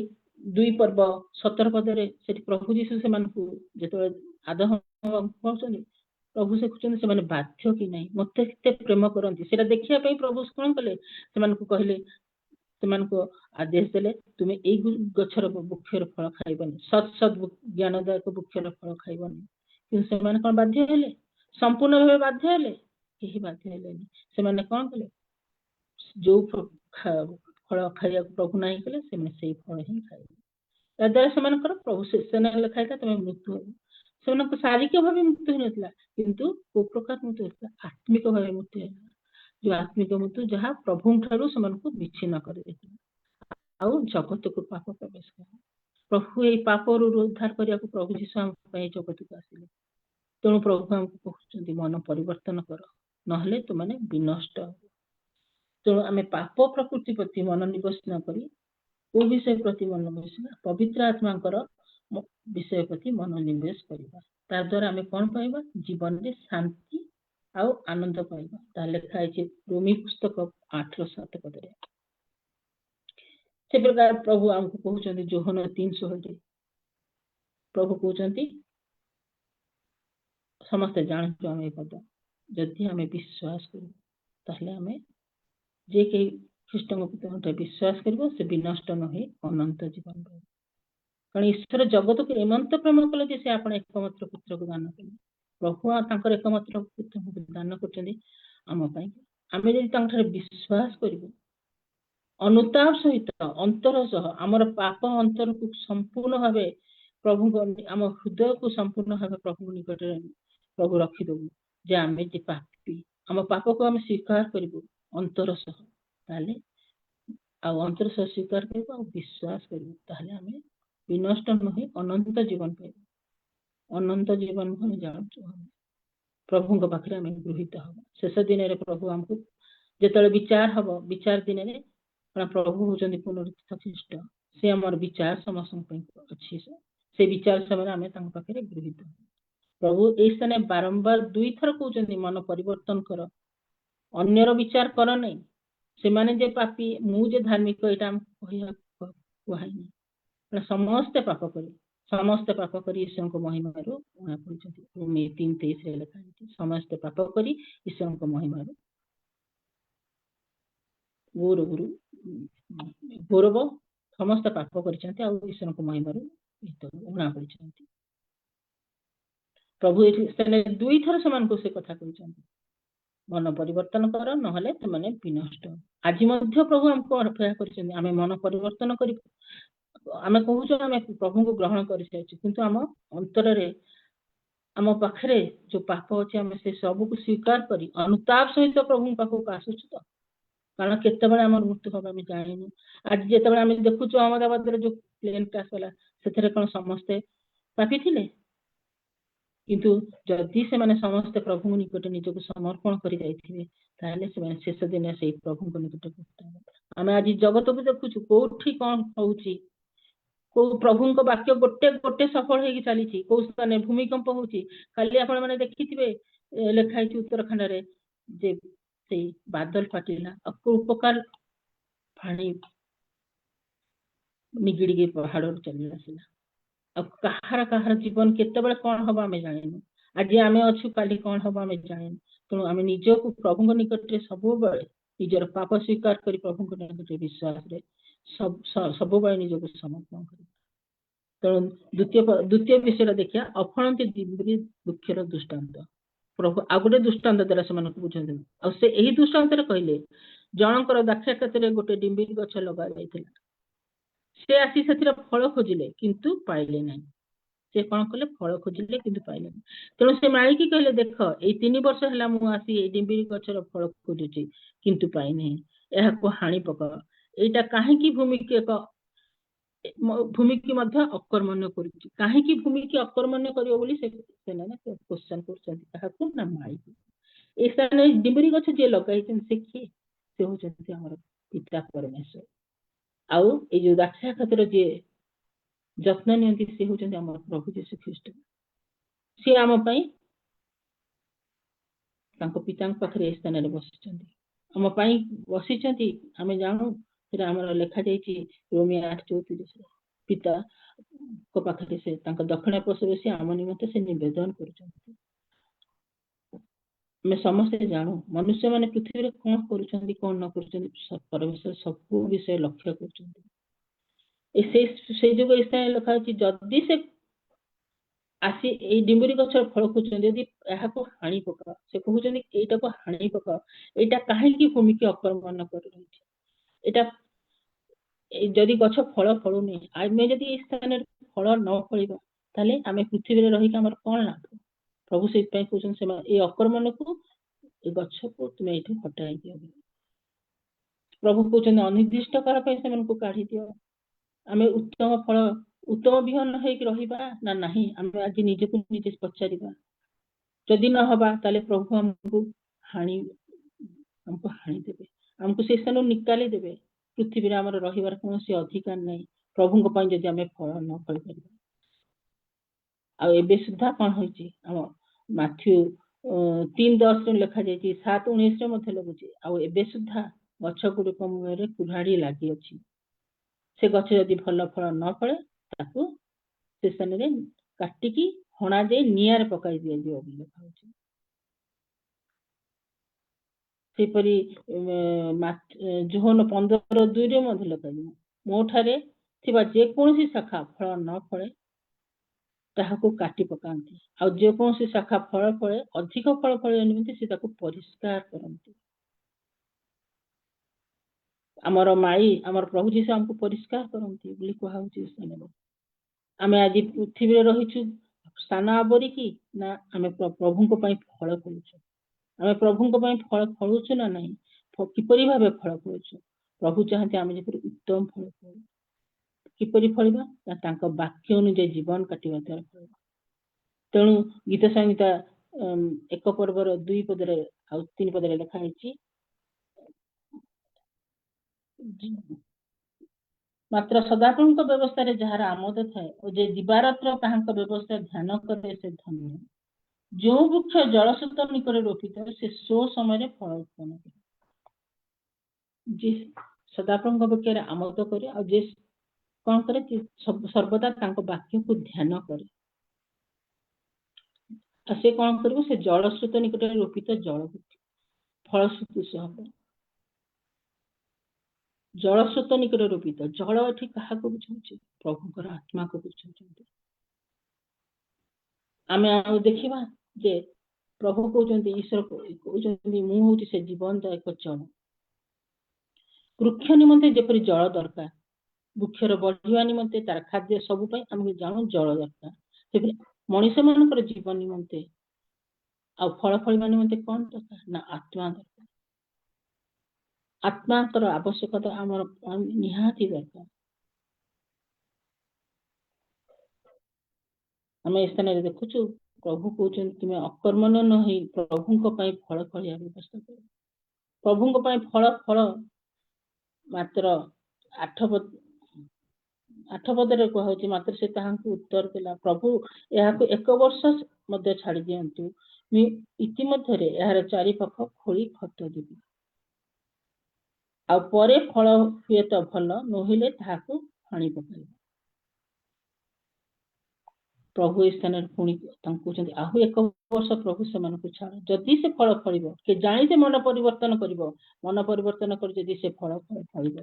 I: 2 पर्व 17 पदरे से प्रभु जीशु से मान को जेतबे आदम कहउछंती प्रभु से कहउछंती से माने बाध्य कि नहीं मते केते प्रेम करंती सेटा देखिया पई प्रभु कोन कले से मान को कहले से मान को आदेश देले तुमे एई गछर वृक्षर फल खाइबनी सत सत ज्ञानदायक वृक्षर फल खाइबनी किंतु से मान कोन बाध्य हेले संपूर्ण भाবে बाध्य हेले केही बाध्य हेलेनी से माने कोन कले जो फल खाइया प्रभु नहीं कले से माने सेई फल ही खाइबे याद्वारा से मान कर प्रभु से ने लिखाइता तमे मृत्यु से मान को शारीरिक भाবে मृत्यु नथिला किंतु को प्रकार मृत्यु आत्मिक भावे मृत्यु जो आत्मिक मृत्यु जहाँ प्रभु ठारू से मान को विच्छिन्न कर देथिला आउ जगत को पाप प्रवेश कर प्रभु ए पाप रु उद्धार करिया को प्रभु जीशु हम पे जगत को आसिले तेणु प्रभु हमको कहउछंती मन परिवर्तन कर नहले तुमने विनष्ट तेणु आमे पाप प्रकृति प्रति मन निवेश न करी को विषय प्रति मन निवेश पवित्र आत्मा विषय प्रति मन निवेश करिबा तार द्वारा आमे कोन पाइबा जीवन रे शांति आउ आनंद पाइबा ता लिखा है रोमी पुस्तक 8:7 पदरे से प्रकार प्रभु हमको कहउछंती जोहन 3:16 प्रभु कहउछंती समस्त जानछु आमे पद जदि आमे विश्वास करू ताहले आमे जे के ख्रीष्ट को विश्वास करबो से विनष्ट नहे अनंत जीवन पाइबो कारण ईश्वर जगत को एमंत प्रेम कले जे से आपण एकमात्र पुत्र को दान कले प्रभु तांकर एकमात्र पुत्र को दान करछन्ती आम पई आमे जदि तांकर विश्वास करबो अनुताप सहित अंतर सह हमर पाप अंतर को संपूर्ण भावे प्रभु आम हृदय को संपूर्ण भावे प्रभु निकट प्रभु रखी दबु जे आमे जे पापी आम पाप को आमे स्वीकार करबो अंतर सह ताले आ अंतर सह स्वीकार करबो आ विश्वास करबो ताले आमे विनष्ट नहे अनंत जीवन पाइबो अनंत जीवन को जानछु प्रभु को पाखरे आमे गृहीत हबो शेष दिन रे प्रभु हमको जेतले विचार हबो विचार दिन रे प्रभु होचंदी पुनरुत्थित ख्रीष्ट से हमर विचार समस्त पे अछि से विचार समय आमे तांग पाखरे गृहीत प्रभु ए स्थाने बारंबार 2 थर कहउचंदी मन परिवर्तन कर अन्यर विचार कर नै से माने जे पापी मु जे धार्मिक एटा हम कहिया कहैनी समस्त पाप करी ईश्वर को महिमा रो उना कहउचंदी रोमी 3:23 रे लिखा है समस्त पाप करी ईश्वर को महिमा रो गौरव समस्त पाप करिसंती आ ईश्वर को महिमा रो उना कहउचंदी प्रभु एने 2 थर समान को से कथा कहउचंदी मन परिवर्तन कर नहले तुमने विनष्ट आज मध्य प्रभु हमको अपेक्षा करिसंदी आमे मन परिवर्तन करी आमे कहूछु आमे प्रभु को ग्रहण करि साइछु किंतु आम अंतर रे आम पाखरे जो पाप अछि आमे से सब को स्वीकार करी अनुताप सहित प्रभु पाखो आसुछु तो कारण केते बेले हमर मृत्यु होबा हम जानिनु आज जेते बेले आमे देखुछु अहमदाबाद रे जो प्लेन क्रैश होला सेथरे कोन समस्त पापी थिले किंतु जदि से माने समस्त प्रभु निकट निजको समर्पण करि जाइथिबे ताले से माने शेष दिन से प्रभु को निकट आमे आज जगत को देखुछु कोठी कोन होउची କୋଉ ପ୍ରଭୁଙ୍କ ବାକ୍ୟ ଗୋଟେ ଗୋଟେ ସଫଳ ହେଇକି ଚାଲିଛି, କୋଉ ସ୍ଥାନରେ ଭୂମିକମ୍ପ ହଉଛି। କାଲି ଆପଣ ମାନେ ଦେଖିଥିବେ ଲେଖା ହେଇଛି ଉତ୍ତରାଖଣ୍ଡରେ ଯେ ସେଇ ବାଦଲ ଫାଟିଲା ଆଉ କୋଉ ପ୍ରକାର ପାଣି ନିଗିଡିକି ପାହାଡରୁ ଚାଲି ଆସିଲା। ଆଉ କାହାର ଜୀବନ କେତେବେଳେ କଣ ହବ ଆମେ ଜାଣିନୁ। ଆଜି ଆମେ ଅଛୁ, କାଲି କଣ ହବ ଆମେ ଜାଣିନୁ। ତେଣୁ ଆମେ ନିଜକୁ ପ୍ରଭୁଙ୍କ ନିକଟରେ ସବୁବେଳେ ନିଜର ପାପ ସ୍ୱୀକାର କରି ପ୍ରଭୁଙ୍କ ନିକଟରେ ବିଶ୍ୱାସରେ ସବୁବେଳେ ନିଜକୁ ସମର୍ପଣ କରିବା। ତେଣୁ ଦ୍ୱିତୀୟ ବିଷୟଟା ଦେଖିବା, ଅଫଳନ୍ତି ଡିମ୍ବରି ବୃକ୍ଷର ଦୃଷ୍ଟାନ୍ତ। ପ୍ରଭୁ ଆଉ ଗୋଟେ ଦୃଷ୍ଟାନ୍ତ ଦ୍ୱାରା ସେମାନଙ୍କୁ ବୁଝାଉଛନ୍ତି। ଆଉ ସେ ଏହି ଦୃଷ୍ଟାନ୍ତରେ କହିଲେ, ଜଣଙ୍କର ଦାକ୍ଷା କ୍ଷେତ୍ରରେ ଗୋଟେ ଡିମ୍ବିରି ଗଛ ଲଗା ଯାଇଥିଲା। ସେ ଆସି ସେଥିରେ ଫଳ ଖୋଜିଲେ କିନ୍ତୁ ପାଇଲେ ନାହିଁ। ସେ କଣ କଲେ? ଫଳ ଖୋଜିଲେ କିନ୍ତୁ ପାଇଲେ ନାହିଁ। ତେଣୁ ସେ ମାଳିକି କହିଲେ, ଦେଖ ଏଇ 3 ବର୍ଷ ହେଲା ମୁଁ ଆସି ଏଇ ଡିମ୍ବିରି ଗଛର ଫଳ ଖୋଜୁଛି କିନ୍ତୁ ପାଇନାହିଁ, ଏହାକୁ ହାଣି ପକାଅ। ଏଇଟା କାହିଁକି ଭୂମିକି ମଧ୍ୟ ଅକର୍ମଣ୍ୟ କରୁଛି? କାହିଁକି ଭୂମିକି ଅକର୍ମଣ୍ୟ କରିବ ବୋଲି ସେମାନେ କ୍ୱେଶ୍ଚନ କରୁଛନ୍ତି। କାହାକୁ? ନା ମାଳିକି। এই ସ୍ଥାନରେ ଡିମ୍ବିରି ଗଛ ଯିଏ ଲଗାଇଛନ୍ତି ସେ କିଏ? ସେ ହଉଛନ୍ତି ଆମର ପିତା ପରମେଶ୍ୱର। ଆଉ ଏଇ ଯୋଉ ଦାକ୍ଷା କ୍ଷେତ୍ର ଯିଏ ଯତ୍ନ ନିଅନ୍ତି ସେ ହଉଛନ୍ତି ଆମର ପ୍ରଭୁ ଯୀଶୁ ଖ୍ରୀଷ୍ଟ। ସିଏ ଆମ ପାଇଁ ତାଙ୍କ ପିତାଙ୍କ ପାଖରେ ଏ ସ୍ଥାନରେ ବସିଛନ୍ତି, ଆମ ପାଇଁ ବସିଛନ୍ତି। ଆମେ ଜାଣୁ, ସେଟା ଆମର ଲେଖାଯାଇଛି ରୋମିଓ 8:34। ପିତାଙ୍କ ପାଖରେ ସେ ତାଙ୍କ ଦକ୍ଷିଣ ପାର୍ଶ୍ୱରେ ବସି ଆମ ନିମନ୍ତେ ସେ ନିବେଦନ କରୁଛନ୍ତି। ଆମେ ସମସ୍ତେ ଜାଣୁ ମନୁଷ୍ୟମାନେ ପୃଥିବୀରେ କଣ କରୁଛନ୍ତି କଣ ନ କରୁଛନ୍ତି, ପରମେଶ୍ୱର ସବୁ ବିଷୟ ଲକ୍ଷ୍ୟ କରୁଛନ୍ତି। ସେଇ ଯୋଗୁଁ ଏ ସ୍ଥାନରେ ଲେଖା ଅଛି, ଯଦି ସେ ଆସି ଏଇ ଡିମ୍ବରି ଗଛର ଫଳ ଖୋଜୁଛନ୍ତି, ଯଦି ଏହାକୁ ହାଣି ପକାଅ। ସେ କହୁଛନ୍ତି ଏଇଟାକୁ ହାଣି ପକାଅ। ଏଇଟା କାହିଁକି ଭୂମିକି ଅକର୍ମଣ୍ୟ କରି ରହିଛି? ଏଇଟା ଯଦି ଗଛ ଫଳ ଫଳୁନି, ଆମେ ଯଦି ଏଇ ସ୍ଥାନରେ ଫଳ ନ ଫଳିବା ତାହେଲେ ଆମେ ପୃଥିବୀରେ ରହିକି ଆମର କଣ ଲାଭ? ପ୍ରଭୁ ସେଇଥିପାଇଁ କହୁଛନ୍ତି ସେମାନେ ଏଇ ଅକର୍ମଣ୍ୟକୁ, ଏ ଗଛକୁ ତୁମେ ଏଇଠି ହଟାଇ ଦିଅ। ପ୍ରଭୁ କହୁଛନ୍ତି ଅନିର୍ଦ୍ଦିଷ୍ଟ କାଳ ପାଇଁ ସେମାନଙ୍କୁ କାଢି ଦିଅ। ଆମେ ଉତ୍ତମ ବିହନ ହେଇକି ରହିବା ନା ନାହିଁ, ଆମେ ଆଜି ନିଜକୁ ନିଜେ ପଚାରିବା। ଯଦି ନ ହବା ତାହେଲେ ପ୍ରଭୁ ଆମକୁ ହାଣିଦେବେ, ଆମକୁ ସେ ସ୍ଥାନରୁ ନିକାଲି ଦେବେ। ପୃଥିବୀରେ ଆମର ରହିବାର କୌଣସି ଅଧିକାର ନାହିଁ, ପ୍ରଭୁଙ୍କ ପାଇଁ ଯଦି ଆମେ ଫଳ ନ ଫଳିପାରିବା। ଆଉ ଏବେ ସୁଦ୍ଧା କଣ ହେଇଛି? ଆମ ମାଥ୍ୟୁ 3:10 ଲେଖାଯାଇଛି, 7:19 ମଧ୍ୟ ଲେଖୁଛି। ଆଉ ଏବେ ସୁଦ୍ଧା ଗଛ ଗୁଡ଼ିକ ମୂଳରେ କୁରାଢ଼ୀ ଲାଗିଅଛି। ସେ ଗଛ ଯଦି ଭଲ ଫଳ ନ ଫଳେ ତାକୁ ସେ ସ୍ଥାନରେ କାଟିକି ହଣା ଯାଇ ନିଆଁରେ ପକାଇ ଦିଆଯିବ ବୋଲି ଲେଖାଉଛି। ସେପରି ଯୋହନ 15:2 ମଧ୍ୟ ଲେଖାଯିବ, ମୋ ଠାରେ ଥିବା ଯେକୌଣସି ଶାଖା ଫଳ ନ ଫଳେ ତାହାକୁ କାଟି ପକାନ୍ତି, ଆଉ ଯେକୌଣସି ଶାଖା ଫଳ ଫଳେ ଅଧିକ ଫଳ ଫଳିବା ନିମନ୍ତେ ସେ ତାକୁ ପରିଷ୍କାର କରନ୍ତି। ଆମର ମାଳି, ଆମର ପ୍ରଭୁ ଯୀଶୁ ଆମକୁ ପରିଷ୍କାର କରନ୍ତି ବୋଲି କୁହାହଉଛି। ଆମେ ଆଜି ପୃଥିବୀରେ ରହିଛୁ ସ୍ଥାନ ଆବରିକି, ନା ଆମେ ପ୍ରଭୁଙ୍କ ପାଇଁ ଫଳ ଫଳୁଛୁ? ଆମେ ପ୍ରଭୁଙ୍କ ପାଇଁ ଫଳ ଫଳୁଛୁ ନା ନାହିଁ? କିପରି ଭାବେ ଫଳ ଫଳୁଛୁ? ପ୍ରଭୁ ଚାହାନ୍ତି ଆମେ ଯେପରି ଉତ୍ତମ ଫଳ ଫଳୁ। କିପରି ଫଳିବା? ନା ତାଙ୍କ ବାକ୍ୟ ଅନୁଯାୟୀ ଜୀବନ କାଟିବା ଦ୍ୱାରା ଫଳିବା। ତେଣୁ ଗୀତ ସଂହିତା 1 ପର୍ବର 2 ପଦରେ ଆଉ 3 ପଦରେ ଲେଖା ହେଇଛି, ମାତ୍ର ସଦାପ୍ରଭୁଙ୍କ ବ୍ୟବସ୍ଥାରେ ଯାହାର ଆମୋଦ ଥାଏ ଓ ଯେ ଦିବାରାତ୍ର ତାହାଙ୍କ ବ୍ୟବସ୍ଥା ଧ୍ୟାନ କରେ ସେ ଧନ୍ୟ। ଯେଉଁ ବୃକ୍ଷ ଜଳସ୍ରୋତ ନିକଟରେ ରୋପିତ ସେ ସମୟରେ ଫଳ ଉତ୍ପନ୍ନ କରେ। ଯେ ସଦାପ୍ରଭୁଙ୍କ ପକ୍ଷରେ ଆମୋଦ କରେ ଆଉ ଯେ କଣ କରେ, ସର୍ବଦା ତାଙ୍କ ବାକ୍ୟକୁ ଧ୍ୟାନ କରେ। ଆଉ ସେ କଣ କରିବ? ସେ ଜଳସ୍ରୋତ ନିକଟରେ ରୋପିତ ଜଳ ଫଳ ସଦୃଶ ହବ। ଜଳସ୍ରୋତ ନିକଟରେ ରୋପିତ ଜଳ ଏଠି କାହାକୁ ବୁଝାଉଛି? ପ୍ରଭୁଙ୍କର ଆତ୍ମାକୁ ବୁଝାଉଛନ୍ତି। ଆମେ ଆଉ ଦେଖିବା ଯେ ପ୍ରଭୁ କହୁଛନ୍ତି, ଈଶ୍ୱର କହୁଛନ୍ତି ମୁଁ ହଉଛି ସେ ଜୀବନଦାୟକ ଜଳ। ବୃକ୍ଷ ନିମନ୍ତେ ଯେପରି ଜଳ ଦରକାର, ବୃକ୍ଷର ବଢିବା ନିମନ୍ତେ ତାର ଖାଦ୍ୟ ସବୁ ପାଇଁ ଆମକୁ ଜାଣୁ ଜଳ ଦରକାର, ସେପରି ମଣିଷ ମାନଙ୍କର ଜୀବନ ନିମନ୍ତେ ଆଉ ଫଳ ଫଳିବା ନିମନ୍ତେ କଣ ଦରକାର? ନା ଆତ୍ମା ଦରକାର। ଆତ୍ମାଙ୍କର ଆବଶ୍ୟକତା ଆମର ନିହାତି ଦରକାର। ଆମେ ଏ ସ୍ଥାନରେ ଦେଖୁଛୁ ପ୍ରଭୁ କହୁଛନ୍ତି ତୁମେ ଅକର୍ମଣ୍ୟ ନ ହୋଇ ପ୍ରଭୁଙ୍କ ପାଇଁ ଫଳ ଫଳିବା ବ୍ୟବସ୍ଥା କର। ପ୍ରଭୁଙ୍କ ପାଇଁ ଫଳ ମାତ୍ର 8 ପଦରେ କୁହାହଉଛି ମାତ୍ର ସେ ତାହାଙ୍କୁ ଉତ୍ତର ଦେଲା, ପ୍ରଭୁ ଏହାକୁ 1 ବର୍ଷ ମଧ୍ୟ ଛାଡି ଦିଅନ୍ତୁ, ମୁଁ ଇତିମଧ୍ୟରେ ଏହାର ଚାରିପାଖ ଖୋଳି ଖତ ଦେବି, ଆଉ ପରେ ଫଳ ହୁଏ ତ ଭଲ, ନହେଲେ ତାହାକୁ ହାଣି ପକାଇବ। ପ୍ରଭୁ ଏ ସ୍ଥାନରେ ପୁଣି ତାଙ୍କୁ କହୁଛନ୍ତି ଆହୁ 1 ବର୍ଷ ପ୍ରଭୁ ସେମାନଙ୍କୁ ଛାଡ଼, ଯଦି ସେ ଫଳ ଫଳିବ, କେ ଜାଣି ସେ ମନ ପରିବର୍ତ୍ତନ କରିବ, ମନ ପରିବର୍ତ୍ତନ କରି ଯଦି ସେ ଫଳ ଫଳିବ,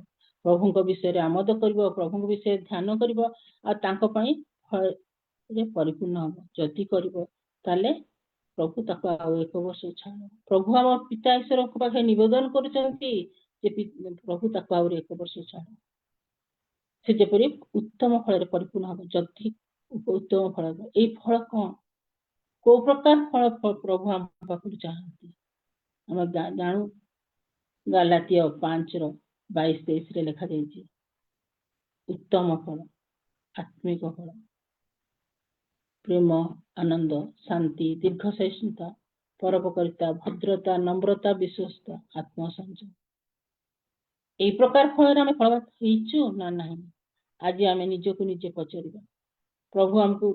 I: ପ୍ରଭୁଙ୍କ ବିଷୟରେ ଆମୋଦ କରିବ, ପ୍ରଭୁଙ୍କ ବିଷୟରେ ଧ୍ୟାନ କରିବ, ଆଉ ତାଙ୍କ ପାଇଁ ଫଳରେ ପରିପୂର୍ଣ୍ଣ ହବ। ଯଦି କରିବ ତାହେଲେ ପ୍ରଭୁ ତାକୁ ଆଉ 1 ବର୍ଷ ଛାଡ଼। ପ୍ରଭୁ ଆମ ପିତା ଈଶ୍ୱରଙ୍କ ପାଖରେ ନିବେଦନ କରୁଛନ୍ତି ଯେ ପ୍ରଭୁ ତାକୁ ଆହୁରି 1 ବର୍ଷ ଛାଡ଼, ସେ ଯେପରି ଉତ୍ତମ ଫଳରେ ପରିପୂର୍ଣ୍ଣ ହବ। ଯଦି ଉତ୍ତମ ଫଳ, ଏଇ ଫଳ କଣ, କୋଉ ପ୍ରକାର ଫଳ ପ୍ରଭୁ ଆମ ପାଖରୁ ଚାହାନ୍ତି? ଆମେ ଜାଣୁ ଗାଲାତିୟ 5:22-23 ଲେଖାଯାଇଛି, ଉତ୍ତମ ଫଳ, ଆତ୍ମିକ ଫଳ, ପ୍ରେମ, ଆନନ୍ଦ, ଶାନ୍ତି, ଦୀର୍ଘସହିଷ୍ଣୁତା, ପରୋପକାରିତା, ଭଦ୍ରତା, ନମ୍ରତା, ବିଶ୍ୱସ୍ତ, ଆତ୍ମସଂଯମ। এই ପ୍ରକାର ଫଳରେ ଆମେ ଫଳ ହେଇଛୁ ନା ନାହିଁ? ଆଜି ଆମେ ନିଜକୁ ନିଜେ ପଚାରିବା। ପ୍ରଭୁ ଆମକୁ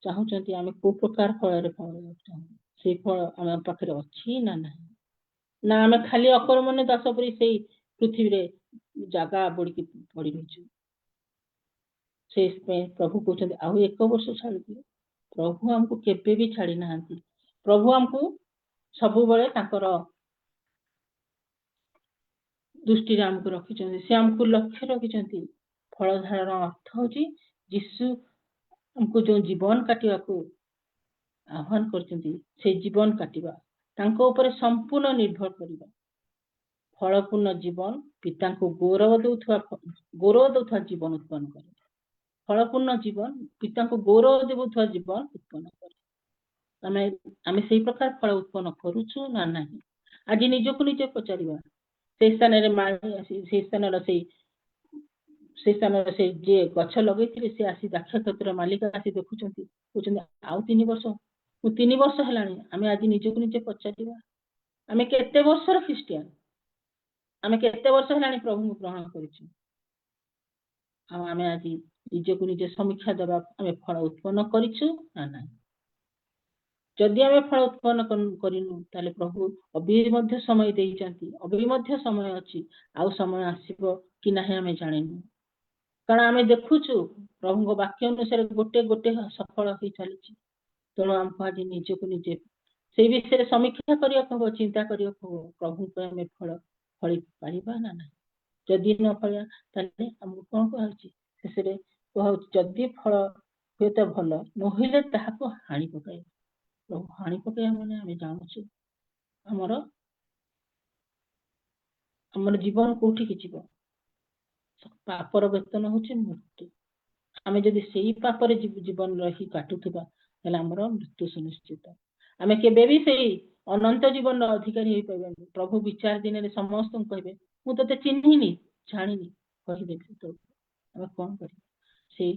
I: ଚାହୁଁଛନ୍ତି ଆମେ କୋଉ ପ୍ରକାର ଫଳରେ ଫଳ ଚାହୁଁ, ସେଇ ଫଳ ଆମ ପାଖରେ ଅଛି ନା ନାହିଁ? ନା ଆମେ ଖାଲି ଅକର୍ମଣ୍ୟ ଦାସ ପରି ସେଇ ପୃଥିବୀରେ ଜାଗା ବୁଡିକି ପଡି ରହିଛୁ। ସେଇଥିପାଇଁ ପ୍ରଭୁ କହୁଛନ୍ତି ଆଉ 1 ବର୍ଷ ଛାଡିଦିଅ। ପ୍ରଭୁ ଆମକୁ କେବେ ବି ଛାଡି ନାହାନ୍ତି। ପ୍ରଭୁ ଆମକୁ ସବୁବେଳେ ତାଙ୍କର ଦୃଷ୍ଟିରେ ଆମକୁ ରଖିଛନ୍ତି, ସେ ଆମକୁ ଲକ୍ଷ୍ୟ ରଖିଛନ୍ତି। ଫଳ ଧାରଣ ଅର୍ଥ ହଉଛି ଯୀଶୁ ଆମକୁ ଯୋଉ ଜୀବନ କାଟିବାକୁ ଆହ୍ୱାନ କରିଛନ୍ତି, ସେ ଜୀବନ କାଟିବା, ତାଙ୍କ ଉପରେ ସମ୍ପୂର୍ଣ୍ଣ ନିର୍ଭର କରିବା। ଫଳପୂର୍ଣ୍ଣ ଜୀବନ ପିତାଙ୍କୁ ଗୌରବ ଦେଉଥିବା ଜୀବନ ଉତ୍ପନ୍ନ କରେ। ଫଳପୂର୍ଣ୍ଣ ଜୀବନ ପିତାଙ୍କୁ ଗୌରବ ଦେଉଥିବା ଜୀବନ ଉତ୍ପନ୍ନ କରେ। ଆମେ ସେଇ ପ୍ରକାର ଫଳ ଉତ୍ପନ୍ନ କରୁଛୁ ନା ନାହିଁ? ଆଜି ନିଜକୁ ନିଜେ ପଚାରିବା। ସେଇ ସ୍ଥାନର ସେ ଯିଏ ଗଛ ଲଗେଇଥିଲେ, ସେ ଆସି ଦ୍ରାକ୍ଷ କ୍ଷେତ୍ର ମାଲିକ ଆସି ଦେଖୁଛନ୍ତି, କହୁଛନ୍ତି ଆଉ 3 ବର୍ଷ, ମୁଁ 3 ବର୍ଷ ହେଲାଣି। ଆମେ ଆଜି ନିଜକୁ ନିଜେ ପଚାରିବା, ଆମେ କେତେ ବର୍ଷର ଖ୍ରୀଷ୍ଟିଆନ, ଆମେ କେତେ ବର୍ଷ ହେଲାଣି ପ୍ରଭୁଙ୍କୁ ଗ୍ରହଣ କରିଛୁ, ଆଉ ଆମେ ଆଜି ନିଜକୁ ନିଜେ ସମୀକ୍ଷା ଦେବା, ଆମେ ଫଳ ଉତ୍ପନ୍ନ କରିଛୁ ନା ନାହିଁ? ଯଦି ଆମେ ଫଳ ଉତ୍ପନ୍ନ କରିନୁ, ତାହେଲେ ପ୍ରଭୁ ଅବି ମଧ୍ୟ ସମୟ ଦେଇଛନ୍ତି, ଅବି ମଧ୍ୟ ସମୟ ଅଛି, ଆଉ ସମୟ ଆସିବ କି ନାହିଁ ଆମେ ଜାଣିନୁ। କାରଣ ଆମେ ଦେଖୁଛୁ ପ୍ରଭୁଙ୍କ ବାକ୍ୟ ଅନୁସାରେ ଗୋଟେ ଗୋଟେ ସଫଳ ହେଇ ଚାଲିଛି। ତେଣୁ ଆମକୁ ଆଜି ନିଜକୁ ନିଜେ ସେଇ ବିଷୟରେ ସମୀକ୍ଷା କରିବାକୁ ହବ, ଚିନ୍ତା କରିବାକୁ ହବ, ପ୍ରଭୁ ପାଇଁ ଆମେ ଫଳ ଫଳି ପାରିବା ନା ନାହିଁ? ଯଦି ନ ଫଳିବା ତାହେଲେ ଆମକୁ କଣ କୁହାଯାଉଛି? ଶେଷରେ କୁହାଯାଉଛି ଯଦି ଫଳ ହୁଏ ତ ଭଲ, ନହେଲେ ତାହାକୁ ହାଣି ପକାଇବା। ପ୍ରଭୁ ହାଣି ପକାଇବା ମାନେ ଆମେ ଜାଣୁଛୁ ଆମର ଜୀବନ କୋଉଠିକି ଯିବ? ପାପର ବେତନ ହଉଛି ମୃତ୍ୟୁ। ଆମେ ଯଦି ସେଇ ପାପରେ ଜୀବନ ରହି କାଟୁଥିବା, ତାହେଲେ ଆମର ମୃତ୍ୟୁ ସୁନିଶ୍ଚିତ। ଆମେ କେବେ ବି ସେଇ ଅନନ୍ତ ଜୀବନର ଅଧିକାରୀ ହେଇପାରିବାନି। ପ୍ରଭୁ ବିଚାର ଦିନରେ ସମସ୍ତଙ୍କୁ କହିବେ ମୁଁ ତତେ ଚିହ୍ନିନି, ଜାଣିନି, କହିଦେବି। ଆମେ କଣ କରିବା? ସେଇ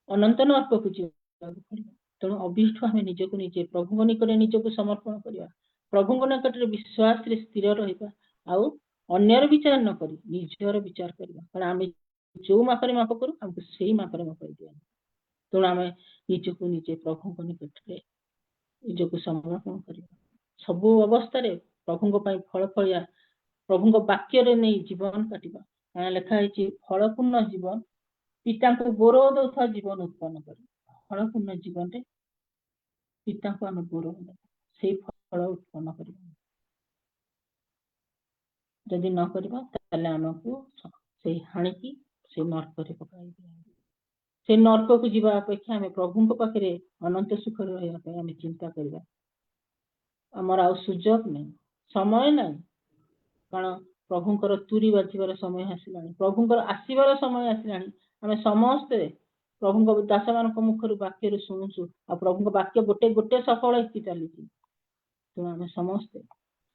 I: ଅନନ୍ତ ନର୍କକୁ ଯିବାକୁ ପଡିବ। ତେଣୁ ଅବିଠୁ ଆମେ ନିଜକୁ ନିଜେ ପ୍ରଭୁଙ୍କ ନିକଟରେ ନିଜକୁ ସମର୍ପଣ କରିବା, ପ୍ରଭୁଙ୍କ ନିକଟରେ ବିଶ୍ୱାସରେ ସ୍ଥିର ରହିବା, ଆଉ ଅନ୍ୟର ବିଚାର ନ କରି ନିଜର ବିଚାର କରିବା। କାରଣ ଆମେ ଯୋଉ ମାପରେ ମାପ କରୁ, ଆମକୁ ସେଇ ମାପରେ ମାପ ଦିଅନ୍ତି। ତେଣୁ ଆମେ ନିଜକୁ ନିଜେ ପ୍ରଭୁଙ୍କ ନିକଟରେ ନିଜକୁ ସମର୍ପଣ କରିବା, ସବୁ ଅବସ୍ଥାରେ ପ୍ରଭୁଙ୍କ ପାଇଁ ଫଳ ଫଳିବା, ପ୍ରଭୁଙ୍କ ବାକ୍ୟରେ ନେଇ ଜୀବନ କାଟିବା। ଲେଖା ହେଇଛି ଫଳପୂର୍ଣ୍ଣ ଜୀବନ ପିତାଙ୍କୁ ଗୌରବ ଦେଉଥିବା ଜୀବନ ଉତ୍ପନ୍ନ କରେ। ଫଳପୂର୍ଣ୍ଣ ଜୀବନରେ ପିତାଙ୍କୁ ଆମେ ଗୌରବ ଦେବା, ସେଇ ଫଳ ଉତ୍ପନ୍ନ କରିବା। ଯଦି ନ କରିବା ତାହେଲେ ଆମକୁ ସେଇ ହାଣିକି ସେଇ ନର୍କରେ ପକାଇ ଦିଆଯିବ। ସେଇ ନର୍କକୁ ଯିବା ଅପେକ୍ଷା ଆମେ ପ୍ରଭୁଙ୍କ ପାଖରେ ଅନନ୍ତ ସୁଖରେ ରହିବା ପାଇଁ ଆମେ ଚିନ୍ତା କରିବା। ଆମର ଆଉ ସୁଯୋଗ ନାହିଁ, ସମୟ ନାହିଁ। କାରଣ ପ୍ରଭୁଙ୍କର ତୁରୀ ବାଜିବାର ସମୟ ଆସିଲାଣି, ପ୍ରଭୁଙ୍କର ଆସିବାର ସମୟ ଆସିଲାଣି। ଆମେ ସମସ୍ତେ ପ୍ରଭୁଙ୍କ ଦାସମାନଙ୍କ ମୁଖରୁ ବାକ୍ୟରୁ ଶୁଣୁଛୁ, ଆଉ ପ୍ରଭୁଙ୍କ ବାକ୍ୟ ଗୋଟେ ଗୋଟେ ସଫଳ ହେଇକି ଚାଲିଛି। ତେଣୁ ଆମେ ସମସ୍ତେ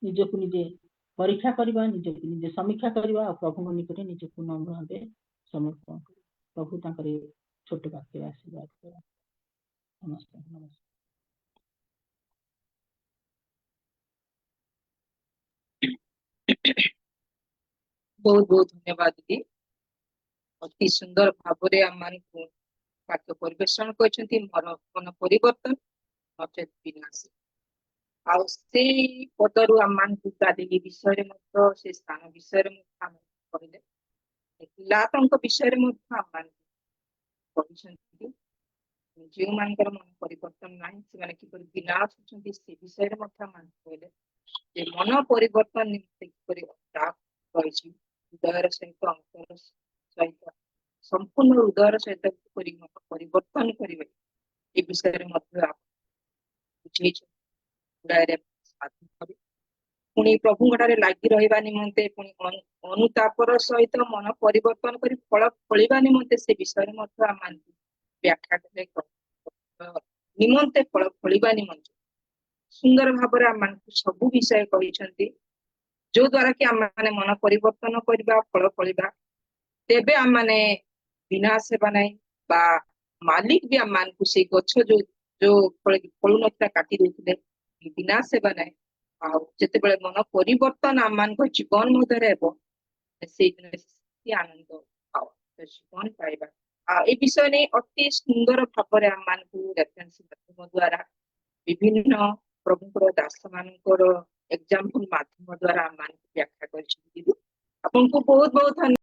I: ନିଜକୁ ନିଜେ ପରୀକ୍ଷା କରିବା, ନିଜକୁ ନିଜେ ସମୀକ୍ଷା କରିବା, ଆଉ ପ୍ରଭୁଙ୍କ ନିକଟରେ ନିଜକୁ ନମ୍ର ଭାବେ ସମର୍ପଣ କରିବା। ପ୍ରଭୁ ତାଙ୍କର ଛୋଟ ବାକ୍ୟରେ ଆଶୀର୍ବାଦ କରିବା। ନମସ୍କାର। ନମସ୍କାର।
A: ବହୁତ ବହୁତ ଧନ୍ୟବାଦ ଦିଦି। ଅତି ସୁନ୍ଦର ଭାବରେ ଆମମାନଙ୍କୁ ବାକ୍ୟ ପରିବେଷଣ କରିଛନ୍ତି ମନ ପରିବର୍ତ୍ତନ ନଚେତ୍ ବିନାଶ। ଆଉ ସେଇ ପଦରୁ ଆମମାନଙ୍କୁ ଗାଲିଲି ବିଷୟରେ ମଧ୍ୟ ସେ ସ୍ଥାନ ବିଷୟରେ ମଧ୍ୟ ଆମକୁ କହିଲେ। ପିଲାତଙ୍କ ବିଷୟରେ ମଧ୍ୟ ଆମମାନଙ୍କୁ କହିଛନ୍ତି ଯେଉଁମାନଙ୍କର ମନ ପରିବର୍ତ୍ତନ ନାହିଁ ସେମାନେ କିପରି ବିନାଶ ହେଉଛନ୍ତି ସେ ବିଷୟରେ ମଧ୍ୟ ଆମମାନଙ୍କୁ କହିଲେ ଯେ ମନ ପରିବର୍ତ୍ତନ ନିମନ୍ତେ କିପରି ରହିଛି ହୃଦୟର ସହିତ ଅନ୍ତର ସହିତ ସମ୍ପୂର୍ଣ୍ଣ ହୃଦୟର ସହିତ କିପରି ମନ ପରିବର୍ତ୍ତନ କରିବେ ଏ ବିଷୟରେ ମଧ୍ୟ ବୁଝେଇଛନ୍ତି। ପୁଣି ପ୍ରଭୁଙ୍କ ଠାରେ ଲାଗି ରହିବା ନିମନ୍ତେ ପୁଣି ଅନୁତାପର ସହିତ ମନ ପରିବର୍ତ୍ତନ କରି ଫଳ ଫଳିବା ନିମନ୍ତେ ସେ ବିଷୟରେ ମଧ୍ୟ ଆମମାନଙ୍କୁ ବ୍ୟାଖ୍ୟା କଲେ ନିମନ୍ତେ ଫଳ ଫଳିବା ନିମନ୍ତେ ସୁନ୍ଦର ଭାବରେ ଆମମାନଙ୍କୁ ସବୁ ବିଷୟ କହିଛନ୍ତି ଯୋଉ ଦ୍ୱାରା କି ଆମମାନେ ମନ ପରିବର୍ତ୍ତନ କରିବା ଫଳ ଫଳିବା ତେବେ ଆମମାନେ ବିନାଶ ହେବା ନାହିଁ ବା ମାଲିକ ବି ଆମମାନଙ୍କୁ ସେଇ ଗଛ ଯୋଉ ଫଳୁନଥିଲା କାଟି ଦଉଥିଲେ ବିନାଶ ହେବା ନାହିଁ। ଆଉ ଯେତେବେଳେ ମନ ପରିବର୍ତ୍ତନ ଆମମାନଙ୍କ ଜୀବନ ମଧ୍ୟରେ ହେବ ସେଇଦିନ ଆନନ୍ଦ ଆଉ ଜୀବନ ପାଇବା। ଆଉ ଏ ବିଷୟ ନେଇ ଅତି ସୁନ୍ଦର ଭାବରେ ଆମମାନଙ୍କୁ ରେଫରେନ୍ସ ମାଧ୍ୟମ ଦ୍ଵାରା ବିଭିନ୍ନ ପ୍ରଭୁଙ୍କର ଦାସ ମାନଙ୍କର ଏକ୍ସାମ୍ପଲ ମାଧ୍ୟମ ଦ୍ଵାରା ଆମମାନଙ୍କୁ ବ୍ୟାଖ୍ୟା କରିଛନ୍ତି। ଆପଣଙ୍କୁ ବହୁତ ବହୁତ ଧନ୍ୟବାଦ।